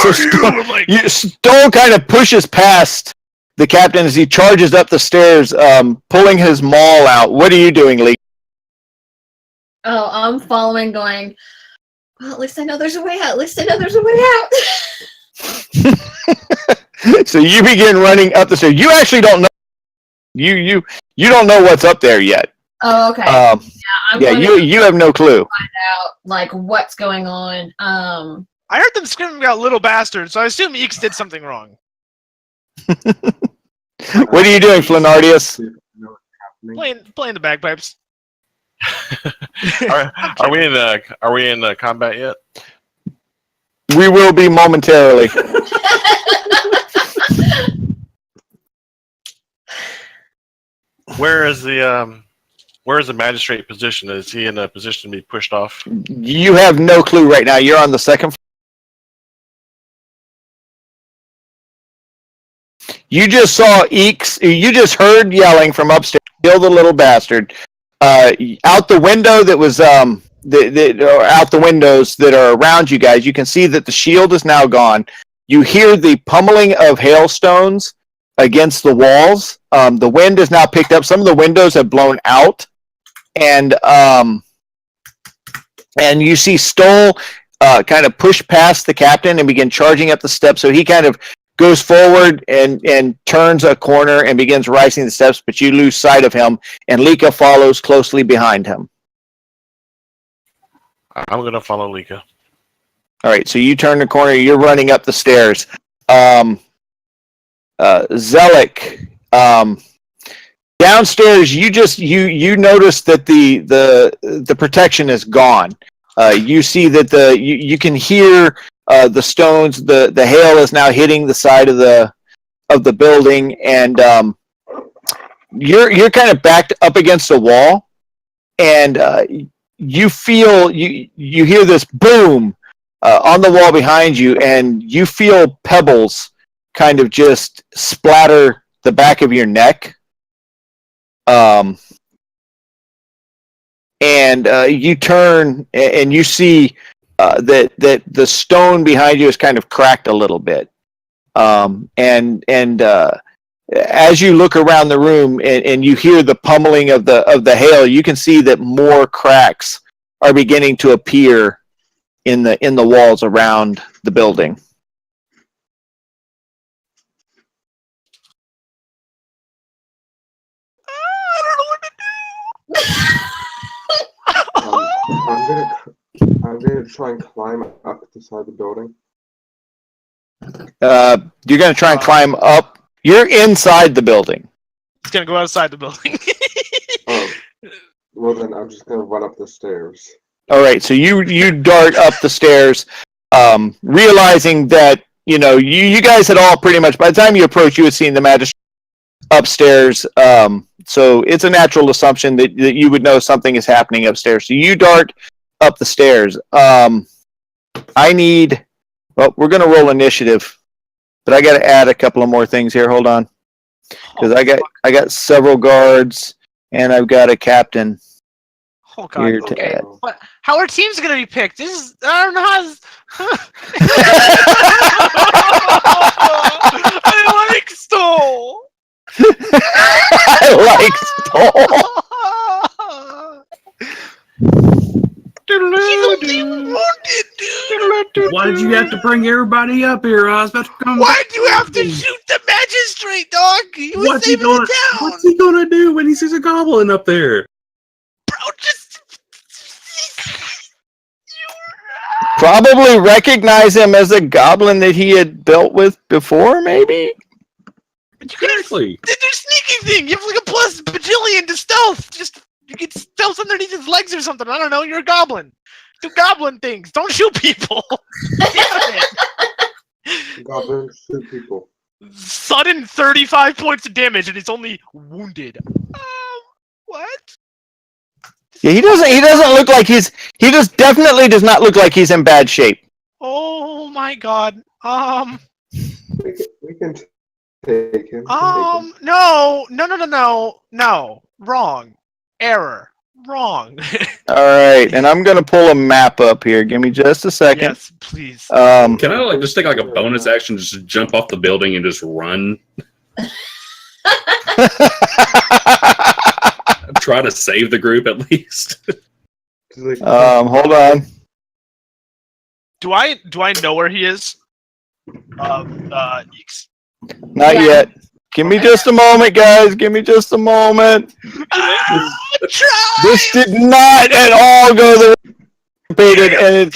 [SPEAKER 4] so Stone kind of pushes past the captain as he charges up the stairs, pulling his maul out. What are you doing, Lee?
[SPEAKER 5] Oh, I'm following, going, well, at least I know there's a way out.
[SPEAKER 1] So you begin running up the stairs. You actually don't know. You don't know what's up there yet.
[SPEAKER 5] Oh, okay.
[SPEAKER 1] You have no clue.
[SPEAKER 5] Find out what's going on.
[SPEAKER 4] I heard them screaming about little bastards, so I assume Eeks did something wrong.
[SPEAKER 1] What are you doing, Flanardius?
[SPEAKER 4] Playing the bagpipes.
[SPEAKER 8] Are we in combat yet?
[SPEAKER 1] We will be momentarily.
[SPEAKER 8] Where is the magistrate position? Is he in a position to be pushed off?
[SPEAKER 1] You have no clue right now. You're on the second floor. You just saw Eeks. You just heard yelling from upstairs. Kill the little bastard. Out the window that was out the windows that are around you guys, you can see that the shield is now gone. You hear the pummeling of hailstones against the walls. The wind is now picked up. Some of the windows have blown out, and you see Stoll kind of push past the captain and begin charging up the steps. So he kind of goes forward and turns a corner and begins rising the steps, but you lose sight of him, and Lika follows closely behind him.
[SPEAKER 8] I'm gonna follow Lika.
[SPEAKER 1] All right, so you turn the corner. You're running up the stairs. Zelik, downstairs, you notice that the protection is gone. You see that you can hear the stones. The hail is now hitting the side of the building, and you're kind of backed up against a wall, and you feel you hear this boom on the wall behind you, and you feel pebbles kind of just splatter the back of your neck. And you turn and you see that the stone behind you is kind of cracked a little bit. As you look around the room and you hear the pummeling of the hail, you can see that more cracks are beginning to appear in the walls around the building.
[SPEAKER 7] I'm gonna try and climb up the side of the building.
[SPEAKER 1] You're going to try and climb up. You're inside the building.
[SPEAKER 4] He's gonna go outside the building.
[SPEAKER 7] Well, then I'm just gonna run up the stairs.
[SPEAKER 1] All right, so you dart up the stairs, realizing that you guys had all pretty much, by the time you approached, you had seen the magistrate upstairs. So it's a natural assumption that you would know something is happening upstairs. So you dart up the stairs. We're going to roll initiative, but I got to add a couple of more things here. Hold on, because I got several guards and I've got a captain.
[SPEAKER 4] Oh God!
[SPEAKER 1] Here to
[SPEAKER 4] Okay,
[SPEAKER 1] add.
[SPEAKER 4] but how are teams gonna be picked? This is I don't know. I like Stoll.
[SPEAKER 1] I like Stoll.
[SPEAKER 3] Why did you have to bring everybody up here? I was about to come.
[SPEAKER 4] Why'd you have to shoot the magistrate, dog? He was saving the town.
[SPEAKER 3] What's he gonna do when he sees a goblin up there?
[SPEAKER 4] Bro, just
[SPEAKER 1] Probably recognize him as a goblin that he had dealt with before, maybe?
[SPEAKER 3] Exactly.
[SPEAKER 4] There's sneaky thing. You have like a plus bajillion to stealth. Just you get stealth underneath his legs or something. I don't know. You're a goblin. Do goblin things. Don't shoot people. Damn it.
[SPEAKER 7] Goblins shoot people.
[SPEAKER 4] Sudden 35 points of damage and he's only wounded. What?
[SPEAKER 1] Yeah, he doesn't look like definitely does not look like he's in bad shape.
[SPEAKER 4] Oh my God.
[SPEAKER 7] We can take him.
[SPEAKER 4] No. Wrong. Error. Wrong.
[SPEAKER 1] All right, and I'm gonna pull a map up here. Give me just a second.
[SPEAKER 4] Yes, please.
[SPEAKER 3] Can I just take like a bonus action, just jump off the building and just run? Try to save the group at least.
[SPEAKER 1] Hold on.
[SPEAKER 4] Do I know where he is? Eeks.
[SPEAKER 1] Not yet. Give me just a moment, guys. Give me just a moment. This did not at all go the way and it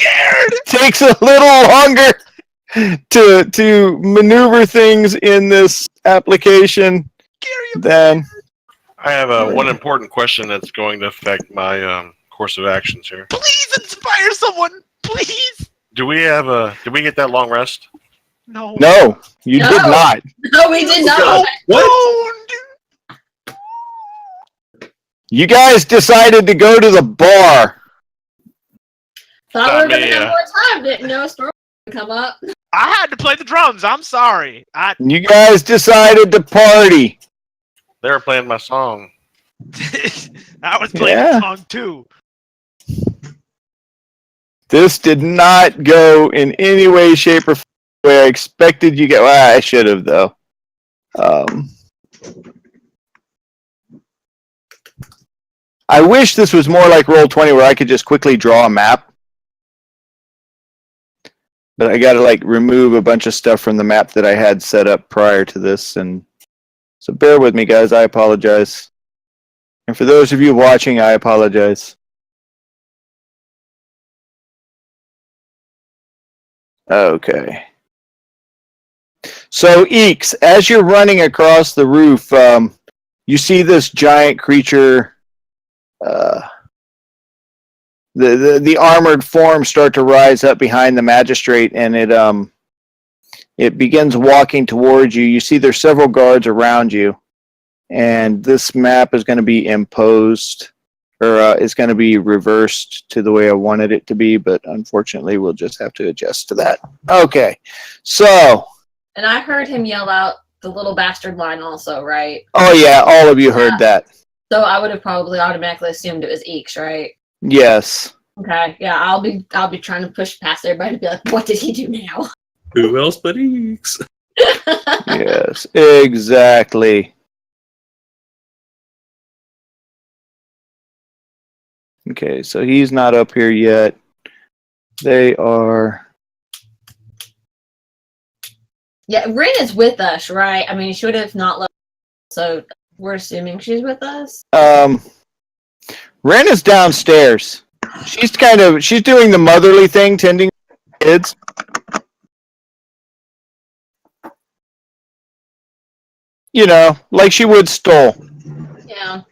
[SPEAKER 1] takes a little longer to maneuver things in this application than.
[SPEAKER 8] I have one important question that's going to affect my course of actions here.
[SPEAKER 4] Please inspire someone, please.
[SPEAKER 8] Did we get that long rest?
[SPEAKER 4] No.
[SPEAKER 1] No, you did not.
[SPEAKER 5] No, we did not.
[SPEAKER 3] What?
[SPEAKER 1] You guys decided to go to the bar.
[SPEAKER 5] Thought we were gonna have more time. Didn't know a storm would come up.
[SPEAKER 4] I had to play the drums. I'm sorry.
[SPEAKER 1] You guys decided to party.
[SPEAKER 8] They were playing my song.
[SPEAKER 4] I was playing the song too.
[SPEAKER 1] This did not go in any way, shape, or form where I expected you guys. Well, I should have though. I wish this was more like Roll20 where I could just quickly draw a map. But I got to like remove a bunch of stuff from the map that I had set up prior to this, and so bear with me, guys. I apologize. And for those of you watching, I apologize. Okay. So, Eeks, as you're running across the roof, you see this giant creature, the armored form start to rise up behind the magistrate, and it begins walking towards you. You see there's several guards around you, and this map is going to be imposed, or is going to be reversed to the way I wanted it to be, but unfortunately we'll just have to adjust to that. Okay, so...
[SPEAKER 5] And I heard him yell out the little bastard line also, right?
[SPEAKER 1] Oh yeah, all of you heard that.
[SPEAKER 5] So I would have probably automatically assumed it was Eeks, right?
[SPEAKER 1] Yes.
[SPEAKER 5] Okay, yeah, I'll be trying to push past everybody to be like, what did he do now?
[SPEAKER 3] Who else but Eeks?
[SPEAKER 1] Yes, exactly. Okay, so he's not up here yet. They are...
[SPEAKER 5] Yeah, Rin is with us, right? I mean, she would have not left, so we're assuming she's with us.
[SPEAKER 1] Ren is downstairs. She's doing the motherly thing, tending kids. You know, like she would Stoll.
[SPEAKER 5] Yeah.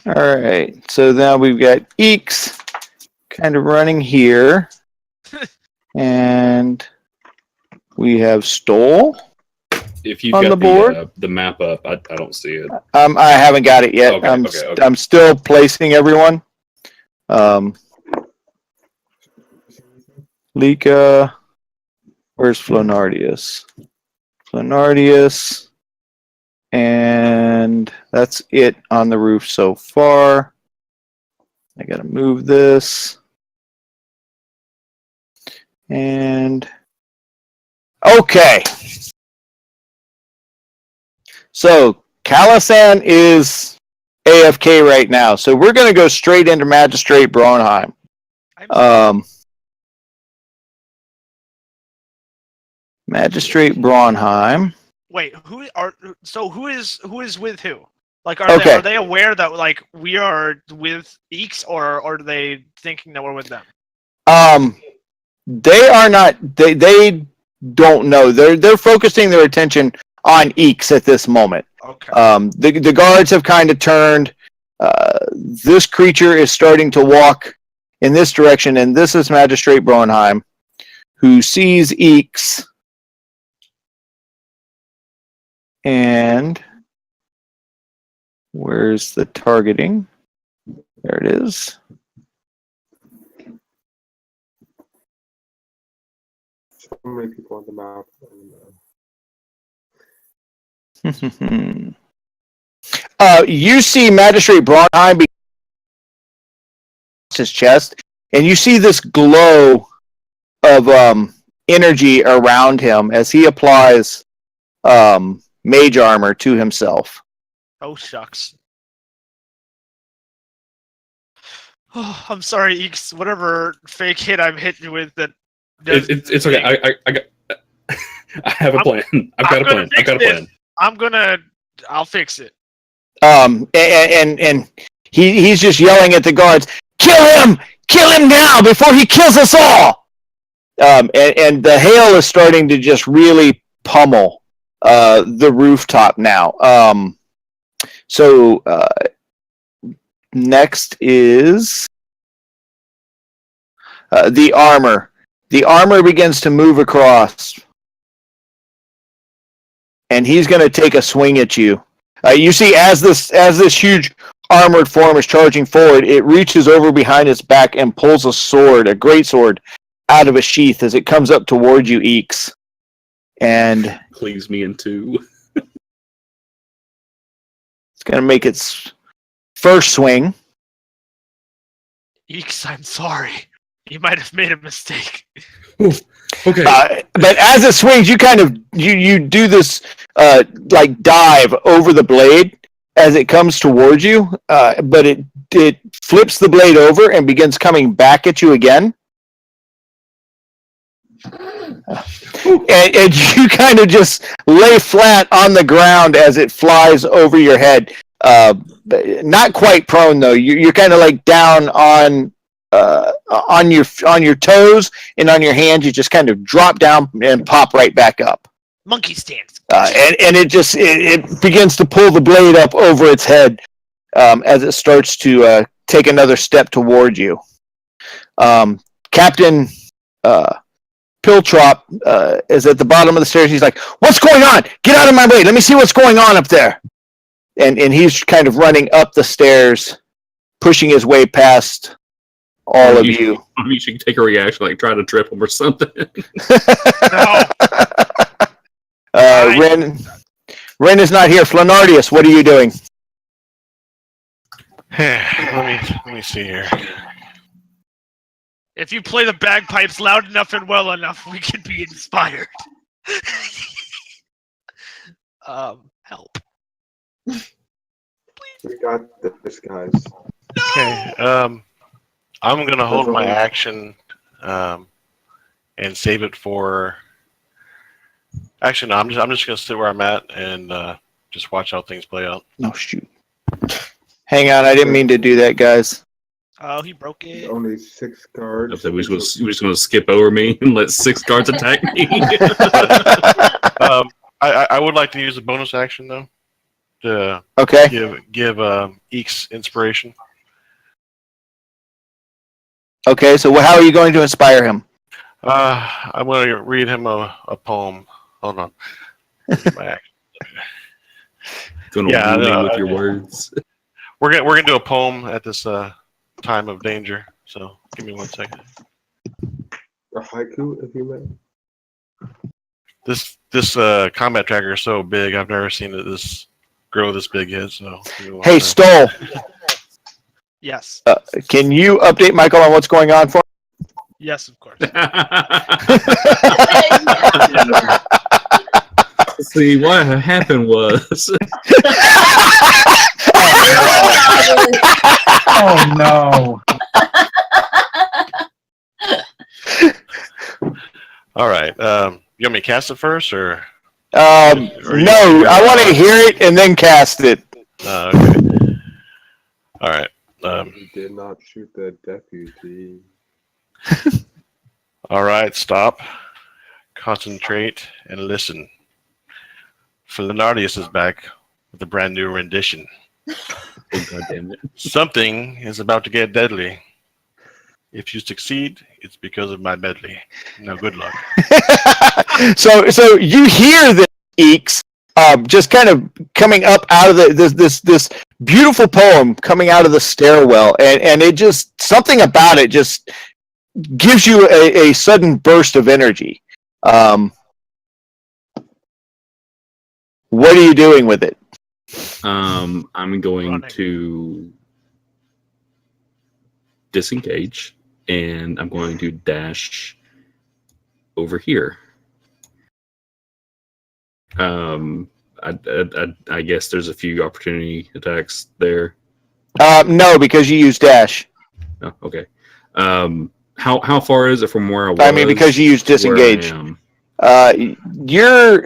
[SPEAKER 1] All right, so now we've got Eeks kind of running here. And we have Stoll.
[SPEAKER 3] If you've
[SPEAKER 1] On
[SPEAKER 3] got
[SPEAKER 1] the board?
[SPEAKER 3] the map up, I don't see it.
[SPEAKER 1] I haven't got it yet.
[SPEAKER 3] Okay, okay.
[SPEAKER 1] I'm still placing everyone. Lika, where's Flonardius? Flonardius, and that's it on the roof so far. I gotta move this. And okay. So Calasan is AFK right now. So we're gonna go straight into Magistrate Braunheim. Magistrate Braunheim.
[SPEAKER 4] Wait, who is with who? Like,
[SPEAKER 1] Okay.
[SPEAKER 4] are they aware that like we are with Eeks, or are they thinking that we're with them?
[SPEAKER 1] They are not. They don't know. They're focusing their attention on Eeks at this moment.
[SPEAKER 4] Okay.
[SPEAKER 1] The guards have kind of turned. This creature is starting to walk in this direction, and this is Magistrate Braunheim, who sees Eeks, and where's the targeting? There it is.
[SPEAKER 7] So many people on the map.
[SPEAKER 1] You see Magistrate Braunheim his chest, and you see this glow of energy around him as he applies mage armor to himself.
[SPEAKER 4] Oh shucks. Oh, I'm sorry, Eeks. Whatever fake hit I'm hitting you with that.
[SPEAKER 3] It's okay. I have a plan. I've got a plan.
[SPEAKER 4] I'll fix it.
[SPEAKER 1] And he's just yelling at the guards, kill him now before he kills us all. And the hail is starting to just really pummel the rooftop now. So next is the armor. The armor begins to move across, and he's going to take a swing at you. You see, as this huge armored form is charging forward, it reaches over behind its back and pulls a sword, a great sword, out of a sheath as it comes up towards you, Eeks. And
[SPEAKER 3] cleaves me in two.
[SPEAKER 1] It's going to make its first swing.
[SPEAKER 4] Eeks, I'm sorry. You might have made a mistake.
[SPEAKER 3] Okay.
[SPEAKER 1] But as it swings, you kind of you do this like dive over the blade as it comes towards you, but it it flips the blade over and begins coming back at you again. And you kind of just lay flat on the ground as it flies over your head. Not quite prone though. You're kind of like down on your toes and on your hands. You just kind of drop down and pop right back up.
[SPEAKER 4] Monkey stance.
[SPEAKER 1] And it begins to pull the blade up over its head as it starts to take another step toward you. Captain Piltrop is at the bottom of the stairs. He's like, "What's going on? Get out of my way. Let me see what's going on up there." And he's kind of running up the stairs, pushing his way past all of you.
[SPEAKER 3] You should take a reaction, like try to trip him or something.
[SPEAKER 4] No.
[SPEAKER 1] Ren is not here. Flanardius, what are you doing?
[SPEAKER 8] Let me see here.
[SPEAKER 4] If you play the bagpipes loud enough and well enough, we can be inspired. Help.
[SPEAKER 7] We got this, guys.
[SPEAKER 8] Okay. I'm gonna hold my action and save it for. Actually, no. I'm just gonna sit where I'm at and just watch how things play out.
[SPEAKER 1] No, shoot. Hang on, I didn't mean to do that, guys.
[SPEAKER 4] Oh, he broke it.
[SPEAKER 7] Only 6 guards.
[SPEAKER 3] We're just going to skip over me and let 6 guards attack me.
[SPEAKER 8] I would like to use a bonus action though to
[SPEAKER 1] Okay.
[SPEAKER 8] give Eeks inspiration.
[SPEAKER 1] Okay, so how are you going to inspire him?
[SPEAKER 8] I'm going to read him a poem. Hold on. My action.
[SPEAKER 3] Going to
[SPEAKER 8] Yeah,
[SPEAKER 3] me with your words.
[SPEAKER 8] We're gonna do a poem at this time of danger. So give me 1 second.
[SPEAKER 7] A haiku, if you may.
[SPEAKER 8] This combat tracker is so big. I've never seen it grow this big yet. So
[SPEAKER 1] Hey, Stoll,
[SPEAKER 4] Yes.
[SPEAKER 1] can you update Michael on what's going on for him?
[SPEAKER 4] Yes, of course.
[SPEAKER 3] See, what happened was
[SPEAKER 9] Oh no.
[SPEAKER 8] All right. You want me to cast it first, or?
[SPEAKER 1] No, I want to hear it and then cast it.
[SPEAKER 8] Okay. All right.
[SPEAKER 7] You did not shoot the deputy.
[SPEAKER 8] All right. Stop. Concentrate and listen. Flanardius is back with a brand new rendition.
[SPEAKER 3] Oh, God damn it.
[SPEAKER 8] Something is about to get deadly. If you succeed, it's because of my medley. Now, good luck.
[SPEAKER 1] So you hear the Eeks just kind of coming up out of this beautiful poem coming out of the stairwell, and it just something about it just gives you a sudden burst of energy. What are you doing with it?
[SPEAKER 3] I'm going
[SPEAKER 4] Running.
[SPEAKER 3] to disengage, and I'm going to dash over here. I guess there's a few opportunity attacks there.
[SPEAKER 1] No, because you use dash.
[SPEAKER 3] Oh, okay. How far is it from where I was?
[SPEAKER 1] I mean, because you use
[SPEAKER 3] to where I
[SPEAKER 1] disengage.
[SPEAKER 3] am?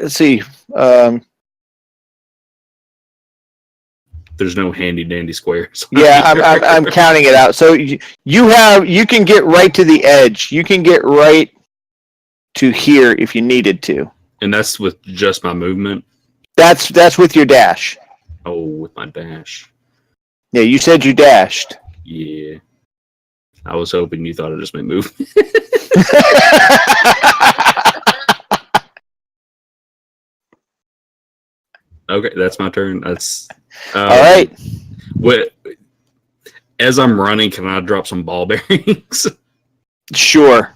[SPEAKER 1] Let's see.
[SPEAKER 3] There's no handy dandy squares.
[SPEAKER 1] Yeah, I'm counting it out. So you can get right to the edge. You can get right to here if you needed to.
[SPEAKER 3] And that's with just my movement.
[SPEAKER 1] That's with your dash.
[SPEAKER 3] Oh, with my dash.
[SPEAKER 1] Yeah, you said you dashed.
[SPEAKER 3] Yeah. I was hoping you thought it just meant move. Okay, that's my turn. That's
[SPEAKER 1] All right.
[SPEAKER 3] What? As I'm running, can I drop some ball bearings?
[SPEAKER 1] Sure.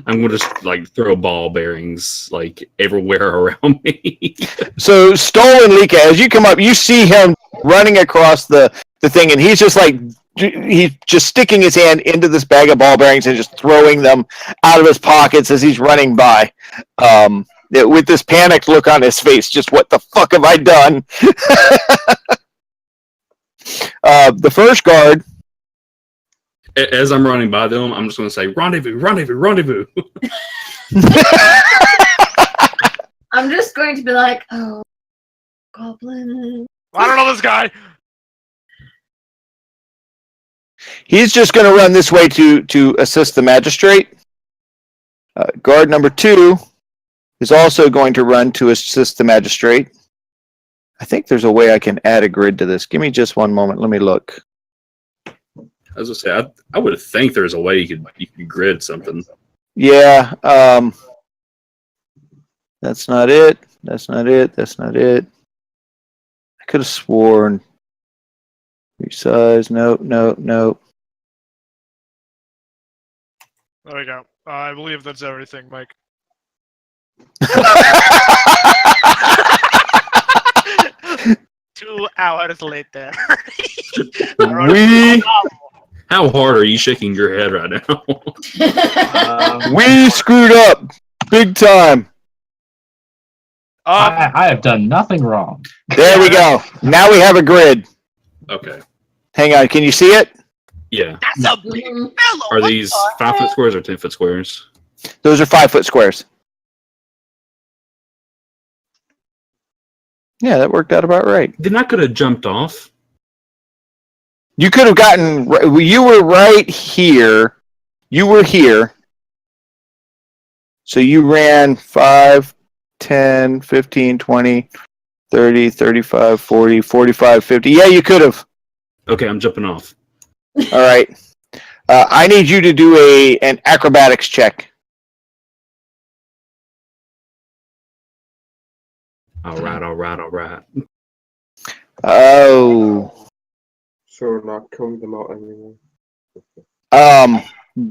[SPEAKER 3] I'm gonna just like throw ball bearings like everywhere around me.
[SPEAKER 1] So Stoll and Lika, as you come up, you see him running across the thing, and he's just sticking his hand into this bag of ball bearings and just throwing them out of his pockets as he's running by. With this panicked look on his face, just what the fuck have I done? The first guard.
[SPEAKER 3] As I'm running by them, I'm just going to say, rendezvous, rendezvous, rendezvous.
[SPEAKER 5] I'm just going to be like, oh, goblin.
[SPEAKER 4] I don't know this guy.
[SPEAKER 1] He's just going to run this way to assist the magistrate. Guard number 2 is also going to run to assist the magistrate. I think there's a way I can add a grid to this. Give me just one moment. Let me look.
[SPEAKER 3] As I say, I would think there's a way you could grid something.
[SPEAKER 1] Yeah. That's not it. That's not it. That's not it. I could have sworn. Resize. Nope. Nope. Nope.
[SPEAKER 4] There we go. I believe that's everything, Mike. 2 hours later.
[SPEAKER 3] How hard are you shaking your head right now?
[SPEAKER 1] We screwed up big time.
[SPEAKER 6] I have done nothing wrong.
[SPEAKER 1] There we go. Now we have a grid.
[SPEAKER 3] Okay.
[SPEAKER 1] Hang on. Can you see it?
[SPEAKER 3] Yeah.
[SPEAKER 4] That's a big fellow.
[SPEAKER 3] Are these 5-foot squares or 10-foot squares?
[SPEAKER 1] Those are 5-foot squares. Yeah, that worked out about right.
[SPEAKER 3] Then I could have jumped off.
[SPEAKER 1] You could have gotten. You were right here. You were here. So you ran 5, 10, 15, 20, 30, 35, 40, 45, 50. Yeah, you could have.
[SPEAKER 3] Okay, I'm jumping off.
[SPEAKER 1] All right. I need you to do an acrobatics check.
[SPEAKER 3] All right.
[SPEAKER 1] Oh.
[SPEAKER 7] So we're not killing them out anymore.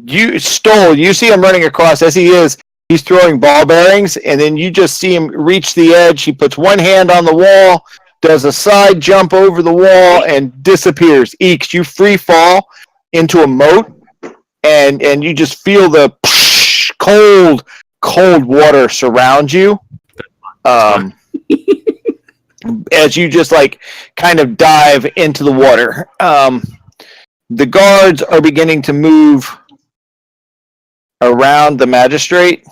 [SPEAKER 1] You stole. You see him running across as he is. He's throwing ball bearings, and then you just see him reach the edge. He puts one hand on the wall, does a side jump over the wall, and disappears. Eeks, you free fall into a moat, and you just feel the cold water surround you. As you just kind of dive into the water. The guards are beginning to move around the magistrate.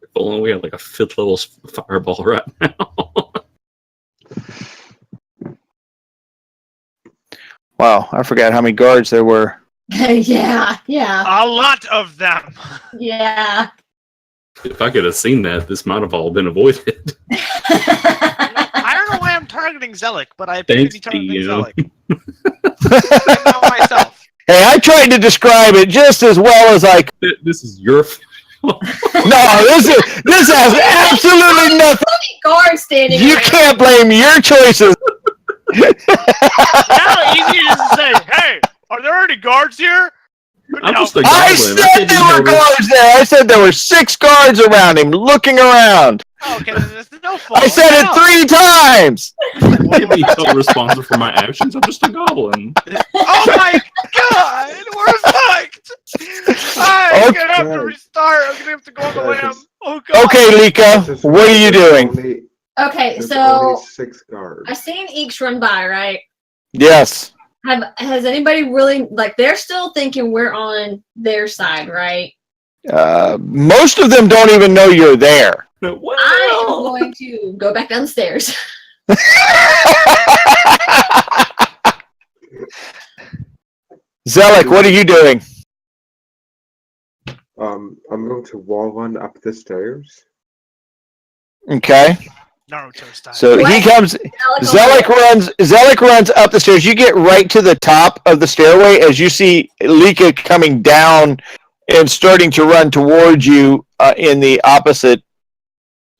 [SPEAKER 3] If only we had a 5th level fireball right now.
[SPEAKER 1] Wow, I forgot how many guards there were.
[SPEAKER 5] Yeah.
[SPEAKER 4] A lot of them.
[SPEAKER 5] Yeah.
[SPEAKER 3] If I could have seen that, this might have all been avoided.
[SPEAKER 4] I don't know why I'm targeting Zelik, but I appear to
[SPEAKER 3] Thanks
[SPEAKER 4] be
[SPEAKER 3] to
[SPEAKER 4] targeting
[SPEAKER 3] you.
[SPEAKER 4] Zelik. I know myself.
[SPEAKER 1] Hey, I tried to describe it just as well as I could.
[SPEAKER 3] This is your.
[SPEAKER 1] No, this has absolutely nothing.
[SPEAKER 5] Guard standing.
[SPEAKER 1] You
[SPEAKER 5] around.
[SPEAKER 1] can't blame your choices.
[SPEAKER 4] Now easy is to say, hey, are there any guards here?
[SPEAKER 3] I'm
[SPEAKER 4] No.
[SPEAKER 3] just a
[SPEAKER 1] I
[SPEAKER 3] goblin.
[SPEAKER 1] said there were guards there. I said there were 6 guards around him looking around.
[SPEAKER 4] Oh, okay, there's no fault.
[SPEAKER 1] I said it 3 times.
[SPEAKER 3] I can't be held responsible for my actions. I'm just a goblin.
[SPEAKER 4] Oh my god, we're fucked. I'm gonna have to restart. I'm gonna have to go on the lamb. Oh god.
[SPEAKER 1] Okay, Lika, what are you doing?
[SPEAKER 5] Okay,
[SPEAKER 7] There's
[SPEAKER 5] so
[SPEAKER 7] only 6 guards.
[SPEAKER 5] I've seen Eeks run by, right?
[SPEAKER 1] Yes.
[SPEAKER 5] Has anybody really they're still thinking we're on their side, right?
[SPEAKER 1] Most of them don't even know you're there.
[SPEAKER 3] Well,
[SPEAKER 5] I am going to go back downstairs.
[SPEAKER 1] Zelik, what are you doing?
[SPEAKER 7] I'm going to wall run up the stairs.
[SPEAKER 1] Okay.
[SPEAKER 4] Naruto style.
[SPEAKER 1] So he
[SPEAKER 5] What?
[SPEAKER 1] comes. Zelik runs up the stairs. You get right to the top of the stairway as you see Lika coming down and starting to run towards you in the opposite.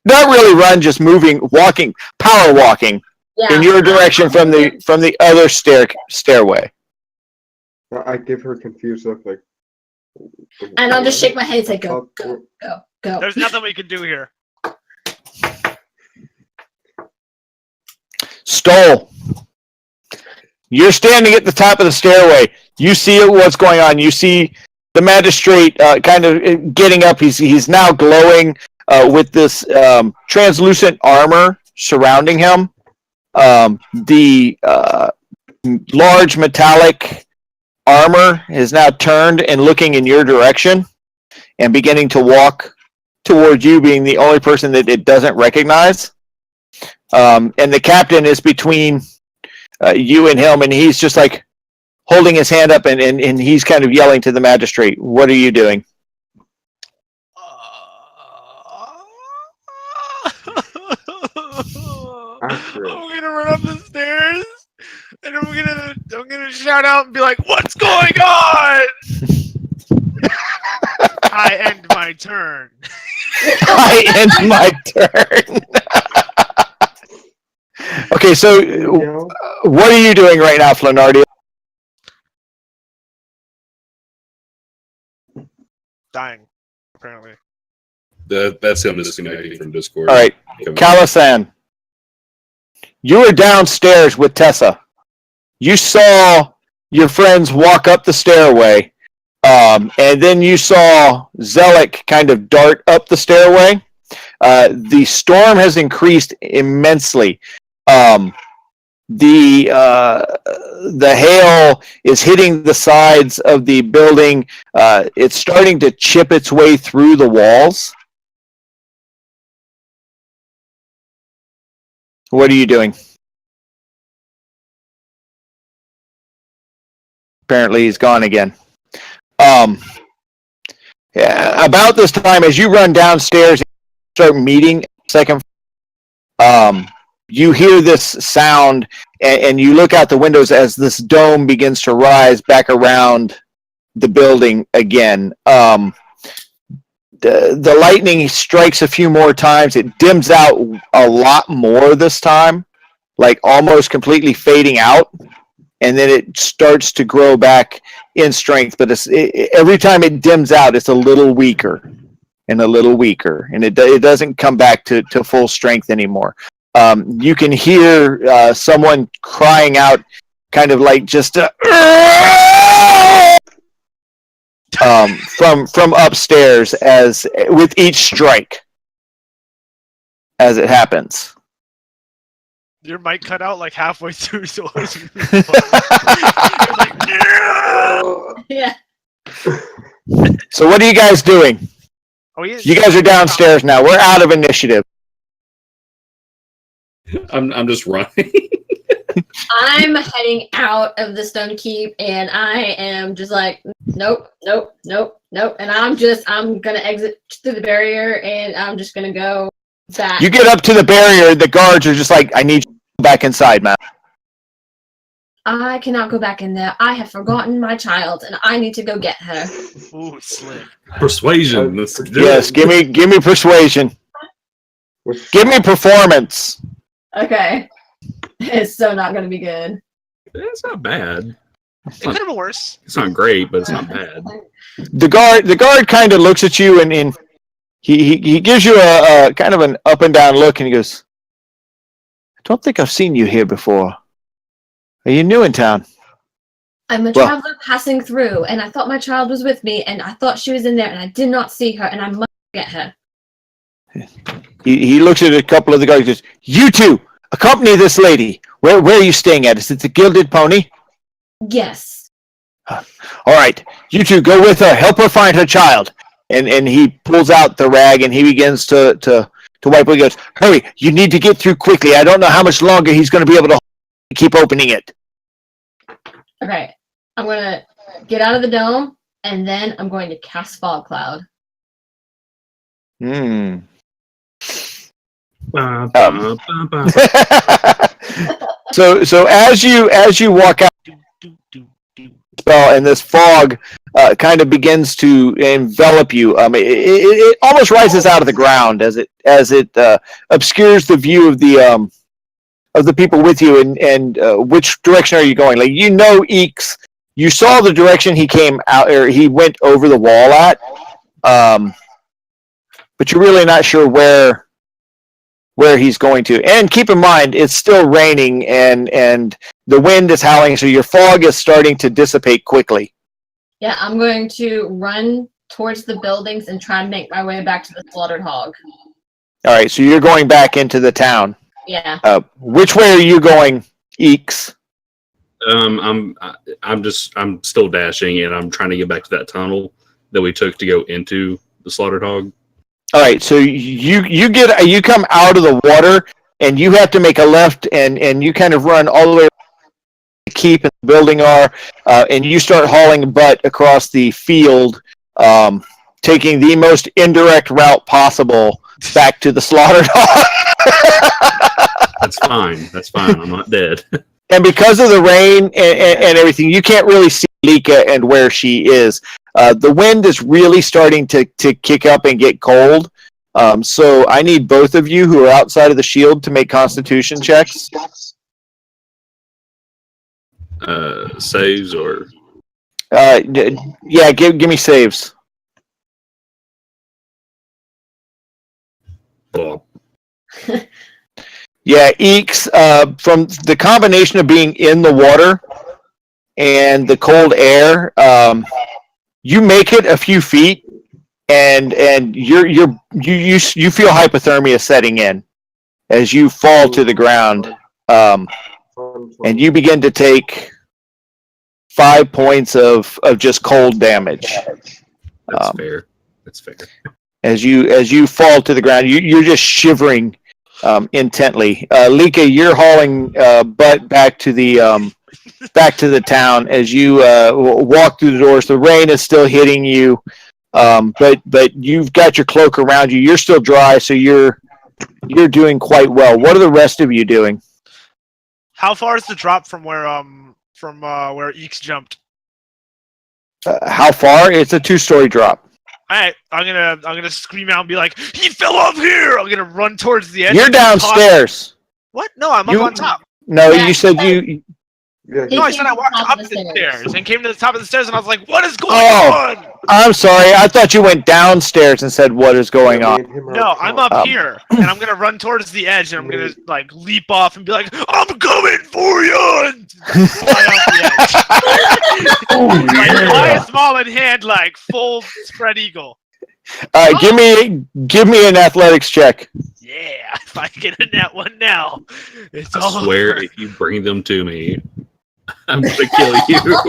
[SPEAKER 1] Not really run, just moving, walking, power walking
[SPEAKER 5] Yeah.
[SPEAKER 1] in your direction from the other stairway.
[SPEAKER 7] I give her a confused look like.
[SPEAKER 5] And I'll just shake my head and say, go,
[SPEAKER 7] Up-
[SPEAKER 5] go, go, go.
[SPEAKER 4] There's nothing we can do here.
[SPEAKER 1] Stole. You're standing at the top of the stairway. You see what's going on. You see the magistrate kind of getting up. He's now glowing with this translucent armor surrounding him. The large metallic armor is now turned and looking in your direction and beginning to walk toward you, being the only person that it doesn't recognize. And the captain is between you and him, and he's just like holding his hand up, and he's kind of yelling to the magistrate. What are you doing?
[SPEAKER 7] Accurate.
[SPEAKER 4] I'm gonna run up the stairs, and I'm gonna shout out and be like, "What's going on?" I end my turn.
[SPEAKER 1] I end my turn. Okay, so what are you doing right now, Flanardia?
[SPEAKER 4] Dying, apparently.
[SPEAKER 3] That's him disconnecting from Discord.
[SPEAKER 1] All right, Calisan, you were downstairs with Tessa. You saw your friends walk up the stairway, and then you saw Zelik kind of dart up the stairway. The storm has increased immensely. The hail is hitting the sides of the building. It's starting to chip its way through the walls. What are you doing? Apparently he's gone again. Yeah, about this time, as you run downstairs, start meeting second. You hear this sound, and you look out the windows as this dome begins to rise back around the building again. The lightning strikes a few more times. It dims out a lot more this time, like almost completely fading out, and then it starts to grow back in strength. But every time it dims out, it's a little weaker and a little weaker, and it doesn't come back to full strength anymore. You can hear someone crying out, kind of like just from upstairs as with each strike as it happens.
[SPEAKER 4] Your mic cut out like halfway through, so I was like,
[SPEAKER 5] Yeah.
[SPEAKER 1] So what are you guys doing?
[SPEAKER 4] oh, yeah.
[SPEAKER 1] You guys are downstairs now. We're out of initiative.
[SPEAKER 3] I'm just running.
[SPEAKER 5] I'm heading out of the Stone Keep, and I am just like, nope. And I'm gonna exit through the barrier, and I'm just gonna go back.
[SPEAKER 1] You get up to the barrier, the guards are just like, I need you to go back inside, man.
[SPEAKER 5] I cannot go back in there. I have forgotten my child, and I need to go get her.
[SPEAKER 4] Ooh, slick.
[SPEAKER 3] Persuasion. Let's do
[SPEAKER 1] Yes,
[SPEAKER 3] it.
[SPEAKER 1] give me persuasion. Give me performance.
[SPEAKER 5] Okay. It's so not gonna be good.
[SPEAKER 3] It's not bad.
[SPEAKER 4] It could have been worse.
[SPEAKER 3] It's not great, but it's not bad.
[SPEAKER 1] The guard kind of looks at you, and he gives you a kind of an up and down look, and he goes, I don't think I've seen you here before. Are you new in town?
[SPEAKER 5] I'm a
[SPEAKER 1] Well-
[SPEAKER 5] traveler passing through, and I thought my child was with me, and I thought she was in there, and I did not see her, and I must get her.
[SPEAKER 1] He looks at a couple of the guards and goes, you two, accompany this lady. Where are you staying at? Is it the Gilded Pony?
[SPEAKER 5] Yes.
[SPEAKER 1] All right, you two go with her. Help her find her child. And he pulls out the rag and he begins to wipe. He goes, hurry! You need to get through quickly. I don't know how much longer he's going to be able to keep opening it.
[SPEAKER 5] Okay. I'm gonna get out of the dome, and then I'm going to cast Fog Cloud.
[SPEAKER 1] Hmm.
[SPEAKER 3] Ba, ba, ba, ba.
[SPEAKER 1] So as you walk out, spell and this fog kind of begins to envelop you. It almost rises out of the ground as it obscures the view of the people with you. And which direction are you going? Like, you know, Eeks, you saw the direction he came out, or he went over the wall at, but you're really not sure where he's going to. And keep in mind, it's still raining and the wind is howling, so your fog is starting to dissipate quickly.
[SPEAKER 5] Yeah, I'm going to run towards the buildings and try and make my way back to the slaughtered hog.
[SPEAKER 1] All right, so you're going back into the town.
[SPEAKER 5] Yeah.
[SPEAKER 1] Which way are you going, Eeks?
[SPEAKER 3] I'm still dashing, and I'm trying to get back to that tunnel that we took to go into the slaughtered hog.
[SPEAKER 1] All right, so you come out of the water, and you have to make a left, and you kind of run all the way to the keep and the building are, and you start hauling butt across the field, taking the most indirect route possible back to the slaughtered hog.
[SPEAKER 3] That's fine. That's fine. I'm not dead.
[SPEAKER 1] And because of the rain and everything, you can't really see Lika and where she is. The wind is really starting to kick up and get cold. So I need both of you who are outside of the shield to make Constitution checks.
[SPEAKER 3] Saves or
[SPEAKER 1] yeah, give me saves.
[SPEAKER 3] well,
[SPEAKER 1] Yeah, Eeks, from the combination of being in the water and the cold air, you make it a few feet, and you feel hypothermia setting in as you fall to the ground, and you begin to take 5 points of just cold damage.
[SPEAKER 3] that's fair. That's fair.
[SPEAKER 1] As you fall to the ground, you're just shivering intently. Lika, you're hauling butt back to the town as you walk through the doors. The rain is still hitting you, but you've got your cloak around you. You're still dry, so you're doing quite well. What are the rest of you doing?
[SPEAKER 4] How far is the drop from where Eeks jumped?
[SPEAKER 1] How far? It's a 2-story drop.
[SPEAKER 4] Alright, I'm gonna scream out and be like, he fell off here! I'm gonna run towards the edge.
[SPEAKER 1] You're
[SPEAKER 4] and toss-
[SPEAKER 1] downstairs.
[SPEAKER 4] What? No, I'm up on top.
[SPEAKER 1] No,
[SPEAKER 5] Yeah.
[SPEAKER 1] you said you.
[SPEAKER 7] Yeah,
[SPEAKER 4] No, I said I
[SPEAKER 5] came to
[SPEAKER 4] walked
[SPEAKER 5] the top
[SPEAKER 4] up
[SPEAKER 5] of
[SPEAKER 4] the
[SPEAKER 5] the
[SPEAKER 4] stairs and came to the top of the stairs and I was like, what is going
[SPEAKER 1] Oh.
[SPEAKER 4] on?
[SPEAKER 1] I'm sorry. I thought you went downstairs and said, "What is going on?"
[SPEAKER 4] No, I'm up here and I'm gonna run towards the edge and I'm gonna like leap off and be like, I'm coming for you! And fly off the edge. Like, fly small in hand, like full spread eagle.
[SPEAKER 1] Give me an athletics check.
[SPEAKER 4] Yeah, if I get in that one now, it's
[SPEAKER 3] I
[SPEAKER 4] all
[SPEAKER 3] swear,
[SPEAKER 4] over.
[SPEAKER 3] if you bring them to me, I'm gonna kill you.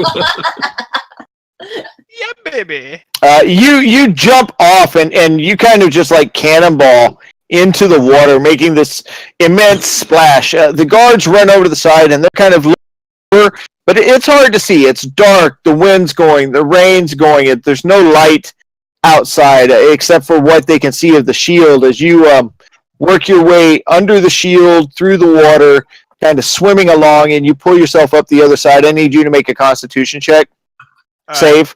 [SPEAKER 4] Yeah, baby.
[SPEAKER 1] You jump off and you kind of just like cannonball into the water, making this immense splash. The guards run over to the side and they're kind of lower, but it's hard to see. It's dark. The wind's going. The rain's going. There's no light outside except for what they can see of the shield as you work your way under the shield through the water, kind of swimming along, and you pull yourself up the other side. I need you to make a Constitution check.
[SPEAKER 4] All right.
[SPEAKER 1] Save.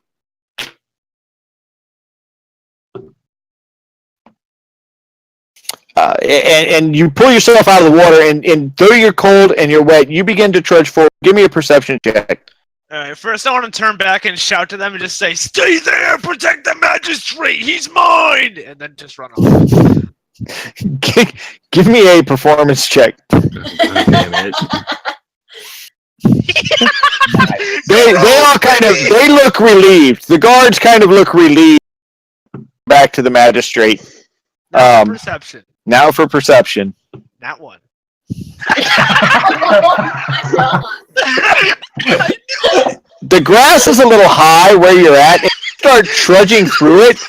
[SPEAKER 1] And you pull yourself out of the water, and though you're cold and you're wet, you begin to trudge forward. Give me a perception check.
[SPEAKER 4] Alright, first I want to turn back and shout to them and just say, stay there, protect the magistrate, he's mine! And then just run off.
[SPEAKER 1] Give me a performance check.
[SPEAKER 3] God damn it.
[SPEAKER 1] They all kind of they look relieved. The guards kind of look relieved. Back to the magistrate.
[SPEAKER 4] Now for perception.
[SPEAKER 1] Now for perception.
[SPEAKER 4] Not one.
[SPEAKER 1] The grass is a little high where you're at, and you start trudging through it,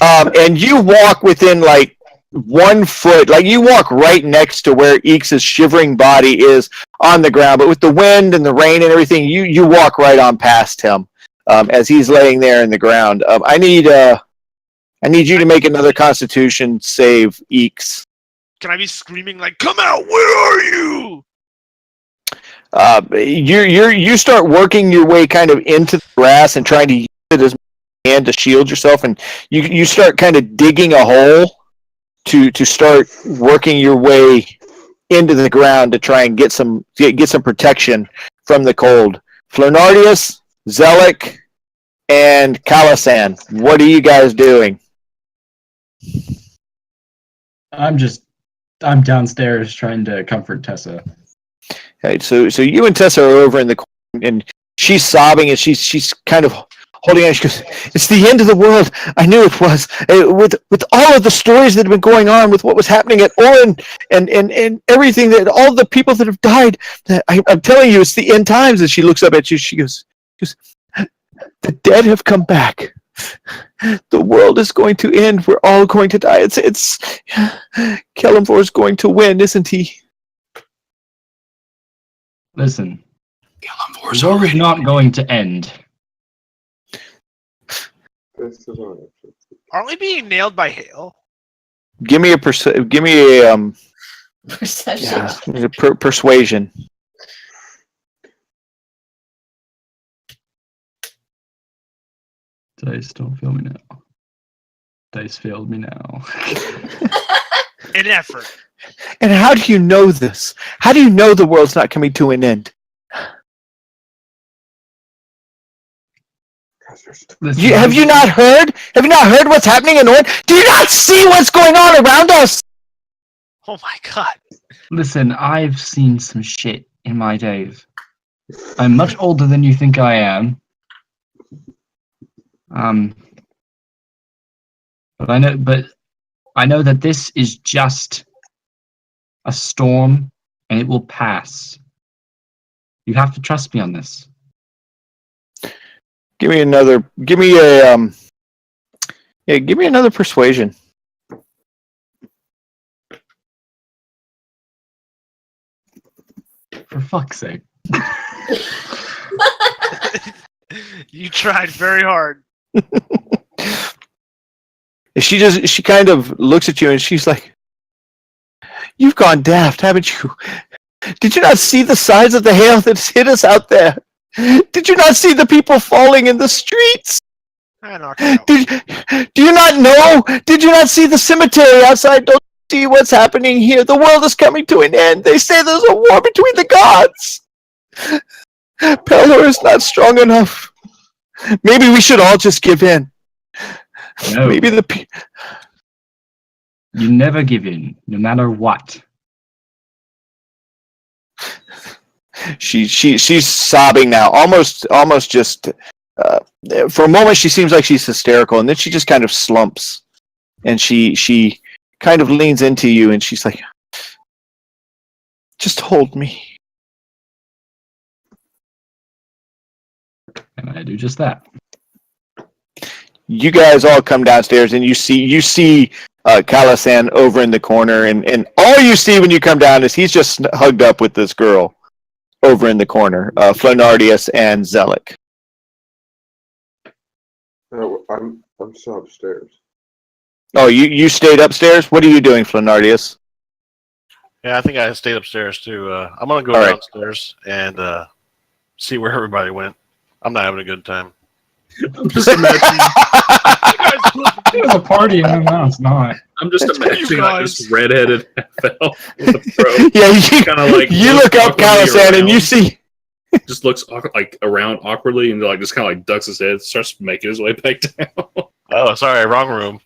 [SPEAKER 1] and you walk within like 1 foot, like you walk right next to where Eeks' shivering body is on the ground, but with the wind and the rain and everything, you walk right on past him as he's laying there in the ground. I need you to make another Constitution save, Eeks.
[SPEAKER 4] Can I be screaming like, come out, where are you?
[SPEAKER 1] You start working your way kind of into the grass and trying to use it as a hand to shield yourself, and you start kind of digging a hole to start working your way into the ground to try and get some protection from the cold. Flenardius, Zelik, and Kalasan, what are you guys doing?
[SPEAKER 6] I'm downstairs trying to comfort Tessa.
[SPEAKER 1] Okay, so you and Tessa are over in the corner, and she's sobbing, and she's kind of holding on. She goes, "It's the end of the world. I knew it was. With all of the stories that have been going on, with what was happening at Orin and everything, that all the people that have died. I'm telling you, it's the end times." And she looks up at you. She goes, "The dead have come back. The world is going to end. We're all going to die. It's Kellamvor is going to win, isn't he?"
[SPEAKER 9] Listen,
[SPEAKER 3] Kellamvor's
[SPEAKER 9] the war is
[SPEAKER 3] already
[SPEAKER 9] not going to end.
[SPEAKER 7] This is all right.
[SPEAKER 4] Aren't we being nailed by hail?
[SPEAKER 1] Give me a
[SPEAKER 5] Perception.
[SPEAKER 1] persuasion.
[SPEAKER 6] Dice don't fail me now. Dice failed me now.
[SPEAKER 4] An effort.
[SPEAKER 1] And how do you know this? How do you know the world's not coming to an end?
[SPEAKER 7] Guys, you're still
[SPEAKER 6] Listen,
[SPEAKER 1] Have you not heard? Have you not heard what's happening in Orin? Do you not see what's going on around us?
[SPEAKER 4] Oh my god.
[SPEAKER 6] Listen, I've seen some shit in my days. I'm much older than you think I am. But I know that this is just a storm and it will pass. You have to trust me on this.
[SPEAKER 1] Give me another persuasion.
[SPEAKER 6] For fuck's sake.
[SPEAKER 4] You tried very hard.
[SPEAKER 1] She kind of looks at you and she's like, "You've gone daft, haven't you? Did you not see the size of the hail that's hit us out there? Did you not see the people falling in the streets?
[SPEAKER 4] I knocked it out.
[SPEAKER 1] Do you not know? Did you not see the cemetery outside? Don't you see what's happening here? The world is coming to an end. They say there's a war between the gods. Pelor is not strong enough. Maybe we should all just give in.
[SPEAKER 6] No,
[SPEAKER 1] Maybe
[SPEAKER 6] you never give in, no matter what.
[SPEAKER 1] she's sobbing now, almost just for a moment she seems like she's hysterical, and then she just kind of slumps, and she kind of leans into you, and she's like, "Just hold me."
[SPEAKER 6] And I do just that.
[SPEAKER 1] You guys all come downstairs, and you see Calasan over in the corner, and all you see when you come down is he's just hugged up with this girl over in the corner, Flanardius and Zelik.
[SPEAKER 7] No, I'm still upstairs.
[SPEAKER 1] Oh, you stayed upstairs? What are you doing, Flanardius?
[SPEAKER 8] Yeah, I think I stayed upstairs too. I'm gonna go
[SPEAKER 1] All right.
[SPEAKER 8] downstairs and see where everybody went. I'm not having a good time.
[SPEAKER 3] I'm just imagining.
[SPEAKER 6] It was a party, and no, it's not.
[SPEAKER 3] I'm just imagining like
[SPEAKER 4] guys.
[SPEAKER 3] this redheaded elf with a throw.
[SPEAKER 1] Yeah,
[SPEAKER 3] Kinda like
[SPEAKER 1] you look up
[SPEAKER 3] awkwardly
[SPEAKER 1] Calasan and you
[SPEAKER 3] around.
[SPEAKER 1] see
[SPEAKER 3] Just looks like around awkwardly and like just kind of like ducks his head, starts making his way back down.
[SPEAKER 8] Oh, sorry, wrong room.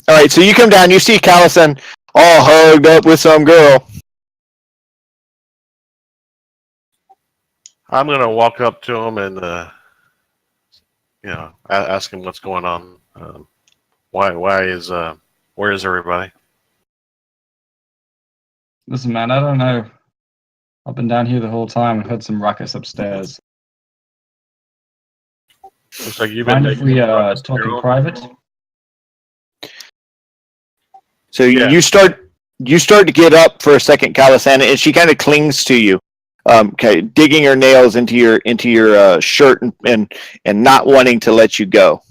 [SPEAKER 1] All right, so you come down, you see Calasan all hugged up with some girl.
[SPEAKER 8] I'm gonna walk up to him and ask him what's going on. Where is everybody?
[SPEAKER 6] Listen, man, I don't know. I've been down here the whole time and heard some ruckus upstairs.
[SPEAKER 8] Looks like you've been
[SPEAKER 6] Mind if
[SPEAKER 8] making
[SPEAKER 6] we
[SPEAKER 8] some ruckus
[SPEAKER 6] talk
[SPEAKER 8] here.
[SPEAKER 6] in private?
[SPEAKER 1] So
[SPEAKER 8] Yeah.
[SPEAKER 1] you start to get up for a second, Calasan, and she kind of clings to you, digging her nails into your shirt and not wanting to let you go.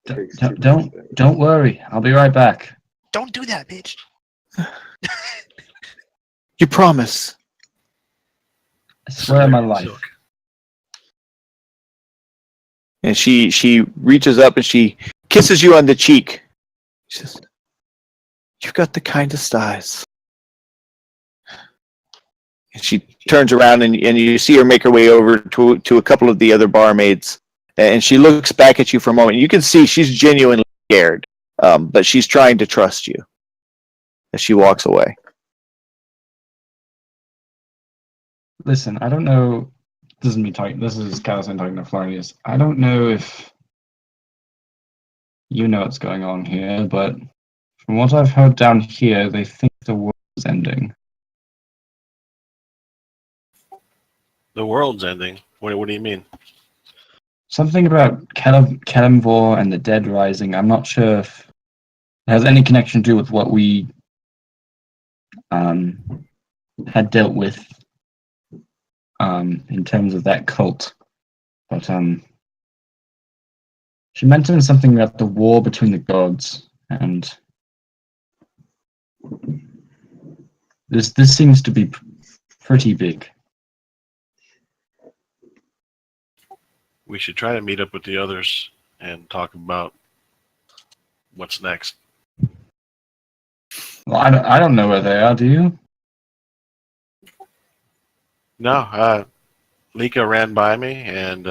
[SPEAKER 6] Don't worry. I'll be right back.
[SPEAKER 4] Don't do that, bitch.
[SPEAKER 1] You promise?
[SPEAKER 6] I swear on my life.
[SPEAKER 1] And she reaches up and she kisses you on the cheek. She says, "You've got the kindest eyes." And she turns around and you see her make her way over to a couple of the other barmaids. And she looks back at you for a moment. You can see she's genuinely scared, but she's trying to trust you as she walks away.
[SPEAKER 6] Listen, I don't know this is me talking. This is Calvin talking to Floridius. I don't know if you know what's going on here, but from what I've heard down here, they think the world is ending.
[SPEAKER 8] The world's ending. What do you mean?
[SPEAKER 6] Something about Kalimvor and the dead rising. I'm not sure if it has any connection to do with what we had dealt with in terms of that cult. But she mentioned something about the war between the gods, and this seems to be pretty big.
[SPEAKER 8] We should try to meet up with the others and talk about what's next.
[SPEAKER 6] Well, I don't know where they are, do you?
[SPEAKER 8] No, Lika ran by me, and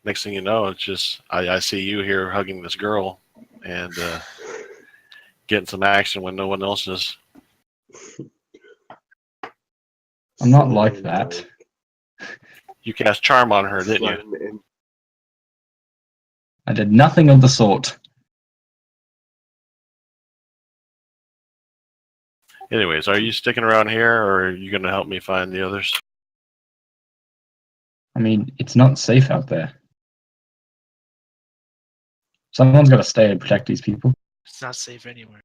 [SPEAKER 8] next thing you know, it's just I see you here hugging this girl and getting some action when no one else is.
[SPEAKER 6] I'm not like that.
[SPEAKER 8] You cast charm on her, didn't you?
[SPEAKER 7] you?
[SPEAKER 6] I did nothing of the sort.
[SPEAKER 8] Anyways, are you sticking around here, or are you going to help me find the others?
[SPEAKER 6] I mean, it's not safe out there. Someone's got to stay and protect these people.
[SPEAKER 4] It's not safe anywhere.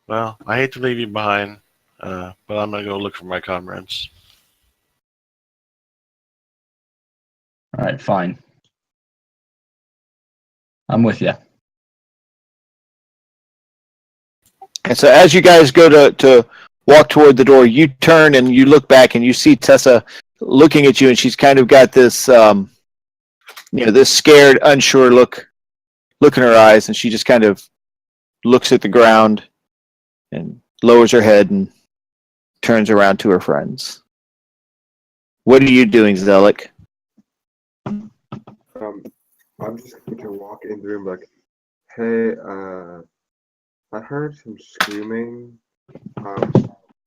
[SPEAKER 8] Well, I hate to leave you behind, but I'm going to go look for my comrades.
[SPEAKER 6] All right, fine. I'm with you.
[SPEAKER 1] And so as you guys go to walk toward the door, you turn and you look back and you see Tessa looking at you, and she's kind of got this, this scared, unsure look in her eyes, and she just kind of looks at the ground and lowers her head and turns around to her friends. What are you doing, Zelik?
[SPEAKER 7] I'm just going to walk in the room like, hey, I heard some screaming.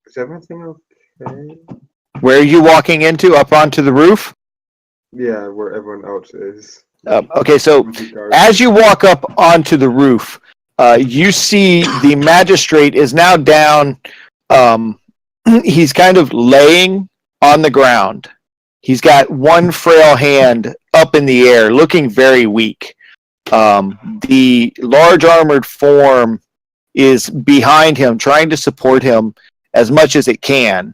[SPEAKER 7] Is everything okay?
[SPEAKER 1] Where are you walking into? Up onto the roof?
[SPEAKER 7] Yeah, where everyone else is.
[SPEAKER 1] Okay, so as you walk up onto the roof, you see the magistrate is now down. He's kind of laying on the ground. He's got one frail hand up in the air, looking very weak. The large armored form is behind him, trying to support him as much as it can.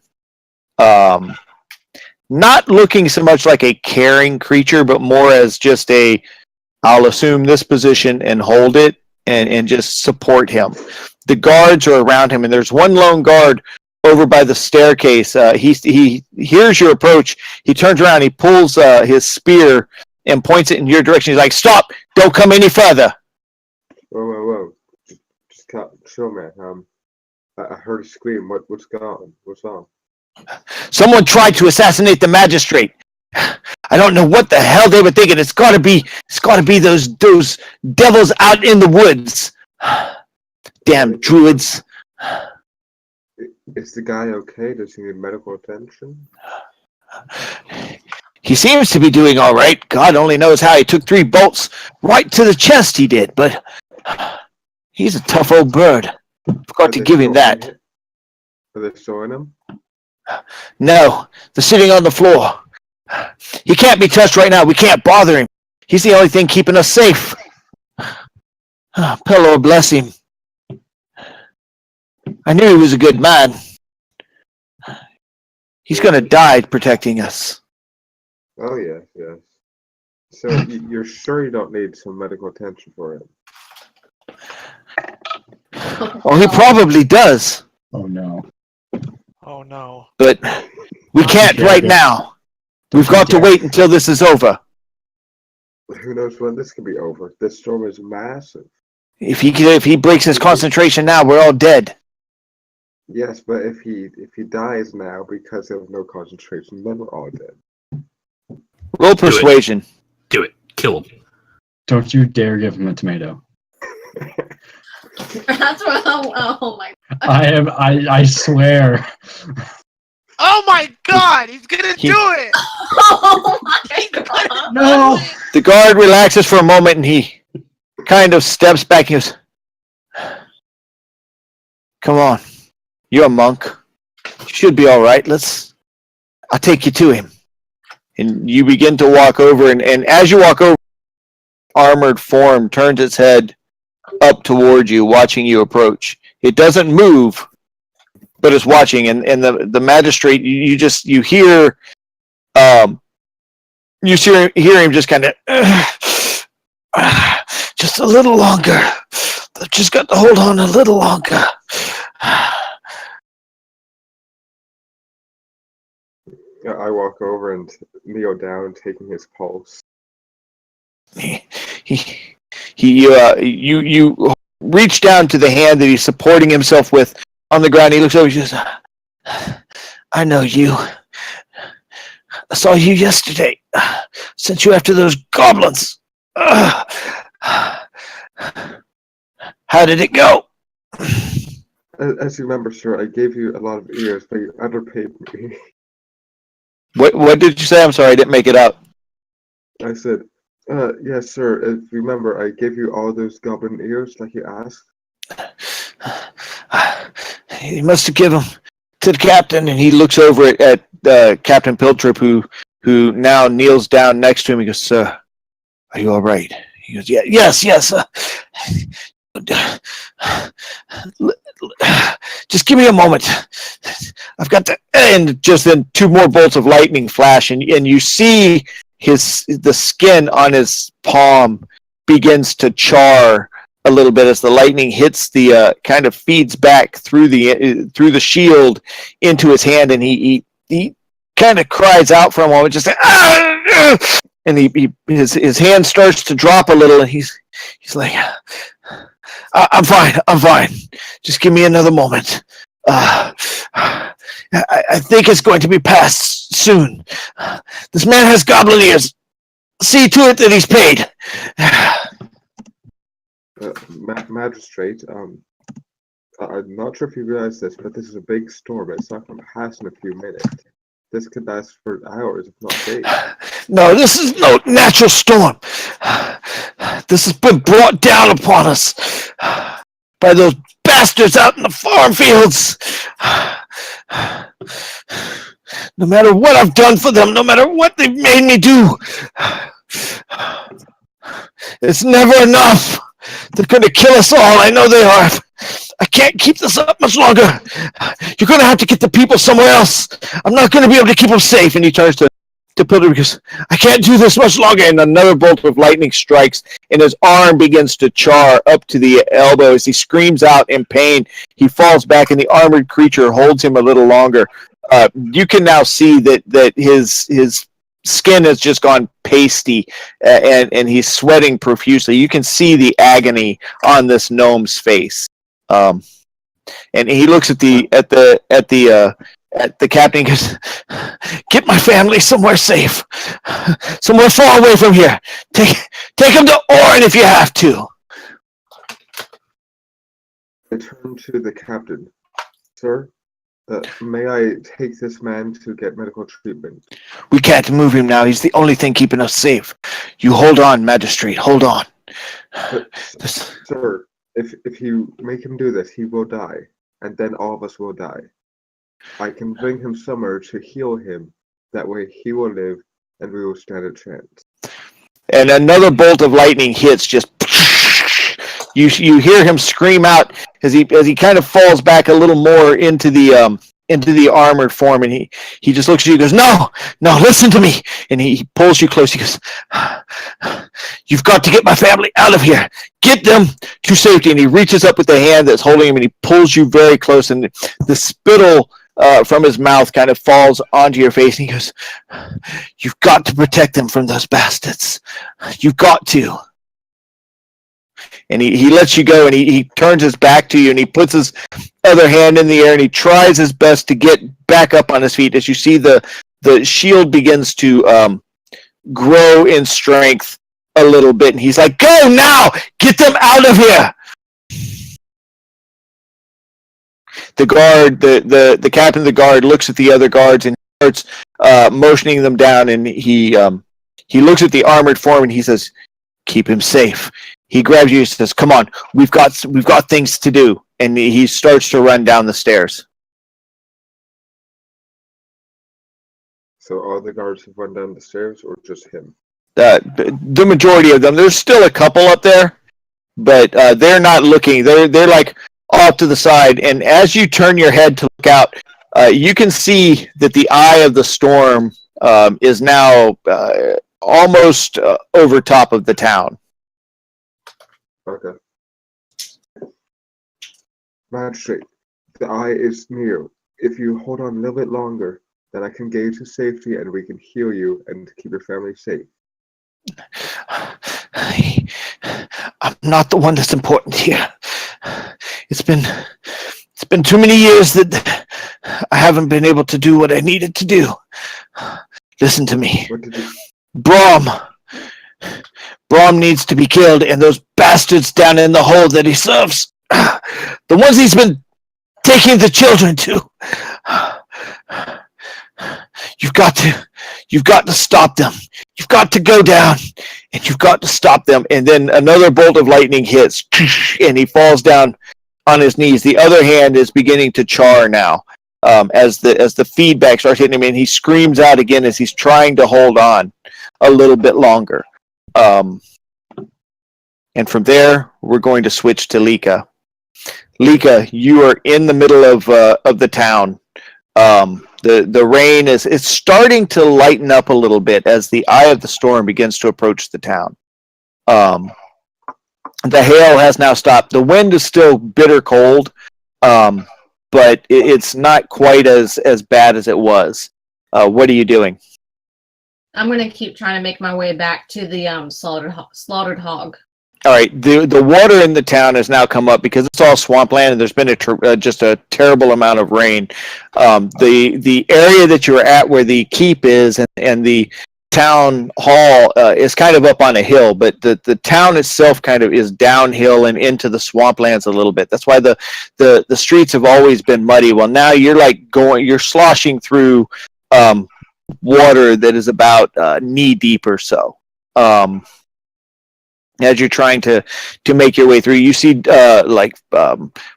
[SPEAKER 1] Not looking so much like a caring creature, but more as just I'll assume this position and hold it and just support him. The guards are around him, and there's one lone guard over by the staircase. He hears your approach. He turns around, he pulls his spear and points it in your direction. He's like, "Stop! Don't come any further."
[SPEAKER 7] Whoa. Just chill, man. I heard a scream. What's going on? What's on?
[SPEAKER 1] Someone tried to assassinate the magistrate. I don't know what the hell they were thinking. It's gotta be those devils out in the woods. Damn druids.
[SPEAKER 7] Is the guy okay? Does he need medical attention?
[SPEAKER 1] He seems to be doing all right. God only knows how he took 3 bolts right to the chest, he did, but he's a tough old bird. Forgot to give him that.
[SPEAKER 7] Are they showing him?
[SPEAKER 1] No, they're sitting on the floor. He can't be touched right now. We can't bother him. He's the only thing keeping us safe. Pelor bless him. I knew he was a good man. He's going to die protecting us.
[SPEAKER 7] Oh, yes. So you're sure you don't need some medical attention for him?
[SPEAKER 1] Oh, he probably does.
[SPEAKER 6] Oh no.
[SPEAKER 4] Oh no.
[SPEAKER 1] But we can't right now. We've got to wait until this is over.
[SPEAKER 7] Who knows when this could be over? This storm is massive.
[SPEAKER 1] If he breaks his concentration now, we're all dead.
[SPEAKER 7] Yes, but if he dies now because of no concentration, then we're all dead.
[SPEAKER 1] Roll persuasion.
[SPEAKER 3] Do it. Kill him.
[SPEAKER 6] Don't you dare give him a tomato.
[SPEAKER 5] That's what. Oh my.
[SPEAKER 6] I swear.
[SPEAKER 4] Oh my God! He's gonna
[SPEAKER 1] He-
[SPEAKER 4] do it!
[SPEAKER 5] Oh my god!
[SPEAKER 9] No!
[SPEAKER 1] The guard relaxes for a moment and he kind of steps back and goes, "Come on, you're a monk. You should be all right. I'll take you to him." And you begin to walk over, and as you walk over, armored form turns its head up toward you, watching you approach. It doesn't move, but it's watching. And the magistrate, you hear hear him just kind of, just a little longer. I've just got to hold on a little longer.
[SPEAKER 7] Yeah, I walk over and kneel down, taking his pulse.
[SPEAKER 1] You reach down to the hand that he's supporting himself with on the ground. He looks over. He says, "I know you. I saw you yesterday. Sent you after those goblins. How did it go?"
[SPEAKER 7] As you remember, sir, I gave you a lot of ears, but you underpaid me.
[SPEAKER 1] What did you say? I'm sorry, I didn't make it out.
[SPEAKER 7] I said, yes, sir. If you remember, I gave you all those goblin ears like you asked.
[SPEAKER 1] He must have given them to the captain, and he looks over at Captain Piltrip, who now kneels down next to him. He goes, "Sir, are you all right?" He goes, "Yeah, yes. Just give me a moment. I've got to." And just then 2 more bolts of lightning flash, and you see the skin on his palm begins to char a little bit as the lightning hits the kind of feeds back through the shield into his hand, and he kind of cries out for a moment, just like, "Ah!" And his hand starts to drop a little, and he's like, I'm fine. Just give me another moment. I think it's going to be past soon. This man has goblin ears. See to it that he's paid."
[SPEAKER 7] Magistrate, I'm not sure if you realize this, but this is a big storm. It's not going to pass in a few minutes. This could last for hours, if not days.
[SPEAKER 1] No, this is no natural storm. This has been brought down upon us by those bastards out in the farm fields. No matter what I've done for them, no matter what they've made me do, it's never enough. They're going to kill us all. I know they are. I can't keep this up much longer. You're going to have to get the people somewhere else. I'm not going to be able to keep them safe. And he turns to Pilder because I can't do this much longer. And another bolt of lightning strikes, and his arm begins to char up to the elbow as he screams out in pain. He falls back, and the armored creature holds him a little longer. You can now see that his skin has just gone pasty, and he's sweating profusely. You can see the agony on this gnome's face. And he looks at the captain and goes, "Get my family somewhere safe, somewhere far away from here. Take him to Orin if you have to."
[SPEAKER 7] I turn to the captain. Sir, may I take this man to get medical treatment?
[SPEAKER 1] "We can't move him now. He's the only thing keeping us safe. You hold on, magistrate. Hold on."
[SPEAKER 7] Sir, if you make him do this, he will die, and then all of us will die. I can bring him somewhere to heal him. That way he will live, and we will stand a chance.
[SPEAKER 1] And another bolt of lightning hits. Just you hear him scream out as he kind of falls back a little more into the armored form, and he just looks at you and goes, No, listen to me. And he pulls you close. He goes, "You've got to get my family out of here. Get them to safety." And he reaches up with the hand that's holding him, and he pulls you very close, and the spittle from his mouth kind of falls onto your face, and he goes, "You've got to protect them from those bastards. You've got to." And he lets you go, and he turns his back to you, and he puts his other hand in the air, and he tries his best to get back up on his feet as you see the shield begins to grow in strength a little bit. And he's like, "Go now! Get them out of here!" the guard, the captain of the guard looks at the other guards and starts motioning them down, and he looks at the armored form and he says, "Keep him safe." He grabs you and says, "Come on, we've got things to do," and he starts to run down the stairs.
[SPEAKER 7] So all the guards have run down the stairs, or just him?
[SPEAKER 1] The majority of them. There's still a couple up there, but they're not looking. They're like off to the side, and as you turn your head to look out, you can see that the eye of the storm is now almost over top of the town.
[SPEAKER 7] Okay. Magistrate, the eye is near. If you hold on a little bit longer, then I can get you to safety and we can heal you and keep your family safe.
[SPEAKER 1] I'm not the one that's important here. It's been too many years that I haven't been able to do what I needed to do. Listen to me.
[SPEAKER 7] What did you...
[SPEAKER 1] Braum needs to be killed, and those bastards down in the hole that he serves, the ones he's been taking the children to. You've got to stop them. You've got to go down, and you've got to stop them. And then another bolt of lightning hits, and he falls down on his knees. The other hand is beginning to char now, as the feedback starts hitting him, and he screams out again as he's trying to hold on a little bit longer. And from there, we're going to switch to Lika. Lika, you are in the middle of the town. The rain it's starting to lighten up a little bit as the eye of the storm begins to approach the town. The hail has now stopped. The wind is still bitter cold, but it's not quite as bad as it was. What are you doing?
[SPEAKER 5] I'm gonna keep trying to make my way back to the slaughtered hog.
[SPEAKER 1] All right, the water in the town has now come up because it's all swampland and there's been just a terrible amount of rain. The area that you're at where the keep is and the town hall is kind of up on a hill, but the town itself kind of is downhill and into the swamplands a little bit. That's why the streets have always been muddy. Well, now you're sloshing through water that is about knee deep or so. As you're trying to make your way through, you see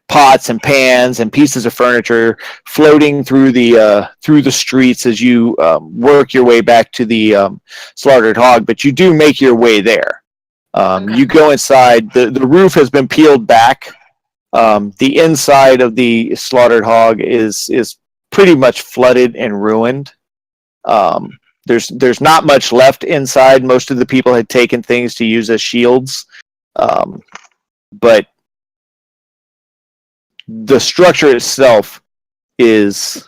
[SPEAKER 1] pots and pans and pieces of furniture floating through the streets as you work your way back to the slaughtered hog. But you do make your way there.
[SPEAKER 5] Okay.
[SPEAKER 1] You go inside. The roof has been peeled back. The inside of the slaughtered hog is pretty much flooded and ruined. There's not much left inside. Most of the people had taken things to use as shields, but the structure itself is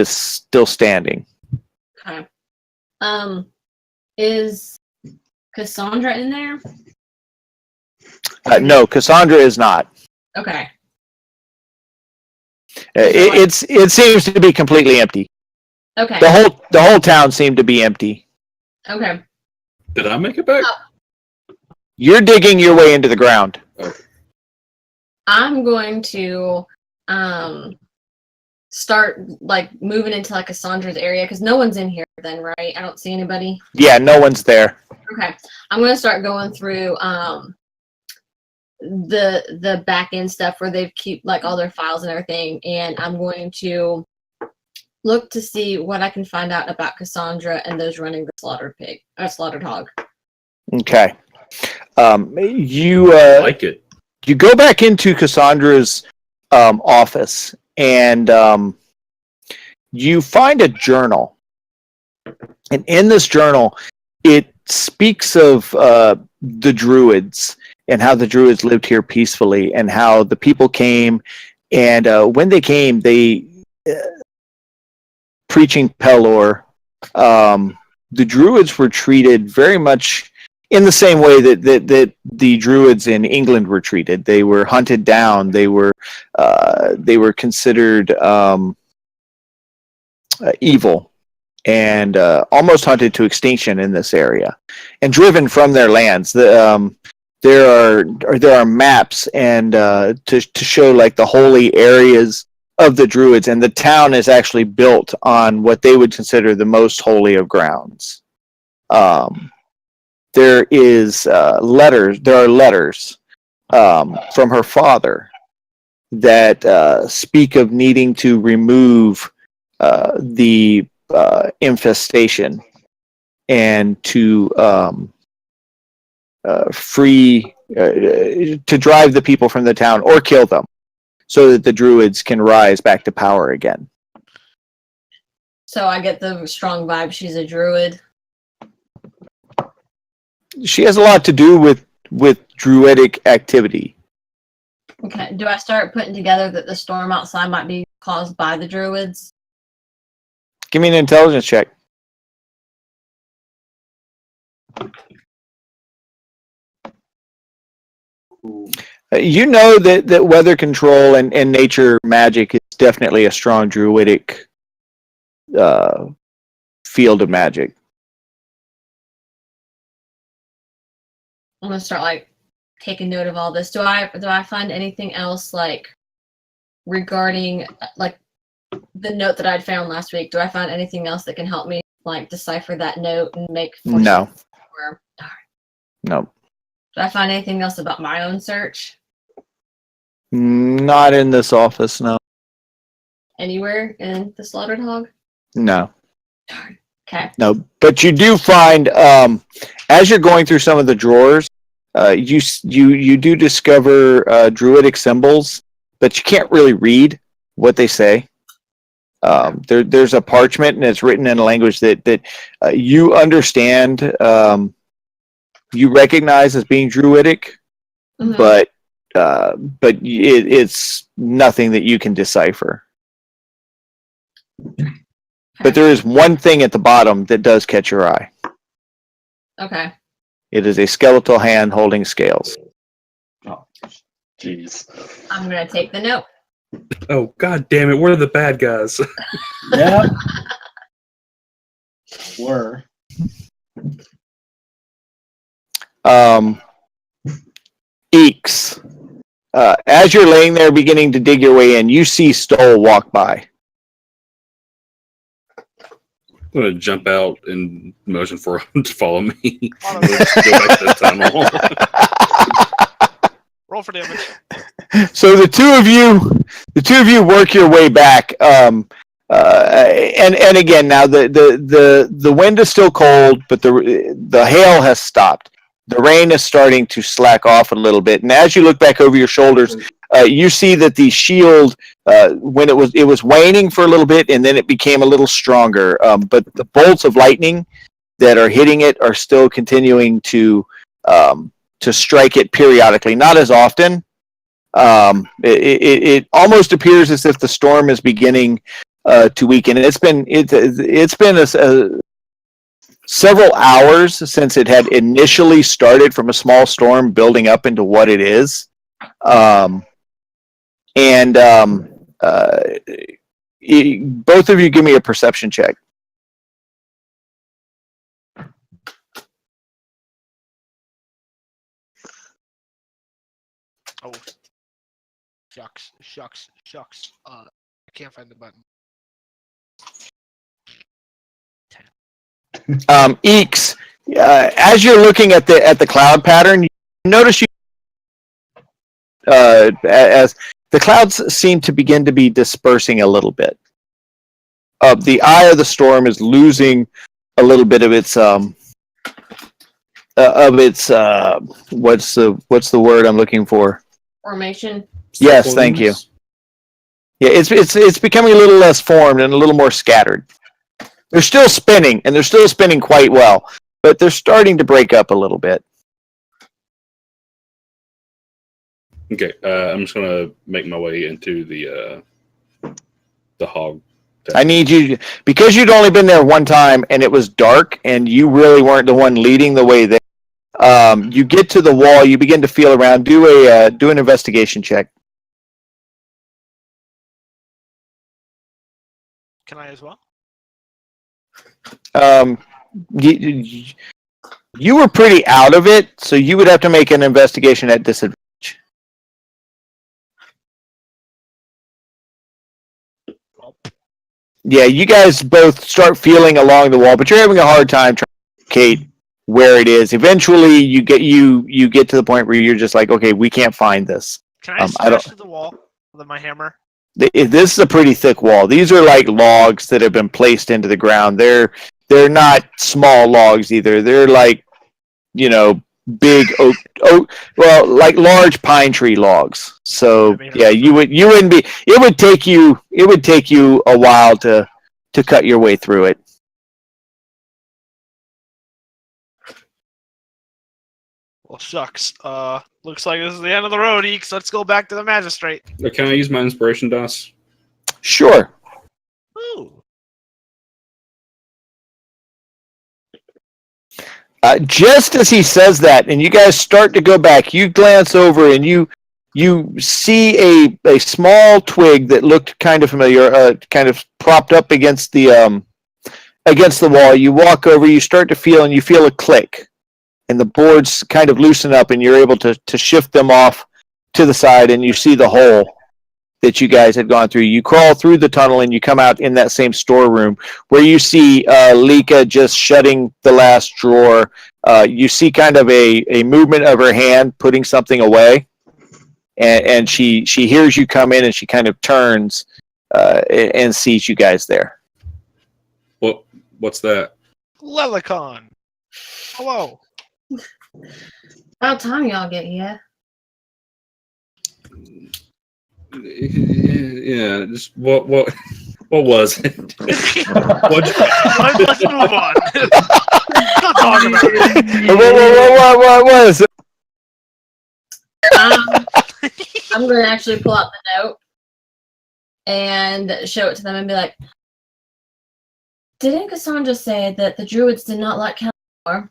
[SPEAKER 1] still standing.
[SPEAKER 5] Okay. Is Cassandra in there?
[SPEAKER 1] No, Cassandra is not.
[SPEAKER 5] Okay.
[SPEAKER 1] It seems to be completely empty.
[SPEAKER 5] Okay.
[SPEAKER 1] The whole town seemed to be empty.
[SPEAKER 5] Okay.
[SPEAKER 3] Did I make it back?
[SPEAKER 1] You're digging your way into the ground.
[SPEAKER 5] I'm going to start moving into Cassandra's area because no one's in here then, right? I don't see anybody.
[SPEAKER 1] Yeah, no one's there.
[SPEAKER 5] Okay. I'm going to start going through the back end stuff where they keep all their files and everything, and I'm going to look to see what I can find out about Cassandra and those running the slaughtered hog.
[SPEAKER 1] Okay. You
[SPEAKER 3] Like it.
[SPEAKER 1] you go back into Cassandra's office and you find a journal. And in this journal, it speaks of the Druids and how the Druids lived here peacefully and how the people came. And when they came, they preaching Pelor, the Druids were treated very much in the same way that the Druids in England were treated. They were hunted down. They were considered evil and almost hunted to extinction in this area and driven from their lands. There are maps and to show the holy areas of the Druids, and the town is actually built on what they would consider the most holy of grounds. There is letters. There are letters from her father that speak of needing to remove the infestation and to free to drive the people from the town or kill them, so that the Druids can rise back to power again.
[SPEAKER 5] So I get the strong vibe she's a druid.
[SPEAKER 1] She has a lot to do with druidic activity.
[SPEAKER 5] Okay. Do I start putting together that the storm outside might be caused by the druids?
[SPEAKER 1] Give me an intelligence check. You know that weather control and nature magic is definitely a strong druidic field of magic.
[SPEAKER 5] I'm gonna start like taking note of all this. Do I find anything else like regarding like the note that I'd found last week? Do I find anything else that can help me like decipher that note and make
[SPEAKER 1] No.
[SPEAKER 5] Or,
[SPEAKER 1] No.
[SPEAKER 5] do I find anything else about my own search
[SPEAKER 1] Not in this office, no.
[SPEAKER 5] anywhere in the slaughtered hog?
[SPEAKER 1] No.
[SPEAKER 5] Okay.
[SPEAKER 1] No. But you do find as you're going through some of the drawers, you do discover druidic symbols, but you can't really read what they say. There's a parchment and it's written in a language that you understand, you recognize as being druidic,
[SPEAKER 5] Mhm.
[SPEAKER 1] but it's nothing that you can decipher. But there is one thing at the bottom that does catch your eye.
[SPEAKER 5] Okay.
[SPEAKER 1] It is a skeletal hand holding scales.
[SPEAKER 6] Oh, jeez.
[SPEAKER 5] I'm gonna take the note.
[SPEAKER 3] Oh, god damn it. We're the bad guys.
[SPEAKER 9] Yeah. Were.
[SPEAKER 1] Eeks. As you're laying there beginning to dig your way in, you see Stoll walk by.
[SPEAKER 3] I'm going to jump out and motion for him to follow me.
[SPEAKER 4] Follow
[SPEAKER 3] Let's go back to the tunnel.
[SPEAKER 4] Roll for damage.
[SPEAKER 1] So the two of you work your way back. And again, now the wind is still cold, but the hail has stopped. The rain is starting to slack off a little bit, and as you look back over your shoulders, you see that the shield, when it was waning for a little bit, and then it became a little stronger. But the bolts of lightning that are hitting it are still continuing to strike it periodically, not as often. It almost appears as if the storm is beginning to weaken. It's been several hours since it had initially started from a small storm building up into what it is. Both of you give me a perception check.
[SPEAKER 4] Oh, shucks. I can't find the button.
[SPEAKER 1] Eeks, as you're looking at the cloud pattern, you notice as the clouds seem to begin to be dispersing a little bit. The eye of the storm is losing a little bit of its what's the word I'm looking for?
[SPEAKER 5] Formation.
[SPEAKER 1] Yes, thank you. Yeah, it's becoming a little less formed and a little more scattered. They're still spinning, and they're still spinning quite well, but they're starting to break up a little bit.
[SPEAKER 3] Okay, I'm just going to make my way into the hog.
[SPEAKER 1] I need you, because you'd only been there one time, and it was dark, and you really weren't the one leading the way there. You get to the wall, you begin to feel around. Do an investigation check.
[SPEAKER 4] Can I as well?
[SPEAKER 1] You were pretty out of it, so you would have to make an investigation at disadvantage. Yeah, you guys both start feeling along the wall, but you're having a hard time trying to locate where it is. Eventually, you get to the point where you're just like, okay, we can't find this.
[SPEAKER 4] Can I smash through the wall with my hammer?
[SPEAKER 1] This is a pretty thick wall. These are like logs that have been placed into the ground. They're not small logs either. They're like, big oak, well, like large pine tree logs. So yeah, you wouldn't be. It would take you a while to cut your way through it.
[SPEAKER 4] Well, shucks. Looks like this is the end of the road, Eeks. Let's go back to the magistrate.
[SPEAKER 3] Can I use my inspiration dice?
[SPEAKER 1] Sure.
[SPEAKER 4] Ooh.
[SPEAKER 1] Just as he says that, and you guys start to go back, you glance over and you see a small twig that looked kind of familiar, kind of propped up against the wall. You walk over, you start to feel, and you feel a click, and the boards kind of loosen up, and you're able to shift them off to the side, and you see the hole that you guys had gone through. You crawl through the tunnel, and you come out in that same storeroom where you see Lika just shutting the last drawer. You see kind of a movement of her hand putting something away, and she hears you come in, and she kind of turns and sees you guys there.
[SPEAKER 3] What's that?
[SPEAKER 4] Lelicon. Hello.
[SPEAKER 5] About time y'all get here.
[SPEAKER 3] Yeah, just what was it?
[SPEAKER 4] Let's move on. Don't talk about it.
[SPEAKER 1] What was it?
[SPEAKER 5] I'm going to actually pull out the note and show it to them and be like, didn't Cassandra say that the druids did not like Kalimdor?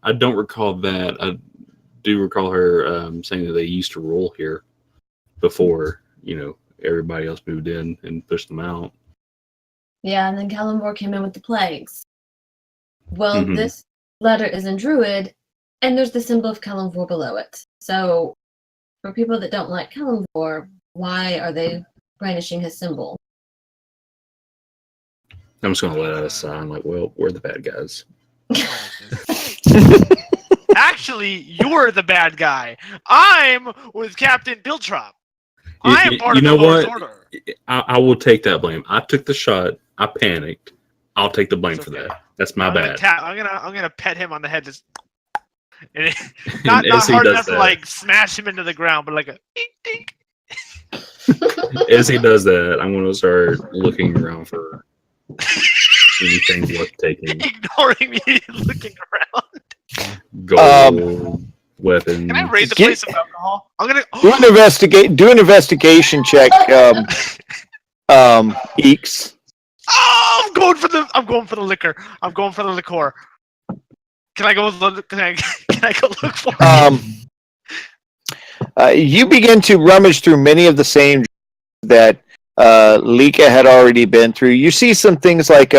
[SPEAKER 3] I don't recall that. I do recall her saying that they used to rule here before, everybody else moved in and pushed them out.
[SPEAKER 5] Yeah, and then Kalimdor came in with the plagues. Well,
[SPEAKER 3] Mhm.
[SPEAKER 5] This letter is in Druid, and there's the symbol of Kalimdor below it. So, for people that don't like Kalimdor, why are they brandishing his symbol?
[SPEAKER 3] I'm just gonna let out a sigh. I'm like, well, we're the bad guys.
[SPEAKER 4] Actually, you're the bad guy. I'm with Captain Biltrop. I am part of the Lord's Order.
[SPEAKER 3] I will take that blame. I took the shot. I panicked. I'll take the blame for that. That's my bad.
[SPEAKER 4] I'm gonna pet him on the head, just and not
[SPEAKER 3] as he
[SPEAKER 4] hard
[SPEAKER 3] does
[SPEAKER 4] enough to
[SPEAKER 3] that-
[SPEAKER 4] like smash him into the ground, but like a dink dink.
[SPEAKER 3] As he does that, I'm gonna start looking around for anything worth taking.
[SPEAKER 4] Ignoring me, looking around.
[SPEAKER 3] Gold, weapons.
[SPEAKER 4] Can I raid the
[SPEAKER 1] Get-
[SPEAKER 4] place of alcohol? I'm gonna.
[SPEAKER 1] Do an investigation check, Eeks.
[SPEAKER 4] Oh, I'm going for the liquor. I'm going for the liqueur. Can I go? Can I go look for it?
[SPEAKER 1] You begin to rummage through many of the same that Lika had already been through. You see some things like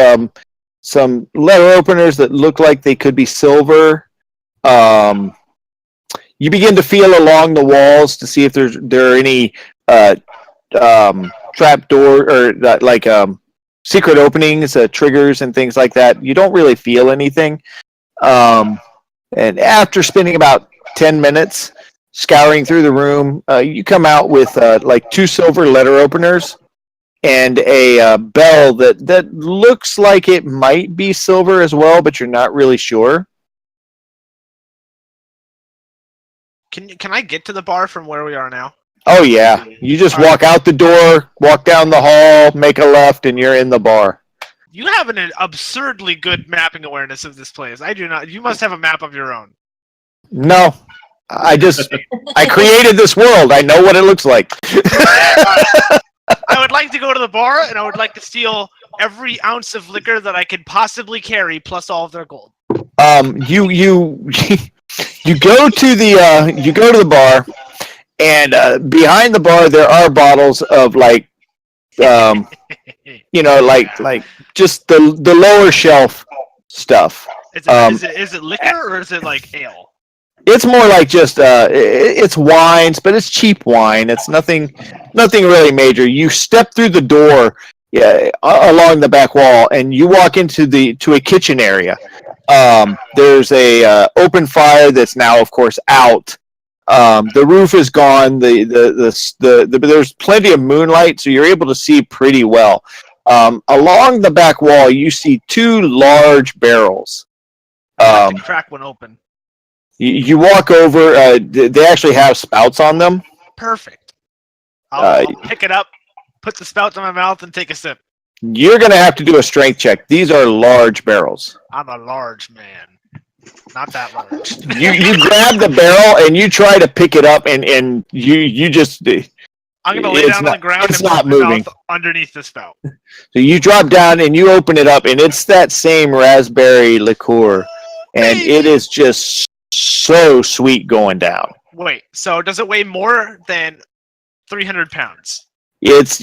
[SPEAKER 1] some letter openers that look like they could be silver. You begin to feel along the walls to see if there are any trap door or secret openings, triggers, and things like that. You don't really feel anything. And after spending about 10 minutes scouring through the room, you come out with like 2 silver letter openers and a bell that looks like it might be silver as well, but you're not really sure.
[SPEAKER 4] Can I get to the bar from where we are now?
[SPEAKER 1] Oh yeah, you just walk out the door, walk down the hall, make a left, and you're in the bar.
[SPEAKER 4] You have an absurdly good mapping awareness of this place. I do not. You must have a map of your own.
[SPEAKER 1] No, I created this world. I know what it looks like.
[SPEAKER 4] I would like to go to the bar, and I would like to steal every ounce of liquor that I could possibly carry, plus all of their gold.
[SPEAKER 1] You go to the bar, and behind the bar there are bottles of like just the lower shelf stuff.
[SPEAKER 4] Is it liquor or is it like ale?
[SPEAKER 1] It's more like just it's wines, but it's cheap wine. It's nothing really major. You step through the door, along the back wall, and you walk into to a kitchen area. There's a open fire that's now, of course, out. The roof is gone. There's plenty of moonlight, so you're able to see pretty well. Along the back wall, you see two large barrels.
[SPEAKER 4] I can crack one open.
[SPEAKER 1] You walk over. They actually have spouts on them.
[SPEAKER 4] Perfect. I'll pick it up, put the spout in my mouth, and take a sip.
[SPEAKER 1] You're going to have to do a strength check. These are large barrels.
[SPEAKER 4] I'm a large man. Not that large.
[SPEAKER 1] You grab the barrel and you try to pick it up, and you just.
[SPEAKER 4] I'm going to lay down on the ground and put my mouth underneath the spout.
[SPEAKER 1] So you drop down and you open it up, and it's that same raspberry liqueur, and it is just so sweet going down.
[SPEAKER 4] Wait, so does it weigh more than 300 pounds?
[SPEAKER 1] Yes.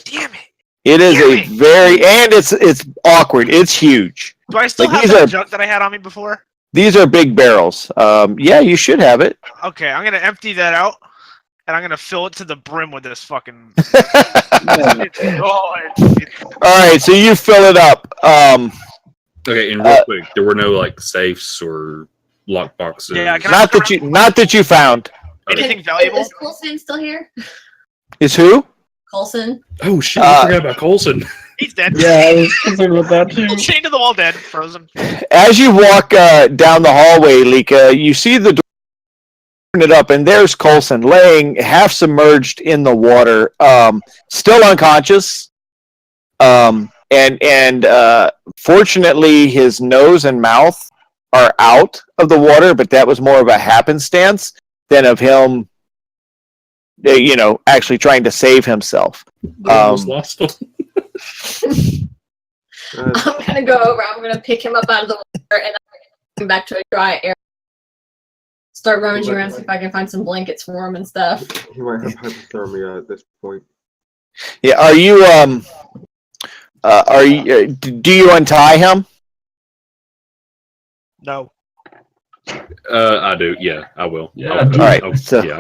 [SPEAKER 4] Damn it.
[SPEAKER 1] It is and it's awkward. It's huge.
[SPEAKER 4] Do I still have that jug that I had on me before?
[SPEAKER 1] These are big barrels. Yeah, you should have it.
[SPEAKER 4] Okay, I'm gonna empty that out, and I'm gonna fill it to the brim with this fucking.
[SPEAKER 1] All right, so you fill it up.
[SPEAKER 3] Okay, and real quick, there were no like safes or lock boxes.
[SPEAKER 4] Yeah,
[SPEAKER 1] not that you found.
[SPEAKER 4] Anything valuable?
[SPEAKER 5] Is Coulson still here?
[SPEAKER 1] Is who?
[SPEAKER 5] Coulson.
[SPEAKER 3] Oh shit! I forgot about Coulson.
[SPEAKER 4] He's dead.
[SPEAKER 9] Yeah, I was concerned about that too.
[SPEAKER 4] Chained to the wall, dead, frozen.
[SPEAKER 1] As you walk down the hallway, Lika, you see the door open it up, and there's Coulson laying half submerged in the water, still unconscious. And fortunately, his nose and mouth are out of the water, but that was more of a happenstance than of him, actually trying to save himself.
[SPEAKER 3] Lost him.
[SPEAKER 5] I'm gonna go over. I'm gonna pick him up out of the water and I'm gonna take him back to a dry area. Start rummaging around, see if I can find some blankets for him and stuff.
[SPEAKER 7] He might have hypothermia at this point.
[SPEAKER 1] Yeah, are you do you untie him?
[SPEAKER 4] No.
[SPEAKER 3] I do. Yeah, I will.
[SPEAKER 6] Yeah.
[SPEAKER 3] I'll
[SPEAKER 1] All right.
[SPEAKER 3] I'll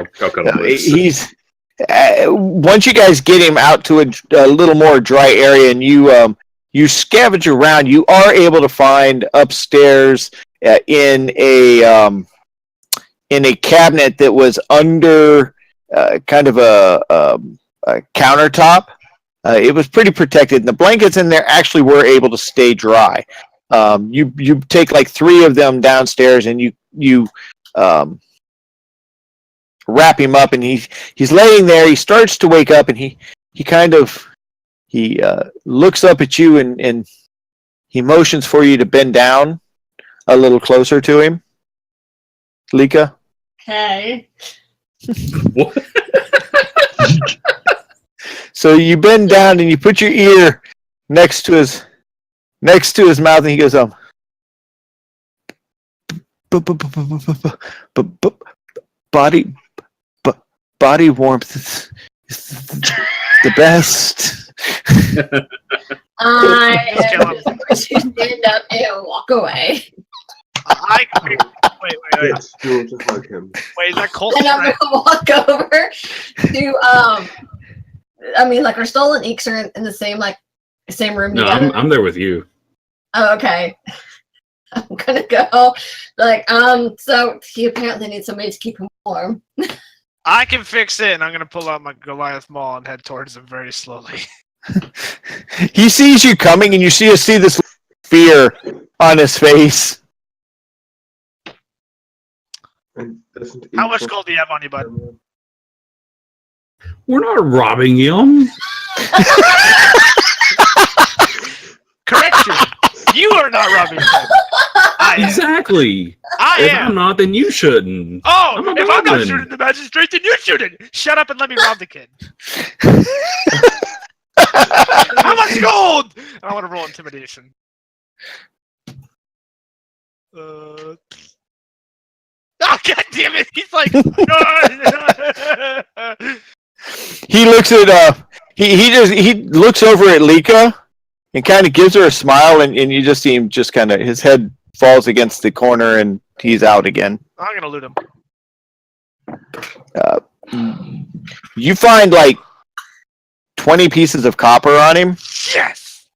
[SPEAKER 3] cut him loose.
[SPEAKER 1] He's once you guys get him out to a little more dry area, and you scavenge around, you are able to find upstairs in a cabinet that was under kind of a countertop. It was pretty protected, and the blankets in there actually were able to stay dry. You take like 3 of them downstairs, and you wrap him up, and he's laying there. He starts to wake up, and he looks up at you, and he motions for you to bend down a little closer to him. Lika?
[SPEAKER 5] Okay.
[SPEAKER 3] What?
[SPEAKER 1] So you bend down and you put your ear next to his mouth, and he goes, body warmth is the best.
[SPEAKER 5] I am just going to stand up and walk away.
[SPEAKER 4] Wait.
[SPEAKER 7] Yes, you want to hug him.
[SPEAKER 4] Wait, is that Coulson?
[SPEAKER 5] And I'm
[SPEAKER 4] Right?
[SPEAKER 5] gonna walk over to we're Stolen Eeks are in the same room
[SPEAKER 3] No,
[SPEAKER 5] together.
[SPEAKER 3] I'm there with you.
[SPEAKER 5] Oh, okay. I'm gonna go so he apparently needs somebody to keep him warm.
[SPEAKER 4] I can fix it, and I'm gonna pull out my Goliath Maul and head towards him very slowly.
[SPEAKER 1] He sees you coming, and you see this fear on his face.
[SPEAKER 7] And doesn't
[SPEAKER 4] How
[SPEAKER 7] each
[SPEAKER 4] much
[SPEAKER 7] one-
[SPEAKER 4] gold do you have on you, bud?
[SPEAKER 3] We're not robbing him.
[SPEAKER 4] Correction. You are not robbing him. I am.
[SPEAKER 3] Exactly.
[SPEAKER 4] I
[SPEAKER 3] If
[SPEAKER 4] am.
[SPEAKER 3] I'm not, then you shouldn't.
[SPEAKER 4] Oh,
[SPEAKER 3] I'm a
[SPEAKER 4] if I'm not
[SPEAKER 3] goblin.
[SPEAKER 4] shooting the magistrate, then you shoot it. Shut up and let me rob the kid. How much gold? I want to roll intimidation. Oh, god damn it! He's like,
[SPEAKER 1] He looks at he looks over at Lika and kind of gives her a smile, and you just see him just kind of his head falls against the corner, and he's out again.
[SPEAKER 4] I'm gonna loot him.
[SPEAKER 1] You find like 20 pieces of copper on him,
[SPEAKER 4] Yes.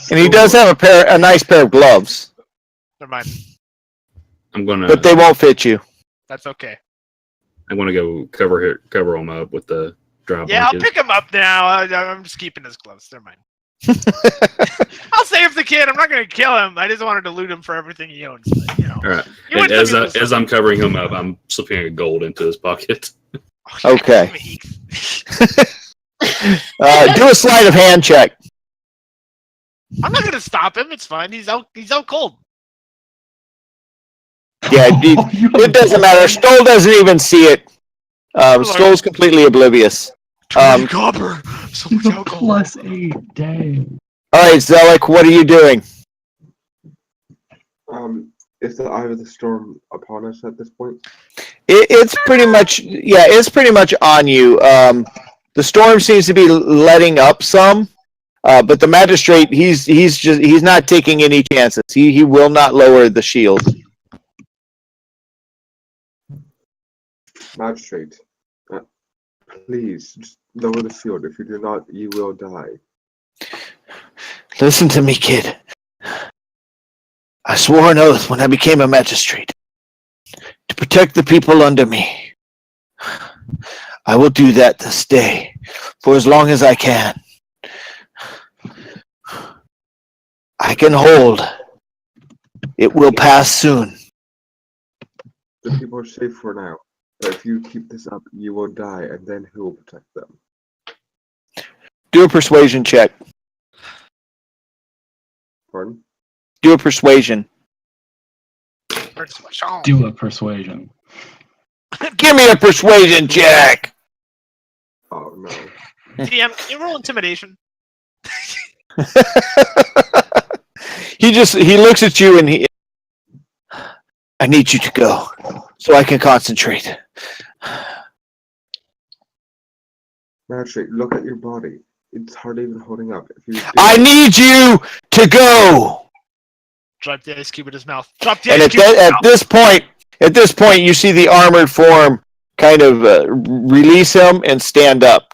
[SPEAKER 1] and he does have a nice pair of gloves,
[SPEAKER 4] Never mind.
[SPEAKER 3] I'm gonna
[SPEAKER 1] but they won't fit you.
[SPEAKER 4] That's okay.
[SPEAKER 3] go cover him up with the dry
[SPEAKER 4] Yeah, I'll
[SPEAKER 3] blanket.
[SPEAKER 4] pick him up now. I'm just keeping his gloves. Never mind. I'll save the kid. I'm not gonna kill him. I just wanted to loot him for everything he owns. But, you know.
[SPEAKER 3] All right.
[SPEAKER 4] You
[SPEAKER 3] And
[SPEAKER 4] wouldn't let me lose
[SPEAKER 3] as I'm covering him up, I'm slipping a gold into his pocket.
[SPEAKER 4] Oh,
[SPEAKER 1] Okay.
[SPEAKER 4] me.
[SPEAKER 1] Do a sleight of hand check.
[SPEAKER 4] I'm not gonna stop him. It's fine. He's out cold.
[SPEAKER 1] Yeah, it doesn't matter. Stoll doesn't even see it. Stoll's completely oblivious.
[SPEAKER 4] Copper. So much alcohol.
[SPEAKER 9] +8, dang.
[SPEAKER 1] All right, Zelik, what are you doing?
[SPEAKER 7] Is the eye of the storm upon us at this point?
[SPEAKER 1] It's pretty much, yeah, it's pretty much on you. The storm seems to be letting up some, but the magistrate, he's not taking any chances. He will not lower the shield.
[SPEAKER 7] Magistrate, please just lower the shield. If you do not, you will die.
[SPEAKER 1] Listen to me, kid. I swore an oath when I became a magistrate to protect the people under me. I will do that this day for as long as I can. I can hold. It will pass soon.
[SPEAKER 7] The people are safe for now. But if you keep this up, you will die, and then who will protect them?
[SPEAKER 1] Do a persuasion check.
[SPEAKER 7] Pardon?
[SPEAKER 1] Do a persuasion.
[SPEAKER 6] Do a persuasion.
[SPEAKER 1] Give me a persuasion check.
[SPEAKER 7] Oh no.
[SPEAKER 4] DM, you roll intimidation.
[SPEAKER 1] He looks at you and I need you to go so I can concentrate.
[SPEAKER 7] Magistrate, look at your body. It's hardly even holding up. If you
[SPEAKER 1] I need you to go.
[SPEAKER 4] Drop the ice cube in his mouth. Drop the
[SPEAKER 1] And
[SPEAKER 4] ice
[SPEAKER 1] at,
[SPEAKER 4] cube in his
[SPEAKER 1] at
[SPEAKER 4] mouth.
[SPEAKER 1] this point, you see the armored form kind of release him and stand up.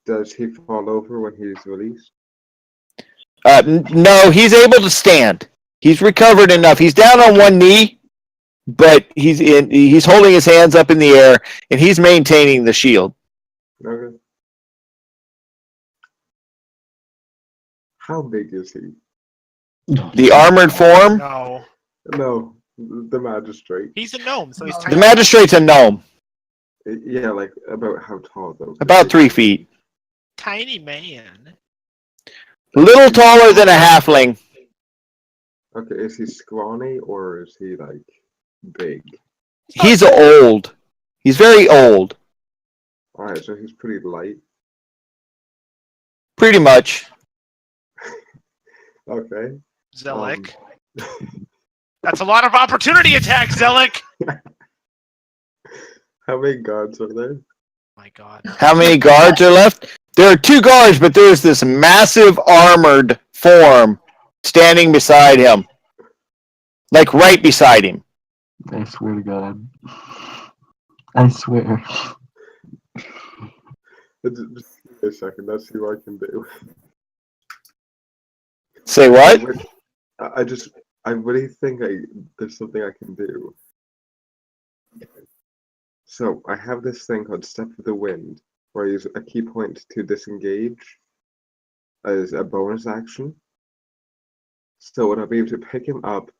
[SPEAKER 7] Does he fall over when he's released?
[SPEAKER 1] No, he's able to stand. He's recovered enough. He's down on one knee, but he's holding his hands up in the air and he's maintaining the shield.
[SPEAKER 7] Okay. How big is he?
[SPEAKER 1] The armored form.
[SPEAKER 4] No.
[SPEAKER 7] No, the magistrate.
[SPEAKER 4] He's a gnome, so he's
[SPEAKER 1] The
[SPEAKER 4] tiny.
[SPEAKER 1] magistrate's a gnome,
[SPEAKER 7] Yeah, like about how tall though?
[SPEAKER 1] about 3 feet.
[SPEAKER 4] Tiny man.
[SPEAKER 1] A little taller than a halfling.
[SPEAKER 7] Okay, is he scrawny or is he like big?
[SPEAKER 1] He's old. He's very old.
[SPEAKER 7] Alright, so he's pretty light.
[SPEAKER 1] Pretty much.
[SPEAKER 7] Okay.
[SPEAKER 4] Zelik. That's a lot of opportunity attacks, Zelik.
[SPEAKER 7] How many guards are there?
[SPEAKER 4] My God.
[SPEAKER 1] How many guards are left? There are 2 guards, but there's this massive armored form standing beside him. Like right beside him.
[SPEAKER 6] I swear to God. I swear.
[SPEAKER 7] Just give me a second, let's see what I can do.
[SPEAKER 1] Say what?
[SPEAKER 7] I really think there's something I can do. So, I have this thing called Step of the Wind, where I use a key point to disengage as a bonus action. So, would I be able to pick him up,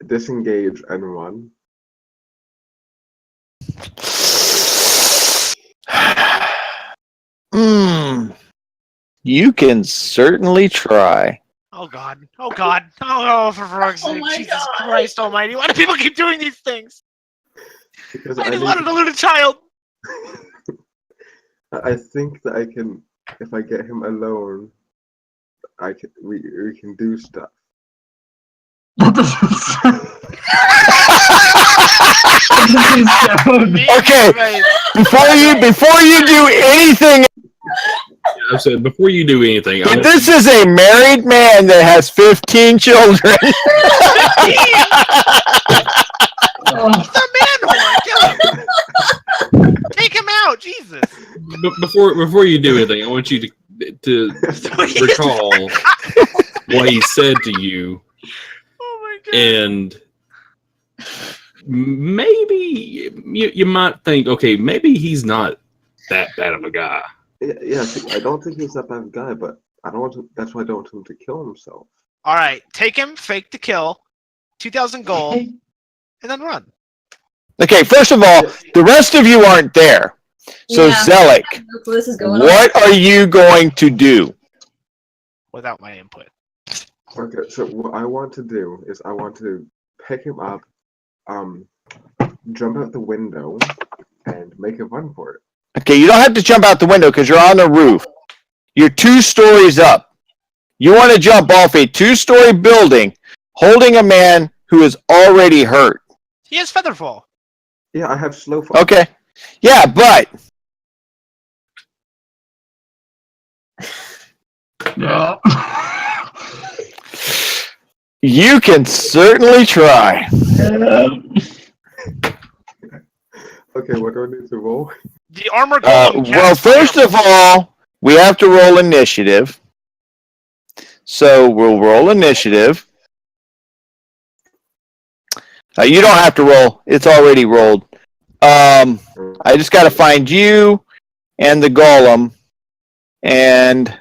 [SPEAKER 7] disengage, and run?
[SPEAKER 1] You can certainly try.
[SPEAKER 4] Oh God. Oh God. Oh, for fuck's sake.
[SPEAKER 5] my
[SPEAKER 4] Jesus
[SPEAKER 5] God.
[SPEAKER 4] Christ almighty. Why do people keep doing these things?
[SPEAKER 7] Because
[SPEAKER 4] I
[SPEAKER 7] I
[SPEAKER 4] just
[SPEAKER 7] need
[SPEAKER 4] wanted to loot a child.
[SPEAKER 7] I think that I can, if I get him alone, we can do stuff.
[SPEAKER 6] What does it sound?
[SPEAKER 1] Okay, before you do anything,
[SPEAKER 3] I've said before you do anything.
[SPEAKER 1] But this is a married man that has 15 children.
[SPEAKER 9] Oh,
[SPEAKER 4] The manhorn! Kill him! Take him out, Jesus!
[SPEAKER 3] before you do anything, I want you to recall what he said to you,
[SPEAKER 4] Oh my god!
[SPEAKER 3] and maybe you might think, okay, maybe he's not that bad of a guy.
[SPEAKER 7] Yeah, see, I don't think he's that bad of a guy, but I don't want to. That's why I don't want him to kill himself.
[SPEAKER 4] All right, take him, fake the kill, 2,000 gold, and then run.
[SPEAKER 1] Okay, first of all, the rest of you aren't there. So,
[SPEAKER 5] Yeah.
[SPEAKER 1] Zelik,
[SPEAKER 5] So this is going on.
[SPEAKER 1] what are you going to do?
[SPEAKER 4] Without my input.
[SPEAKER 7] Okay, so what I want to do is I want to pick him up, jump out the window, and make a run for it.
[SPEAKER 1] Okay, you don't have to jump out the window because you're on the roof. You're 2 stories up. You want to jump off a 2-story building holding a man who is already hurt.
[SPEAKER 4] He has Featherfall.
[SPEAKER 7] Yeah, I have slow fall.
[SPEAKER 1] Okay. Yeah, but
[SPEAKER 6] Yeah.
[SPEAKER 1] you can certainly try.
[SPEAKER 7] Okay, what do I need to roll?
[SPEAKER 4] The armor golem
[SPEAKER 1] Well,
[SPEAKER 4] casts
[SPEAKER 1] first of
[SPEAKER 4] Featherfall.
[SPEAKER 1] all, we have to roll initiative. So we'll roll initiative. You don't have to roll. It's already rolled. I just got to find you and the golem, and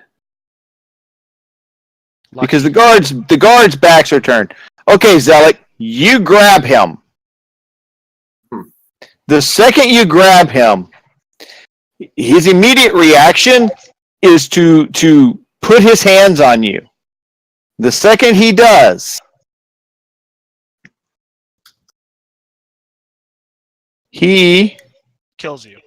[SPEAKER 1] because the guards' backs are turned. Okay, Zelik, you grab him. The second you grab him, his immediate reaction is to put his hands on you. The second he does, he
[SPEAKER 4] Kills you.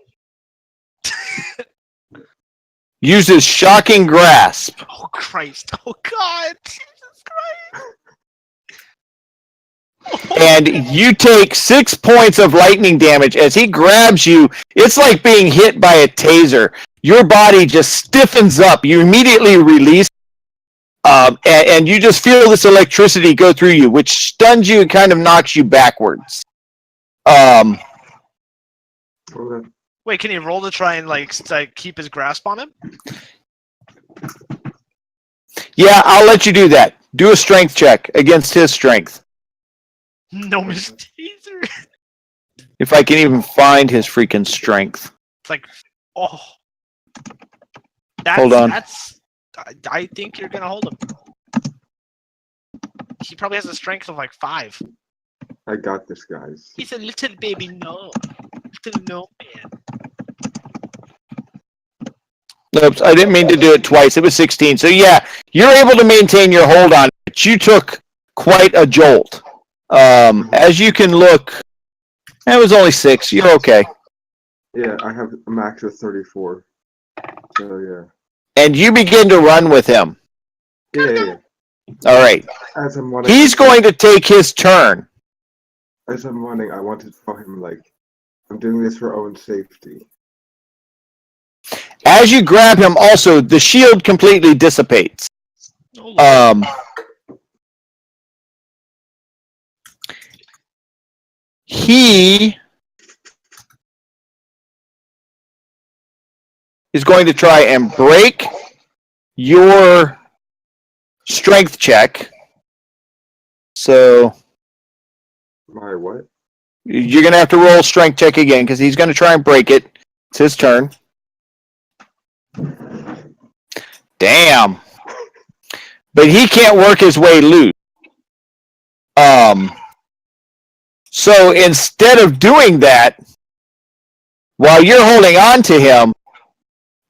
[SPEAKER 1] uses shocking grasp.
[SPEAKER 4] Oh Christ! Oh God! Jesus Christ!
[SPEAKER 1] And you take 6 points of lightning damage as he grabs you. It's like being hit by a taser. Your body just stiffens up. You immediately release, and you just feel this electricity go through you, which stuns you and kind of knocks you backwards.
[SPEAKER 7] Okay.
[SPEAKER 4] Wait, can he roll to try and like keep his grasp on him?
[SPEAKER 1] Yeah, I'll let you do that. Do a strength check against his strength.
[SPEAKER 4] No, Mr. Teaser.
[SPEAKER 1] If I can even find his freaking strength.
[SPEAKER 4] It's like, oh. That's,
[SPEAKER 1] Hold on.
[SPEAKER 4] I think you're gonna hold him. He probably has a strength of like 5.
[SPEAKER 7] I got this, guys.
[SPEAKER 4] He's a little baby gnome. Little gnome man.
[SPEAKER 1] Oops, I didn't mean to do it twice. It was 16. So yeah, you're able to maintain your hold on it, but you took quite a jolt. As you can look, it was only 6. You're okay.
[SPEAKER 7] Yeah, I have a max of 34. So yeah.
[SPEAKER 1] And you begin to run with him.
[SPEAKER 7] Yeah.
[SPEAKER 1] All right.
[SPEAKER 7] As I'm running,
[SPEAKER 1] He's going to take his turn.
[SPEAKER 7] As I'm running, I want to tell him like, I'm doing this for own safety.
[SPEAKER 1] As you grab him, also, the shield completely dissipates.
[SPEAKER 4] Oh, Lord.
[SPEAKER 1] He is going to try and break your strength check. So
[SPEAKER 7] My what?
[SPEAKER 1] you're going to have to roll strength check again because he's going to try and break it. It's his turn. Damn. But he can't work his way loose. So instead of doing that, while you're holding on to him,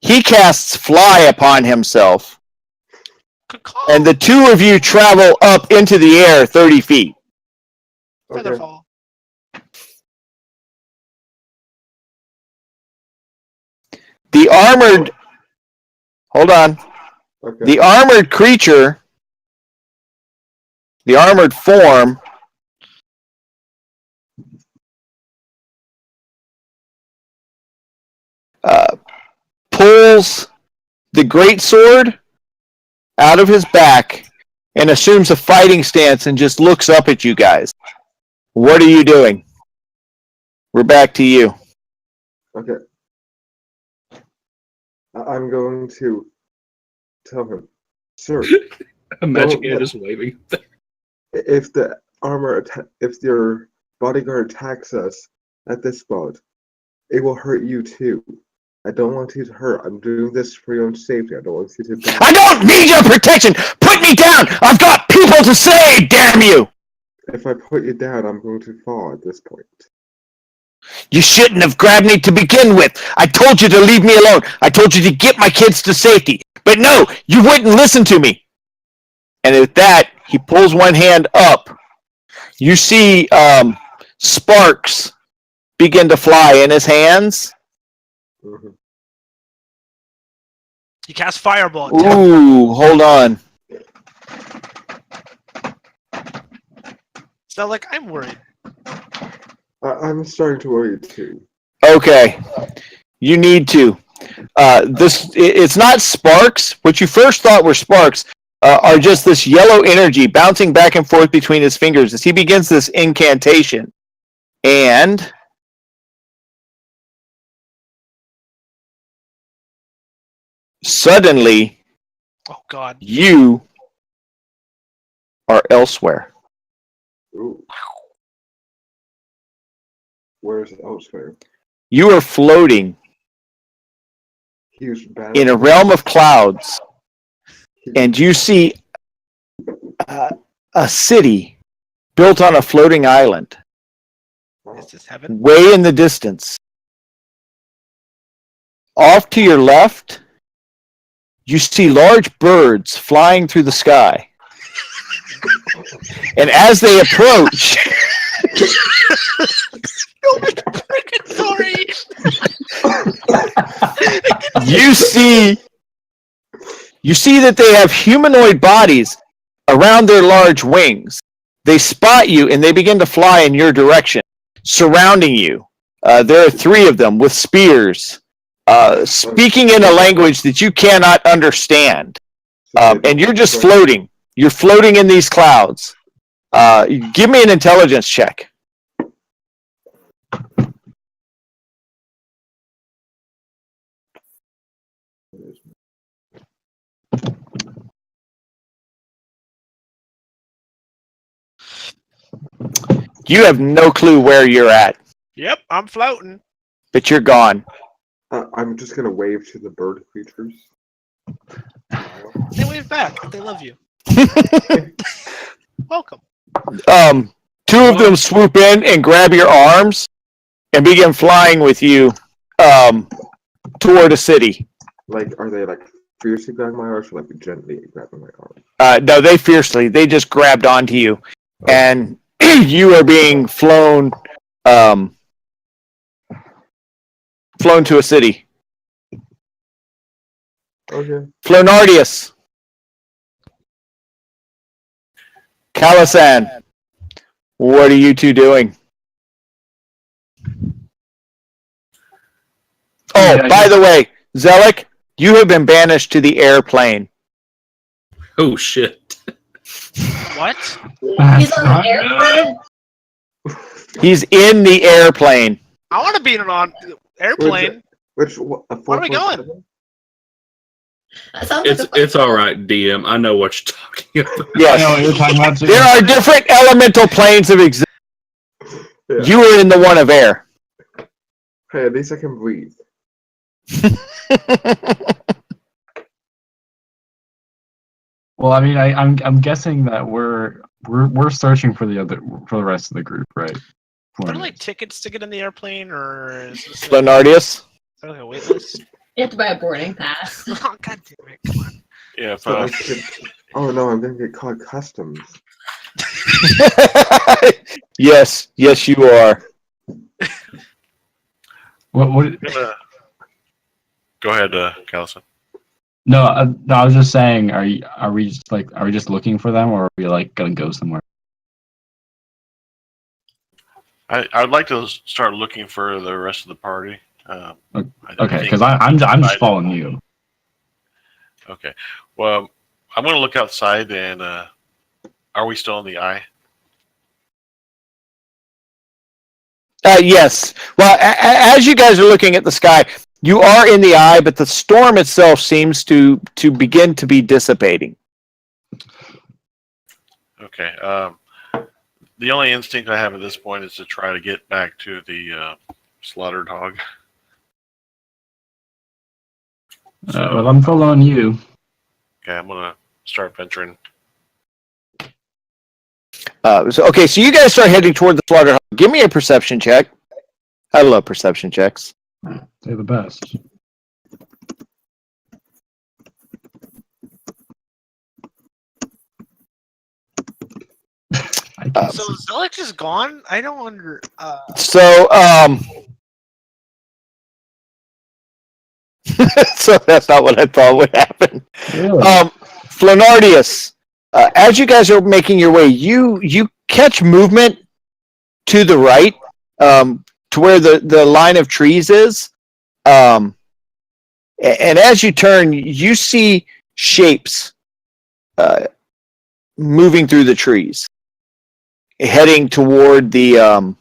[SPEAKER 1] he casts fly upon himself. And the 2 of you travel up into the air 30 feet.
[SPEAKER 7] Okay.
[SPEAKER 4] Featherfall.
[SPEAKER 1] The armored... Hold on.
[SPEAKER 7] Okay.
[SPEAKER 1] The armored creature... The armored form... pulls the great sword out of his back and assumes a fighting stance and just looks up at you guys. What are you doing? We're back to you.
[SPEAKER 7] Okay. I'm going to tell him, sir,
[SPEAKER 3] Imagine
[SPEAKER 7] Well,
[SPEAKER 3] you just waving.
[SPEAKER 7] if if your bodyguard attacks us at this spot, it will hurt you too. I don't want you to hurt. I'm doing this for your own safety. I don't want you to die.
[SPEAKER 1] I don't need your protection! Put me down! I've got people to save, damn you!
[SPEAKER 7] If I put you down, I'm going to fall at this point.
[SPEAKER 1] You shouldn't have grabbed me to begin with. I told you to leave me alone. I told you to get my kids to safety. But no, you wouldn't listen to me. And with that, he pulls one hand up. You see sparks begin to fly in his hands.
[SPEAKER 7] Mhm.
[SPEAKER 4] You cast Fireball.
[SPEAKER 1] Ooh, hold on.
[SPEAKER 4] So, like, I'm worried.
[SPEAKER 7] I'm starting to worry too.
[SPEAKER 1] Okay. You need to. It's not sparks. What you first thought were sparks are just this yellow energy bouncing back and forth between his fingers as he begins this incantation. And suddenly,
[SPEAKER 4] Oh, God.
[SPEAKER 1] you are elsewhere.
[SPEAKER 7] Ooh. Where's elsewhere?
[SPEAKER 1] You are floating
[SPEAKER 7] Huge battle.
[SPEAKER 1] in a realm of clouds, and you see a city built on a floating island
[SPEAKER 4] Is this heaven?
[SPEAKER 1] way in the distance. Off to your left, you see large birds flying through the sky. And as they approach,
[SPEAKER 4] Sorry.
[SPEAKER 1] you see that they have humanoid bodies around their large wings. They spot you and they begin to fly in your direction, surrounding you. There are 3 of them with spears, speaking in a language that you cannot understand. And you're just floating. You're floating in these clouds. Give me an intelligence check. You have no clue where you're at,
[SPEAKER 4] Yep, I'm floating.
[SPEAKER 1] but you're gone.
[SPEAKER 7] I'm just gonna wave to the bird creatures.
[SPEAKER 4] They wave back. They love you. Welcome.
[SPEAKER 1] 2 of them swoop in and grab your arms and begin flying with you toward a city.
[SPEAKER 7] Like, are they like fiercely grabbing my arms or like gently grabbing my arm?
[SPEAKER 1] No, they fiercely. They just grabbed onto you, and you are being flown to a city.
[SPEAKER 7] Okay.
[SPEAKER 1] Flonardius. Calisan. What are you 2 doing? Oh,
[SPEAKER 6] Yeah,
[SPEAKER 1] by the way, Zelik, you have been banished to the airplane.
[SPEAKER 3] Oh shit!
[SPEAKER 4] What?
[SPEAKER 5] He's on the airplane?
[SPEAKER 1] He's in the airplane.
[SPEAKER 4] I want to be in an airplane.
[SPEAKER 7] Where
[SPEAKER 4] are we going?
[SPEAKER 5] That sounds like a fun-
[SPEAKER 3] It's all right, DM. I know what you're talking about.
[SPEAKER 6] I know what
[SPEAKER 1] Yes.
[SPEAKER 6] you're talking about too.
[SPEAKER 1] There are different elemental planes of existence.
[SPEAKER 7] Yeah.
[SPEAKER 1] You are in the one of air.
[SPEAKER 7] Hey, at least I can breathe.
[SPEAKER 6] Well, I mean, I'm guessing that we're searching for the rest of the group, right?
[SPEAKER 4] Are there like tickets to get in the airplane, or is this
[SPEAKER 1] Flonardius.
[SPEAKER 4] like a wait list?
[SPEAKER 5] You have to buy a boarding pass.
[SPEAKER 4] Oh, God damn it. Come on.
[SPEAKER 8] Yeah,
[SPEAKER 7] So I could, oh no, I'm gonna get caught customs.
[SPEAKER 1] Yes, you are.
[SPEAKER 6] What?
[SPEAKER 8] Go ahead, Callison.
[SPEAKER 6] No, I was just saying, are we just looking for them, or are we like gonna go somewhere?
[SPEAKER 8] I'd like to start looking for the rest of the party.
[SPEAKER 6] Okay, because I'm just following you.
[SPEAKER 8] Okay. Well, I'm going to look outside, and are we still in the eye?
[SPEAKER 1] Yes. Well, as you guys are looking at the sky, you are in the eye, but the storm itself seems to begin to be dissipating.
[SPEAKER 8] Okay. The only instinct I have at this point is to try to get back to the slaughtered hog.
[SPEAKER 6] Well, I'm following you.
[SPEAKER 8] Okay, I'm going to start venturing.
[SPEAKER 1] So you guys start heading toward the slaughter. Give me a perception check. I love perception checks.
[SPEAKER 6] They're the best.
[SPEAKER 4] So Zelik is gone? I don't under.
[SPEAKER 1] So so that's not what I thought would happen.
[SPEAKER 6] Really?
[SPEAKER 1] Flenardius, as you guys are making your way, you catch movement to the right, to where the line of trees is, and as you turn, you see shapes moving through the trees, heading toward the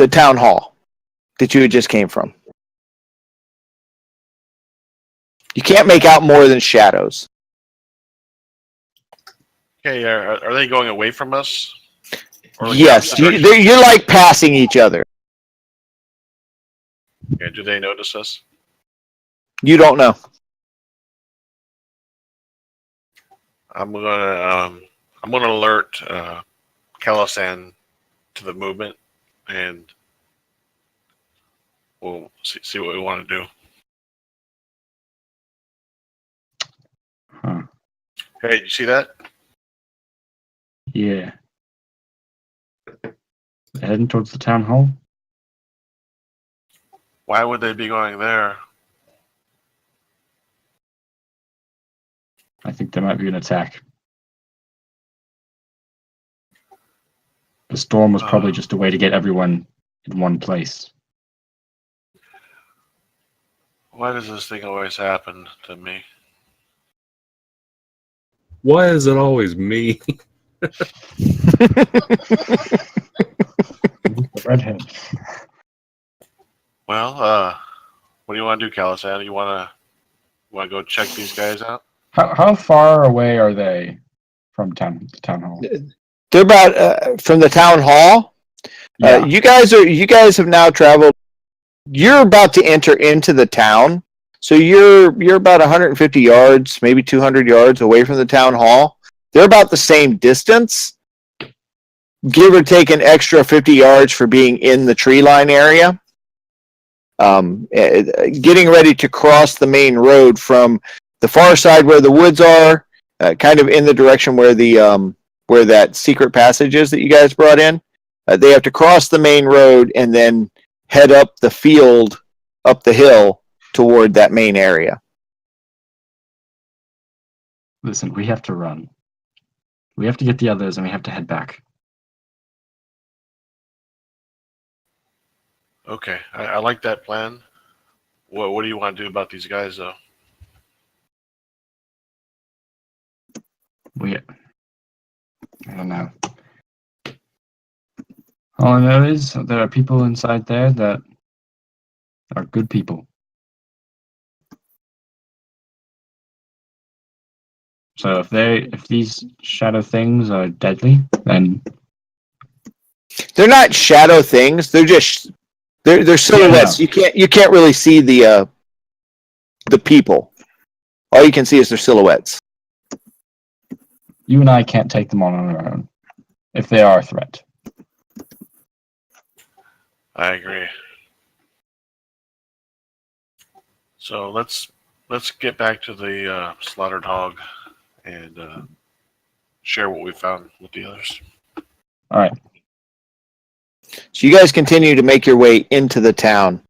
[SPEAKER 1] town hall that you had just came from. You can't make out more than shadows.
[SPEAKER 8] Okay, are they going away from us? Or
[SPEAKER 1] Yes, you're like passing each other.
[SPEAKER 8] Okay, do they notice us?
[SPEAKER 1] You don't know.
[SPEAKER 8] I'm gonna alert Calisan to the movement, and we'll see what we want to do.
[SPEAKER 6] Huh.
[SPEAKER 8] Hey, you see that?
[SPEAKER 6] Yeah. Heading towards the town hall?
[SPEAKER 8] Why would they be going there?
[SPEAKER 6] I think there might be an attack. The storm was probably just a way to get everyone in one place.
[SPEAKER 8] Why does this thing always happen to me?
[SPEAKER 3] Why is it always me?
[SPEAKER 6] The redhead.
[SPEAKER 8] Well, what do you want to do, Calisan? You want to go check these guys out?
[SPEAKER 6] How far away are they from the town hall?
[SPEAKER 1] They're about from the town hall.
[SPEAKER 6] Yeah.
[SPEAKER 1] You guys have now traveled. You're about to enter into the town, so you're about 150 yards, maybe 200 yards away from the town hall. They're about the same distance, give or take an extra 50 yards for being in the tree line area. Getting ready to cross the main road from the far side where the woods are, kind of in the direction where the where that secret passage is that you guys brought in. They have to cross the main road and then head up the field, up the hill toward that main area.
[SPEAKER 6] Listen, we have to run. We have to get the others and we have to head back.
[SPEAKER 8] Okay, I like that plan. What do you want to do about these guys, though?
[SPEAKER 6] I don't know. All I know is there are people inside there that are good people. So if these shadow things are deadly, then
[SPEAKER 1] They're not shadow things. They're just they're silhouettes.
[SPEAKER 6] Yeah.
[SPEAKER 1] You can't really see the people. All you can see is their silhouettes.
[SPEAKER 6] you and I can't take them on our own if they are a threat.
[SPEAKER 8] I agree. So let's get back to the slaughtered hog and share what we found with the others.
[SPEAKER 6] All right.
[SPEAKER 1] So you guys continue to make your way into the town.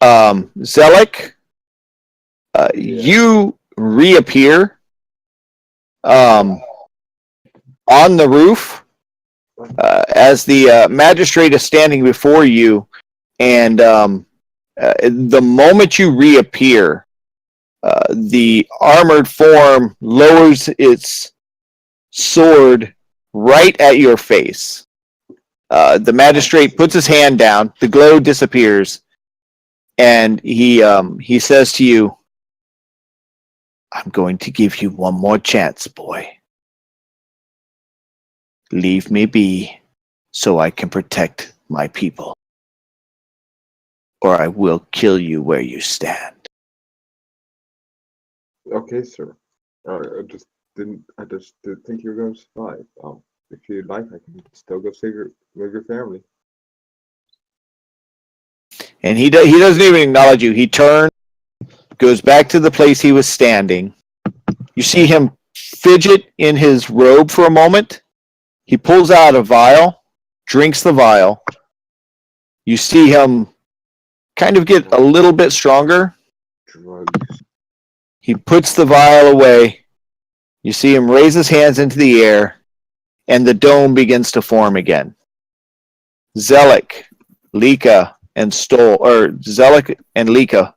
[SPEAKER 1] Zelik, you reappear on the roof as the magistrate is standing before you And the moment you reappear, the armored form lowers its sword right at your face. The magistrate puts his hand down, the glow disappears, and he says to you, "I'm going to give you one more chance, boy. Leave me be so I can protect my people, or I will kill you where you stand."
[SPEAKER 7] Okay, sir. I just didn't think you were going to survive. If you'd like, I can still go save your family.
[SPEAKER 1] And he doesn't even acknowledge you. He turns, goes back to the place he was standing. You see him fidget in his robe for a moment. He pulls out a vial, drinks the vial. You see him kind of get a little bit stronger.
[SPEAKER 7] Drugs.
[SPEAKER 1] He puts the vial away. You see him raise his hands into the air, and the dome begins to form again. Zelik, Lika, and Stoll, or Zelik and Lika.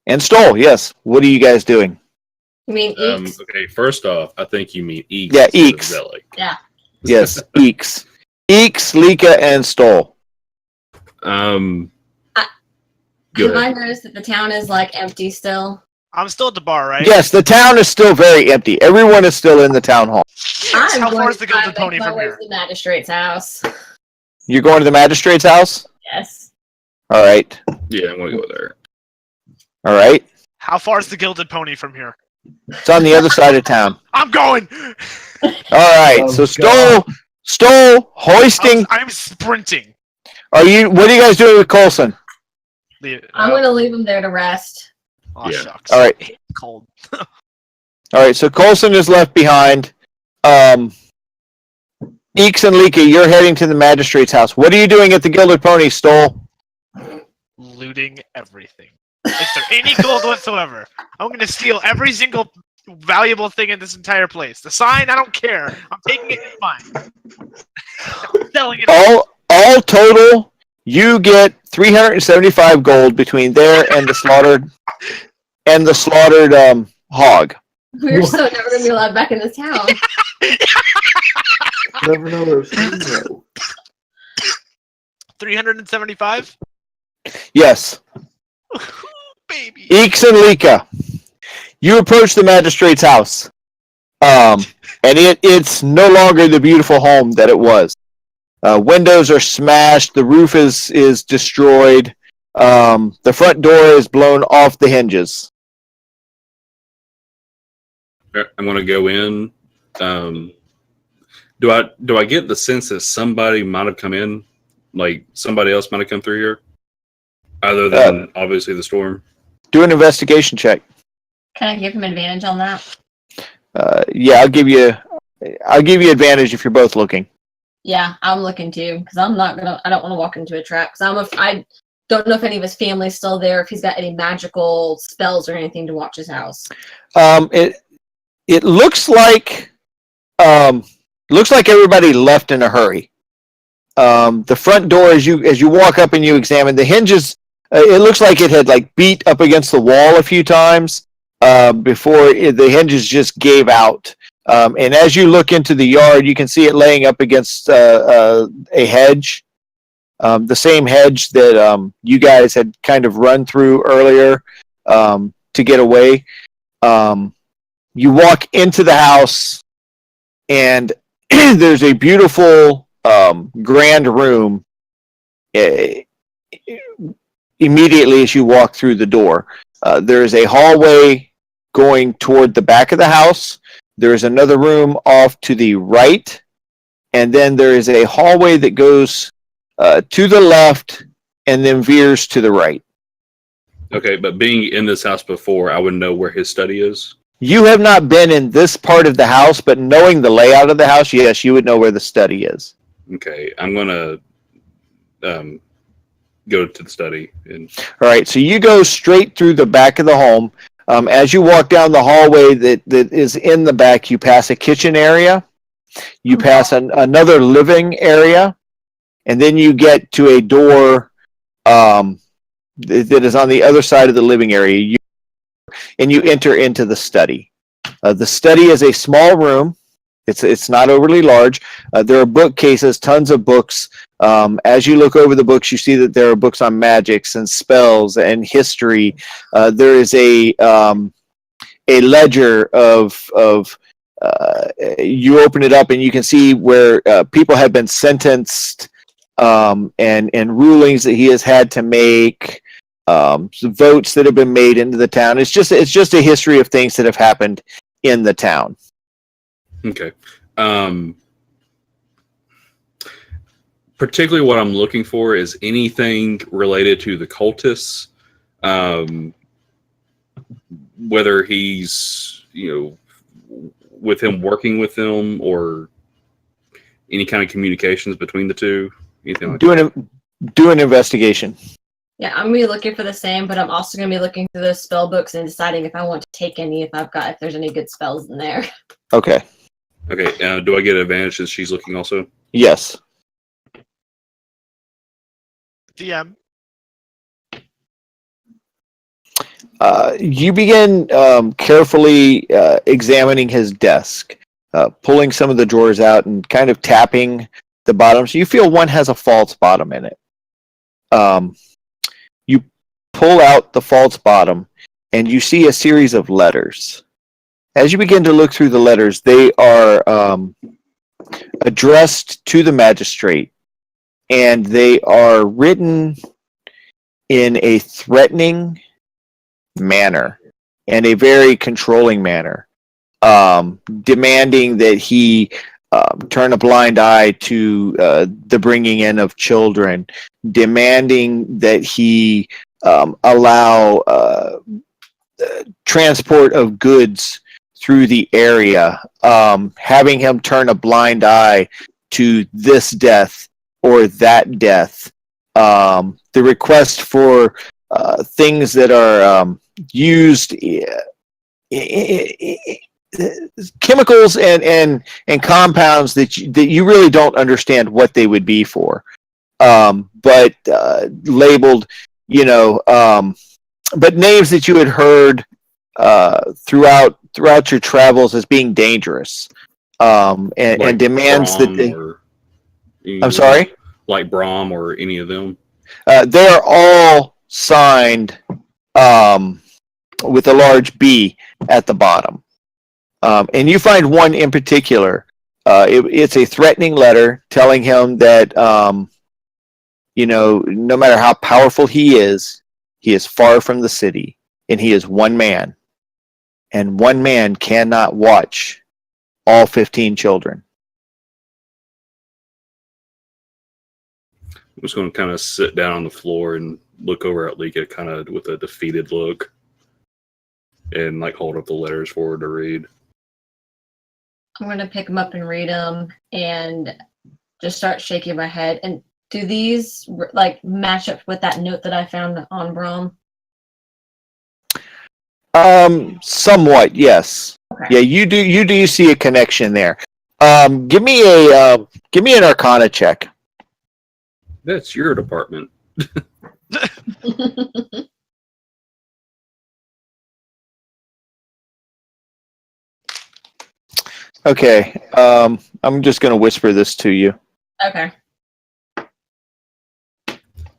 [SPEAKER 1] And Stoll, yes. What are you guys doing?
[SPEAKER 5] You mean Eeks?
[SPEAKER 3] Okay, first off, I think you mean Eeks.
[SPEAKER 1] Yeah,
[SPEAKER 3] instead of
[SPEAKER 1] Eeks.
[SPEAKER 3] Zelik.
[SPEAKER 5] Yeah.
[SPEAKER 1] Yes, Eeks. Eeks, Lika, and Stoll.
[SPEAKER 3] Go
[SPEAKER 5] Have I
[SPEAKER 3] ahead.
[SPEAKER 5] noticed that the town is like empty still?
[SPEAKER 4] I'm still at the bar, right?
[SPEAKER 1] Yes, the town is still very empty. Everyone is still in the town hall.
[SPEAKER 4] Yes, how far
[SPEAKER 5] going
[SPEAKER 4] is the
[SPEAKER 5] to try
[SPEAKER 4] Gilded
[SPEAKER 5] to make
[SPEAKER 4] Pony
[SPEAKER 5] my
[SPEAKER 4] from
[SPEAKER 5] way
[SPEAKER 4] here?
[SPEAKER 5] to the magistrate's house.
[SPEAKER 1] You're going to the magistrate's house?
[SPEAKER 5] Yes.
[SPEAKER 1] All right.
[SPEAKER 3] Yeah, I'm gonna go there.
[SPEAKER 1] All right.
[SPEAKER 4] How far is the Gilded Pony from here?
[SPEAKER 1] It's on the other side of town.
[SPEAKER 4] I'm going!
[SPEAKER 1] All right.
[SPEAKER 9] Oh,
[SPEAKER 1] So
[SPEAKER 9] God.
[SPEAKER 1] Stoll, hoisting.
[SPEAKER 4] I'm sprinting.
[SPEAKER 1] What are you guys doing with Coulson?
[SPEAKER 5] I'm going to leave him there to rest.
[SPEAKER 4] Oh,
[SPEAKER 3] Yeah.
[SPEAKER 4] shucks.
[SPEAKER 1] All right.
[SPEAKER 4] Cold.
[SPEAKER 1] All right. So Coulson is left behind. Eeks and Lika, you're heading to the magistrate's house. What are you doing at the Gilded Pony, Stoll?
[SPEAKER 4] Looting everything. Is there any gold whatsoever? I'm going to steal every single valuable thing in this entire place. The sign, I don't care. I'm taking it, it's mine. I'm selling it.
[SPEAKER 1] All total, you get 375 gold between there and the slaughtered hog.
[SPEAKER 5] We're so never going to be allowed back in this town.
[SPEAKER 7] Never know those things, though.
[SPEAKER 4] 375?
[SPEAKER 1] Yes.
[SPEAKER 4] Baby.
[SPEAKER 1] Eeks and Lika, you approach the magistrate's house, and it's no longer the beautiful home that it was. Windows are smashed. The roof is destroyed. The front door is blown off the hinges.
[SPEAKER 3] I'm gonna go in. Do I get the sense that somebody might have come in, like somebody else might have come through here, other than obviously the storm?
[SPEAKER 1] Do an investigation check.
[SPEAKER 5] Can I give him advantage on that?
[SPEAKER 1] Yeah, I'll give you advantage if you're both looking.
[SPEAKER 5] Yeah, I'm looking too, because I don't want to walk into a trap, because I don't know if any of his family's still there, if he's got any magical spells or anything to watch his house.
[SPEAKER 1] It looks like everybody left in a hurry. The front door, as you walk up and you examine the hinges, it looks like it had beat up against the wall a few times before the hinges just gave out. And as you look into the yard, you can see it laying up against a hedge, the same hedge that you guys had kind of run through earlier to get away. You walk into the house, and there's a beautiful grand room immediately as you walk through the door. There is a hallway going toward the back of the house. There is another room off to the right, and then there is a hallway that goes to the left and then veers to the right.
[SPEAKER 3] Okay, but being in this house before, I would know where his study is.
[SPEAKER 1] You have not been in this part of the house, but knowing the layout of the house, yes, you would know where the study is.
[SPEAKER 3] Okay, I'm gonna go to the study. And
[SPEAKER 1] All right, so you go straight through the back of the home. As you walk down the hallway that is in the back, you pass a kitchen area, you pass another living area, and then you get to a door that is on the other side of the living area. And you enter into the study. The study is a small room. It's not overly large. There are bookcases, tons of books. As you look over the books, you see that there are books on magics and spells and history. There is a ledger of you open it up and you can see where people have been sentenced, and rulings that he has had to make, some votes that have been made into the town. It's just a history of things that have happened in the town.
[SPEAKER 3] Okay. Particularly what I'm looking for is anything related to the cultists, whether he's, with him working with them or any kind of communications between the two. Anything like that.
[SPEAKER 1] Do an investigation.
[SPEAKER 5] Yeah, I'm gonna be looking for the same, but I'm also gonna be looking through the spell books and deciding if I want to take any, if there's any good spells in there.
[SPEAKER 1] Okay.
[SPEAKER 3] Okay. Do I get advantage since she's looking also?
[SPEAKER 1] Yes.
[SPEAKER 4] DM.
[SPEAKER 1] You begin carefully examining his desk, pulling some of the drawers out and kind of tapping the bottoms. You feel one has a false bottom in it. You pull out the false bottom and you see a series of letters. As you begin to look through the letters, they are addressed to the magistrate, and they are written in a threatening manner and a very controlling manner, demanding that he turn a blind eye to the bringing in of children, demanding that he allow transport of goods through the area, having him turn a blind eye to this death or that death. The request for things that are used, chemicals and compounds that you really don't understand what they would be for, but labeled, but names that you had heard throughout your travels as being dangerous, and demands
[SPEAKER 3] Brahm
[SPEAKER 1] that they. I'm sorry?
[SPEAKER 3] Like Brahm or any of them?
[SPEAKER 1] They are all signed with a large B at the bottom. And you find one in particular. It's a threatening letter telling him that, no matter how powerful he is far from the city, and he is one man. And one man cannot watch all 15 children.
[SPEAKER 3] I'm just going to kind of sit down on the floor and look over at Lika kind of with a defeated look and hold up the letters for her to read.
[SPEAKER 5] I'm gonna pick them up and read them and just start shaking my head. And do these match up with that note that I found on Brahm?
[SPEAKER 1] Somewhat, yes.
[SPEAKER 5] Okay.
[SPEAKER 1] Yeah, you do see a connection there. Give me an Arcana check.
[SPEAKER 3] That's your department.
[SPEAKER 1] Okay. I'm just going to whisper this to you.
[SPEAKER 5] Okay.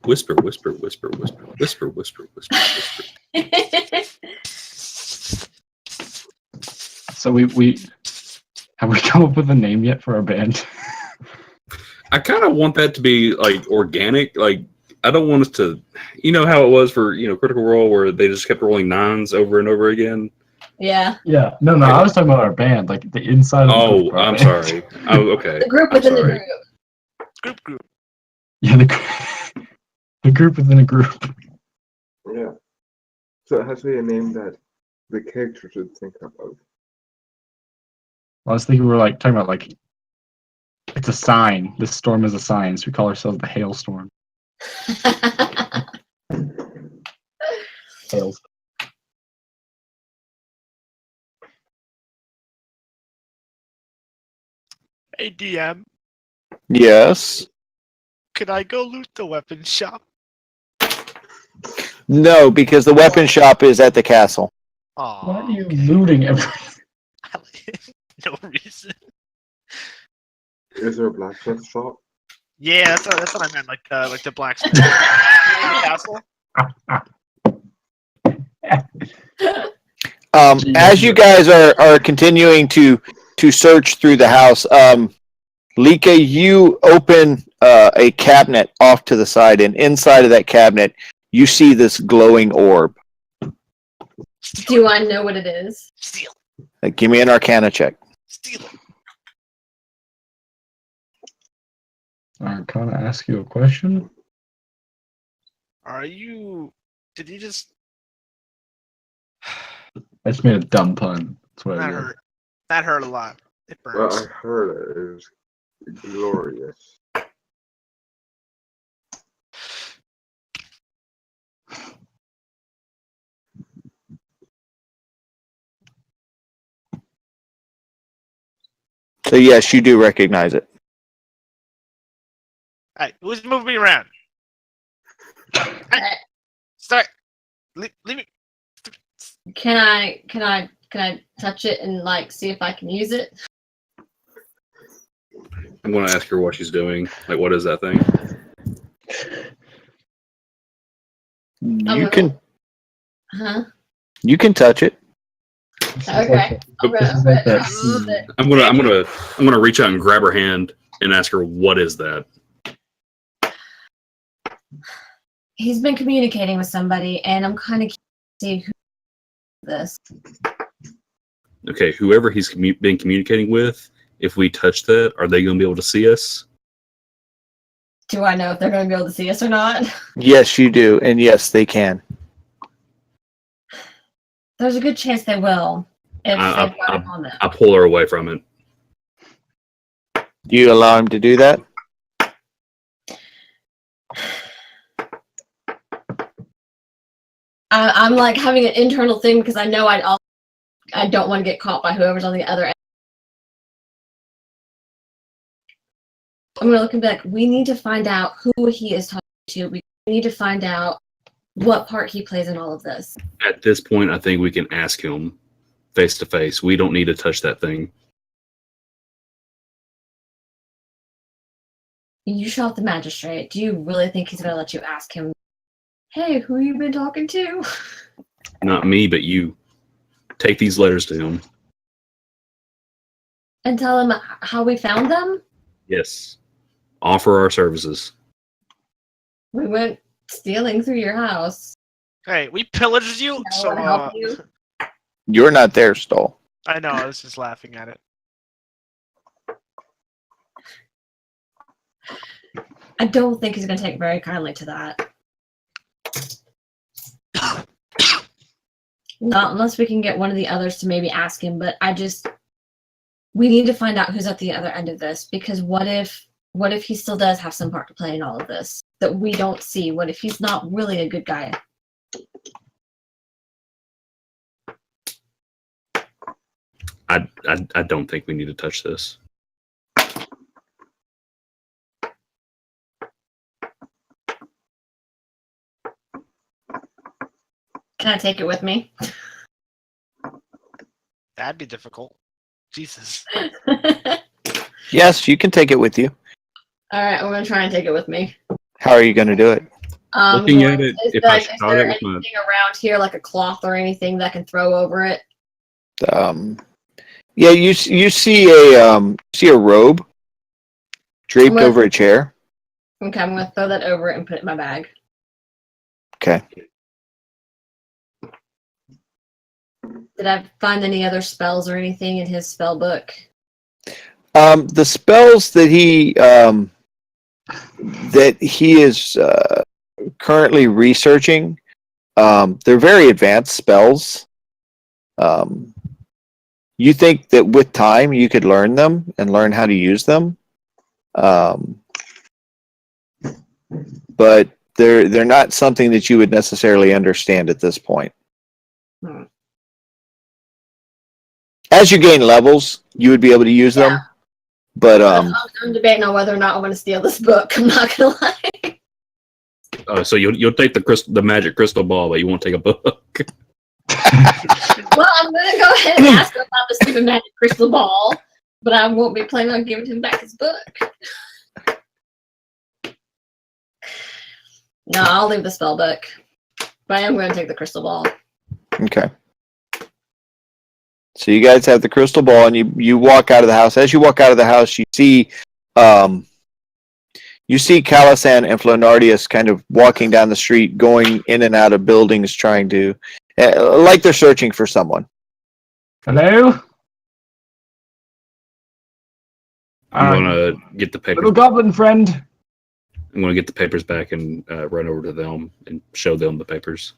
[SPEAKER 3] Whisper, whisper, whisper, whisper, whisper, whisper, whisper, whisper.
[SPEAKER 6] So we have we come up with a name yet for our band?
[SPEAKER 3] I kind of want that to be organic. I don't want us to, how it was for Critical Role where they just kept rolling nines over and over again.
[SPEAKER 5] Yeah.
[SPEAKER 6] Yeah. No, I was talking about our band, the inside of the group.
[SPEAKER 3] I'm sorry. Oh, okay.
[SPEAKER 5] The group within the group.
[SPEAKER 4] Group.
[SPEAKER 6] Yeah, the group within a group.
[SPEAKER 7] Yeah. So it has to be a name that the character should think of.
[SPEAKER 6] I was thinking we were talking about it's a sign. This storm is a sign, so we call ourselves the Hailstorm. Hails.
[SPEAKER 4] Hey, DM,
[SPEAKER 1] Yes.
[SPEAKER 4] could I go loot the weapons shop?
[SPEAKER 1] No, because the weapon shop is at the castle.
[SPEAKER 4] Aw,
[SPEAKER 9] Why are you looting everything?
[SPEAKER 4] no reason.
[SPEAKER 7] Is there a blacksmith shop?
[SPEAKER 4] Yeah, that's what I meant. Like the blacksmith castle.
[SPEAKER 1] As you guys are continuing to search through the house, Lika, you open a cabinet off to the side, and inside of that cabinet, you see this glowing orb.
[SPEAKER 5] Do I know what it is?
[SPEAKER 4] Steal,
[SPEAKER 1] Give me an Arcana check.
[SPEAKER 4] steal.
[SPEAKER 6] Can I ask you a question?
[SPEAKER 4] Are you? Did you just?
[SPEAKER 6] I just made a dumb pun. That's what I
[SPEAKER 4] That
[SPEAKER 6] did.
[SPEAKER 4] hurt. That hurt a lot. It
[SPEAKER 7] Well,
[SPEAKER 4] burns.
[SPEAKER 7] I heard it. It was glorious.
[SPEAKER 1] So yes, you do recognize it.
[SPEAKER 4] Hey, who's moving me around? Hey, start. Leave me.
[SPEAKER 5] Can I touch it and like see if I can use it?
[SPEAKER 3] I'm going to ask her what she's doing. Like, what is that thing?
[SPEAKER 1] You can touch it.
[SPEAKER 5] Okay. I'm
[SPEAKER 6] This is
[SPEAKER 5] gonna
[SPEAKER 6] like that
[SPEAKER 5] use it.
[SPEAKER 3] I'm gonna reach out and grab her hand and ask her what is that.
[SPEAKER 5] He's been communicating with somebody, and I'm kind of curious to see who this.
[SPEAKER 3] Okay, whoever he's been communicating with, if we touch that, are they going to be able to see us?
[SPEAKER 5] Do I know if they're going to be able to see us or not?
[SPEAKER 1] Yes, you do, and yes, they can.
[SPEAKER 5] There's a good chance they will. If
[SPEAKER 3] I-
[SPEAKER 5] they've got it on them.
[SPEAKER 3] I pull her away from it.
[SPEAKER 1] Do you allow him to do that?
[SPEAKER 5] I'm like having an internal thing because I know I don't want to get caught by whoever's on the other end. I'm gonna look and be like, we need to find out who he is talking to. We need to find out what part he plays in all of this.
[SPEAKER 3] At this point, I think we can ask him face to face. We don't need to touch that thing.
[SPEAKER 5] You shot the magistrate. Do you really think he's gonna let you ask him, hey, who you been talking to?
[SPEAKER 3] Not me, but you. Take these letters to him.
[SPEAKER 5] And tell him how we found them?
[SPEAKER 3] Yes. Offer our services.
[SPEAKER 5] We went stealing through your house.
[SPEAKER 4] Hey, we pillaged you.
[SPEAKER 5] I
[SPEAKER 4] So
[SPEAKER 5] wanna help you.
[SPEAKER 1] You're not there, Stoll.
[SPEAKER 4] I know. I was just laughing at it.
[SPEAKER 5] I don't think he's gonna take very kindly to that. Not unless we can get one of the others to maybe ask him, but we need to find out who's at the other end of this, because what if he still does have some part to play in all of this that we don't see? What if he's not really a good guy?
[SPEAKER 3] I don't think we need to touch this.
[SPEAKER 5] Can I take it with me?
[SPEAKER 4] That'd be difficult. Jesus.
[SPEAKER 1] Yes, you can take it with you.
[SPEAKER 5] All right, I'm gonna try and take it with me.
[SPEAKER 1] How are you going to do it?
[SPEAKER 3] Looking at it,
[SPEAKER 5] is
[SPEAKER 3] if
[SPEAKER 5] there,
[SPEAKER 3] I
[SPEAKER 5] is
[SPEAKER 3] shot
[SPEAKER 5] there
[SPEAKER 3] it with my-
[SPEAKER 5] anything around here, like a cloth or anything that I can throw over it?
[SPEAKER 1] Yeah, you see a robe draped
[SPEAKER 5] Well-
[SPEAKER 1] over a chair.
[SPEAKER 5] Okay, I'm gonna throw that over it and put it in my bag.
[SPEAKER 1] Okay.
[SPEAKER 5] Did I find any other spells or anything in his spell book?
[SPEAKER 1] The spells that he is currently researching, they're very advanced spells. You think that with time you could learn them and learn how to use them, but they're not something that you would necessarily understand at this point.
[SPEAKER 5] Hmm.
[SPEAKER 1] As you gain levels, you would be able to use them, but
[SPEAKER 5] I'm debating on whether or not I want to steal this book. I'm not gonna lie.
[SPEAKER 3] So you'll take the magic crystal ball, but you won't take a book.
[SPEAKER 5] Well, I'm gonna go ahead and ask him about the stupid magic crystal ball, but I won't be planning on giving him back his book. No, I'll leave the spell book, but I am going to take the crystal ball.
[SPEAKER 1] Okay. So you guys have the crystal ball, and you walk out of the house. As you walk out of the house, you see Calisan and Flonardius kind of walking down the street, going in and out of buildings, trying to, like they're searching for someone.
[SPEAKER 9] Hello?
[SPEAKER 3] I'm gonna get the papers.
[SPEAKER 9] Little goblin friend.
[SPEAKER 3] I'm gonna get the papers back and run over to them and show them the papers.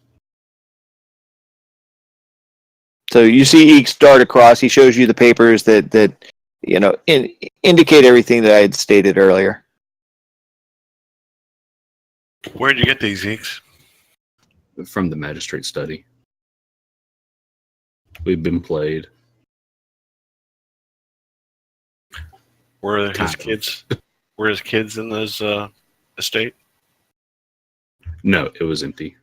[SPEAKER 1] So you see Eek dart across. He shows you the papers that indicate everything that I had stated earlier.
[SPEAKER 8] Where'd you get these, Zeeks?
[SPEAKER 3] From the magistrate study. We've been played.
[SPEAKER 8] Were his kids? Were his kids in this estate?
[SPEAKER 3] No, it was empty.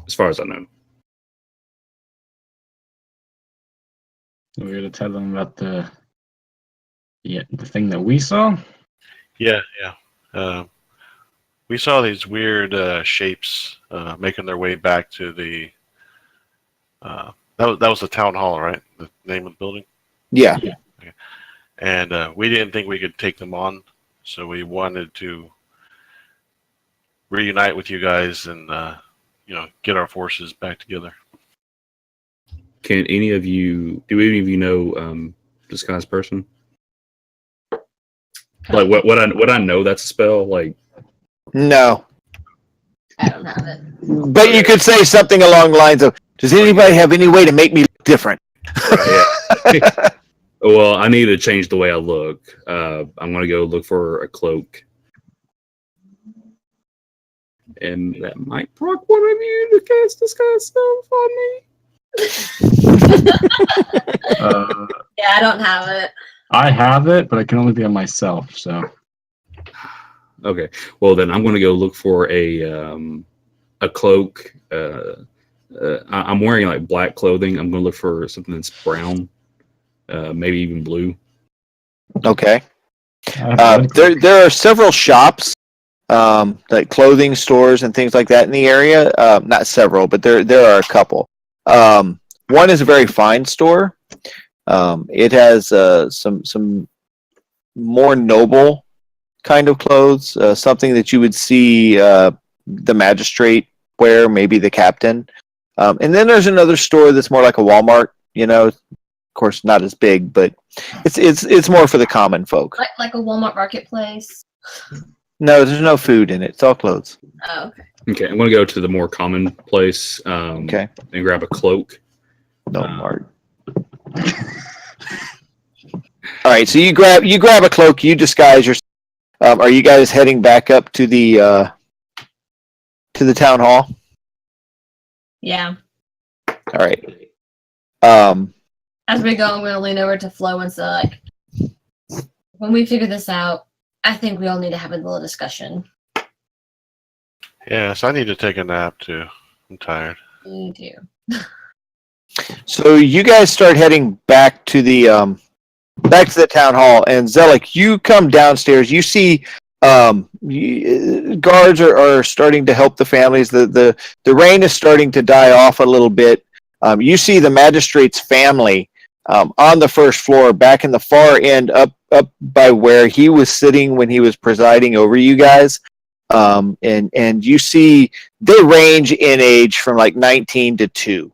[SPEAKER 3] As far as I know.
[SPEAKER 6] So we're gonna tell them about the thing that we saw.
[SPEAKER 8] Yeah. We saw these weird shapes making their way back to the. That was the town hall, right? The name of the building.
[SPEAKER 1] Yeah.
[SPEAKER 8] Okay. And we didn't think we could take them on, so we wanted to reunite with you guys and get our forces back together.
[SPEAKER 3] Do any of you know disguised person? Like what I know that's a spell, like
[SPEAKER 1] No.
[SPEAKER 5] I don't have it.
[SPEAKER 1] But you could say something along the lines of, does anybody have any way to make me look different?
[SPEAKER 3] Well, I need to change the way I look. I'm gonna go look for a cloak. And that might proc one of you to cast disguise self on me.
[SPEAKER 5] Yeah, I don't have it.
[SPEAKER 6] I have it, but I can only be on myself. So
[SPEAKER 3] Okay. Well, then I'm going to go look for a cloak. I'm wearing like black clothing. I'm going to look for something that's brown, maybe even blue.
[SPEAKER 1] Okay. There are several shops, like clothing stores and things like that in the area. Not several, but there are a couple. One is a very fine store. It has some more noble kind of clothes, something that you would see the magistrate wear, maybe the captain. And then there's another store that's more like a Walmart. Of course, not as big, but it's more for the common folk.
[SPEAKER 5] Like a Walmart marketplace.
[SPEAKER 1] No, there's no food in it. It's all clothes.
[SPEAKER 5] Oh, okay.
[SPEAKER 3] Okay, I'm going to go to the more common place.
[SPEAKER 1] Okay.
[SPEAKER 3] And grab a cloak.
[SPEAKER 1] No Mart. All right, so you grab a cloak. You disguise yourself. Are you guys heading back up to the town hall?
[SPEAKER 5] Yeah.
[SPEAKER 1] All right.
[SPEAKER 5] As we go, I'm going to lean over to Flo and say, like, when we figure this out, I think we all need to have a little discussion.
[SPEAKER 8] Yeah, so I need to take a nap too. I'm tired.
[SPEAKER 5] Me too.
[SPEAKER 1] So you guys start heading back to the town hall, and Zelik, you come downstairs. You see guards are starting to help the families. The rain is starting to die off a little bit. You see the magistrate's family on the first floor, back in the far end, up by where he was sitting when he was presiding over you guys. And you see they range in age from like 19 to 2.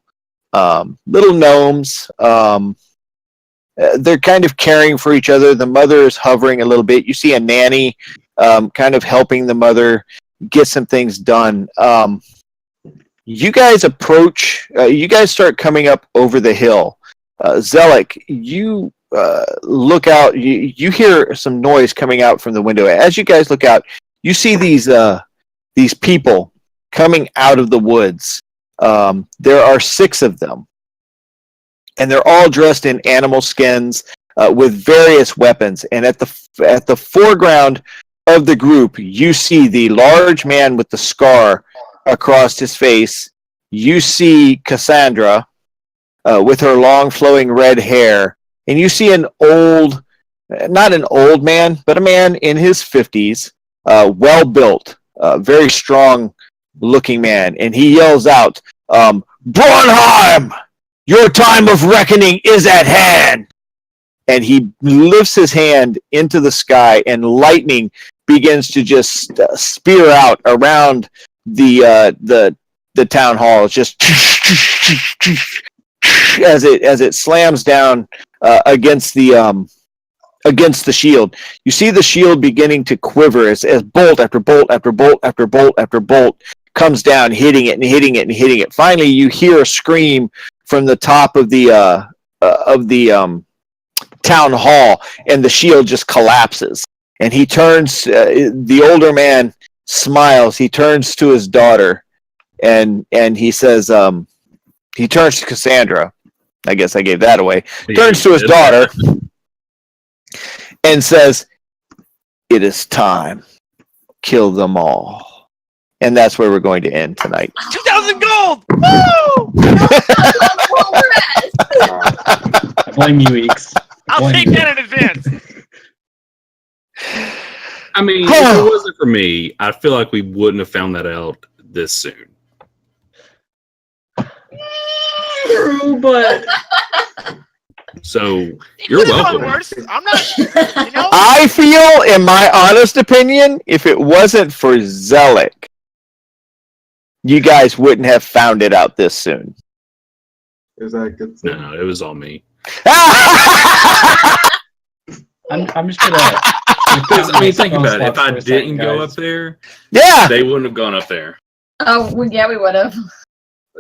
[SPEAKER 1] Little gnomes. They're kind of caring for each other. The mother is hovering a little bit. You see a nanny kind of helping the mother get some things done. You guys approach, you guys start coming up over the hill. Zelik, you look out, you hear some noise coming out from the window. As you guys look out, you see these people coming out of the woods. There are 6 of them, and they're all dressed in animal skins with various weapons. And at the foreground of the group, you see the large man with the scar across his face. You see Cassandra with her long flowing red hair. And you see an old, not an old man, but a man in his 50s, well built, very strong looking man. And he yells out, Bornheim, your time of reckoning is at hand. And he lifts his hand into the sky, and lightning begins to just spear out around the town hall. It's just as it slams down against the shield. You see the shield beginning to quiver as bolt after bolt after bolt after bolt after bolt comes down, hitting it and hitting it and hitting it. Finally, you hear a scream from the top of the town hall, and the shield just collapses. And he turns. The older man smiles. He turns to his daughter, and he says, he turns to Cassandra. I guess I gave that away. Turns to his daughter and says, "It is time. Kill them all." And that's where we're going to end tonight.
[SPEAKER 4] 2,000 gold! Woo!
[SPEAKER 9] I blame you, Eeks.
[SPEAKER 4] I'll take that in advance.
[SPEAKER 3] I mean, if it wasn't for me, I feel like we wouldn't have found that out this soon.
[SPEAKER 9] True, but
[SPEAKER 3] So you're welcome.
[SPEAKER 4] Worse. I'm not. You know.
[SPEAKER 1] I feel, in my honest opinion, if it wasn't for Zelik, you guys wouldn't have found it out this soon.
[SPEAKER 7] Is that a good thing?
[SPEAKER 3] No, it was all me.
[SPEAKER 9] I'm just gonna.
[SPEAKER 3] Because, I mean, think about it. If I didn't go up there,
[SPEAKER 1] Yeah.
[SPEAKER 3] they wouldn't have gone up there.
[SPEAKER 5] Oh, yeah, we would have.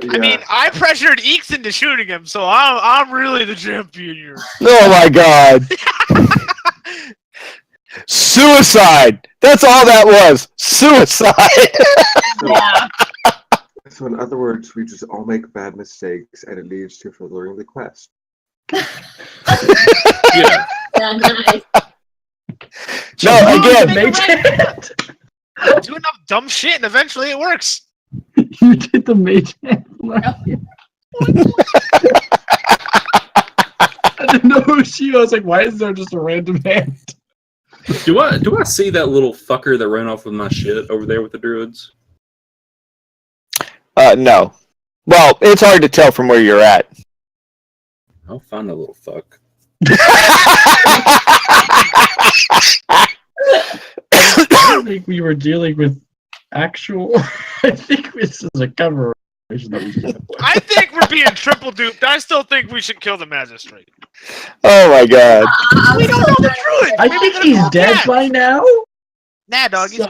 [SPEAKER 7] Yeah.
[SPEAKER 4] I mean, I pressured Eeks into shooting him, so I'm really the champion here.
[SPEAKER 1] Oh my God. Suicide. That's all that was. Suicide.
[SPEAKER 5] Yeah.
[SPEAKER 7] So in other words, we just all make bad mistakes, and it leads to furthering the quest.
[SPEAKER 3] Yeah.
[SPEAKER 5] Yeah, nice.
[SPEAKER 1] No, again,
[SPEAKER 4] Do enough dumb shit, and eventually it works.
[SPEAKER 9] You did the mage hand. I didn't know who she was. Like, why is there just a random hand?
[SPEAKER 3] Do I see that little fucker that ran off with my shit over there with the druids?
[SPEAKER 1] no. Well, it's hard to tell from where you're at.
[SPEAKER 3] I'll find the little fuck.
[SPEAKER 9] I don't think we were dealing with actual. I think this is a cover.
[SPEAKER 4] I think we're being triple duped. I still think we should kill the magistrate.
[SPEAKER 1] Oh my God.
[SPEAKER 4] We don't know the truth.
[SPEAKER 9] I think he's dead by now.
[SPEAKER 4] Nah, dog. He's
[SPEAKER 9] So,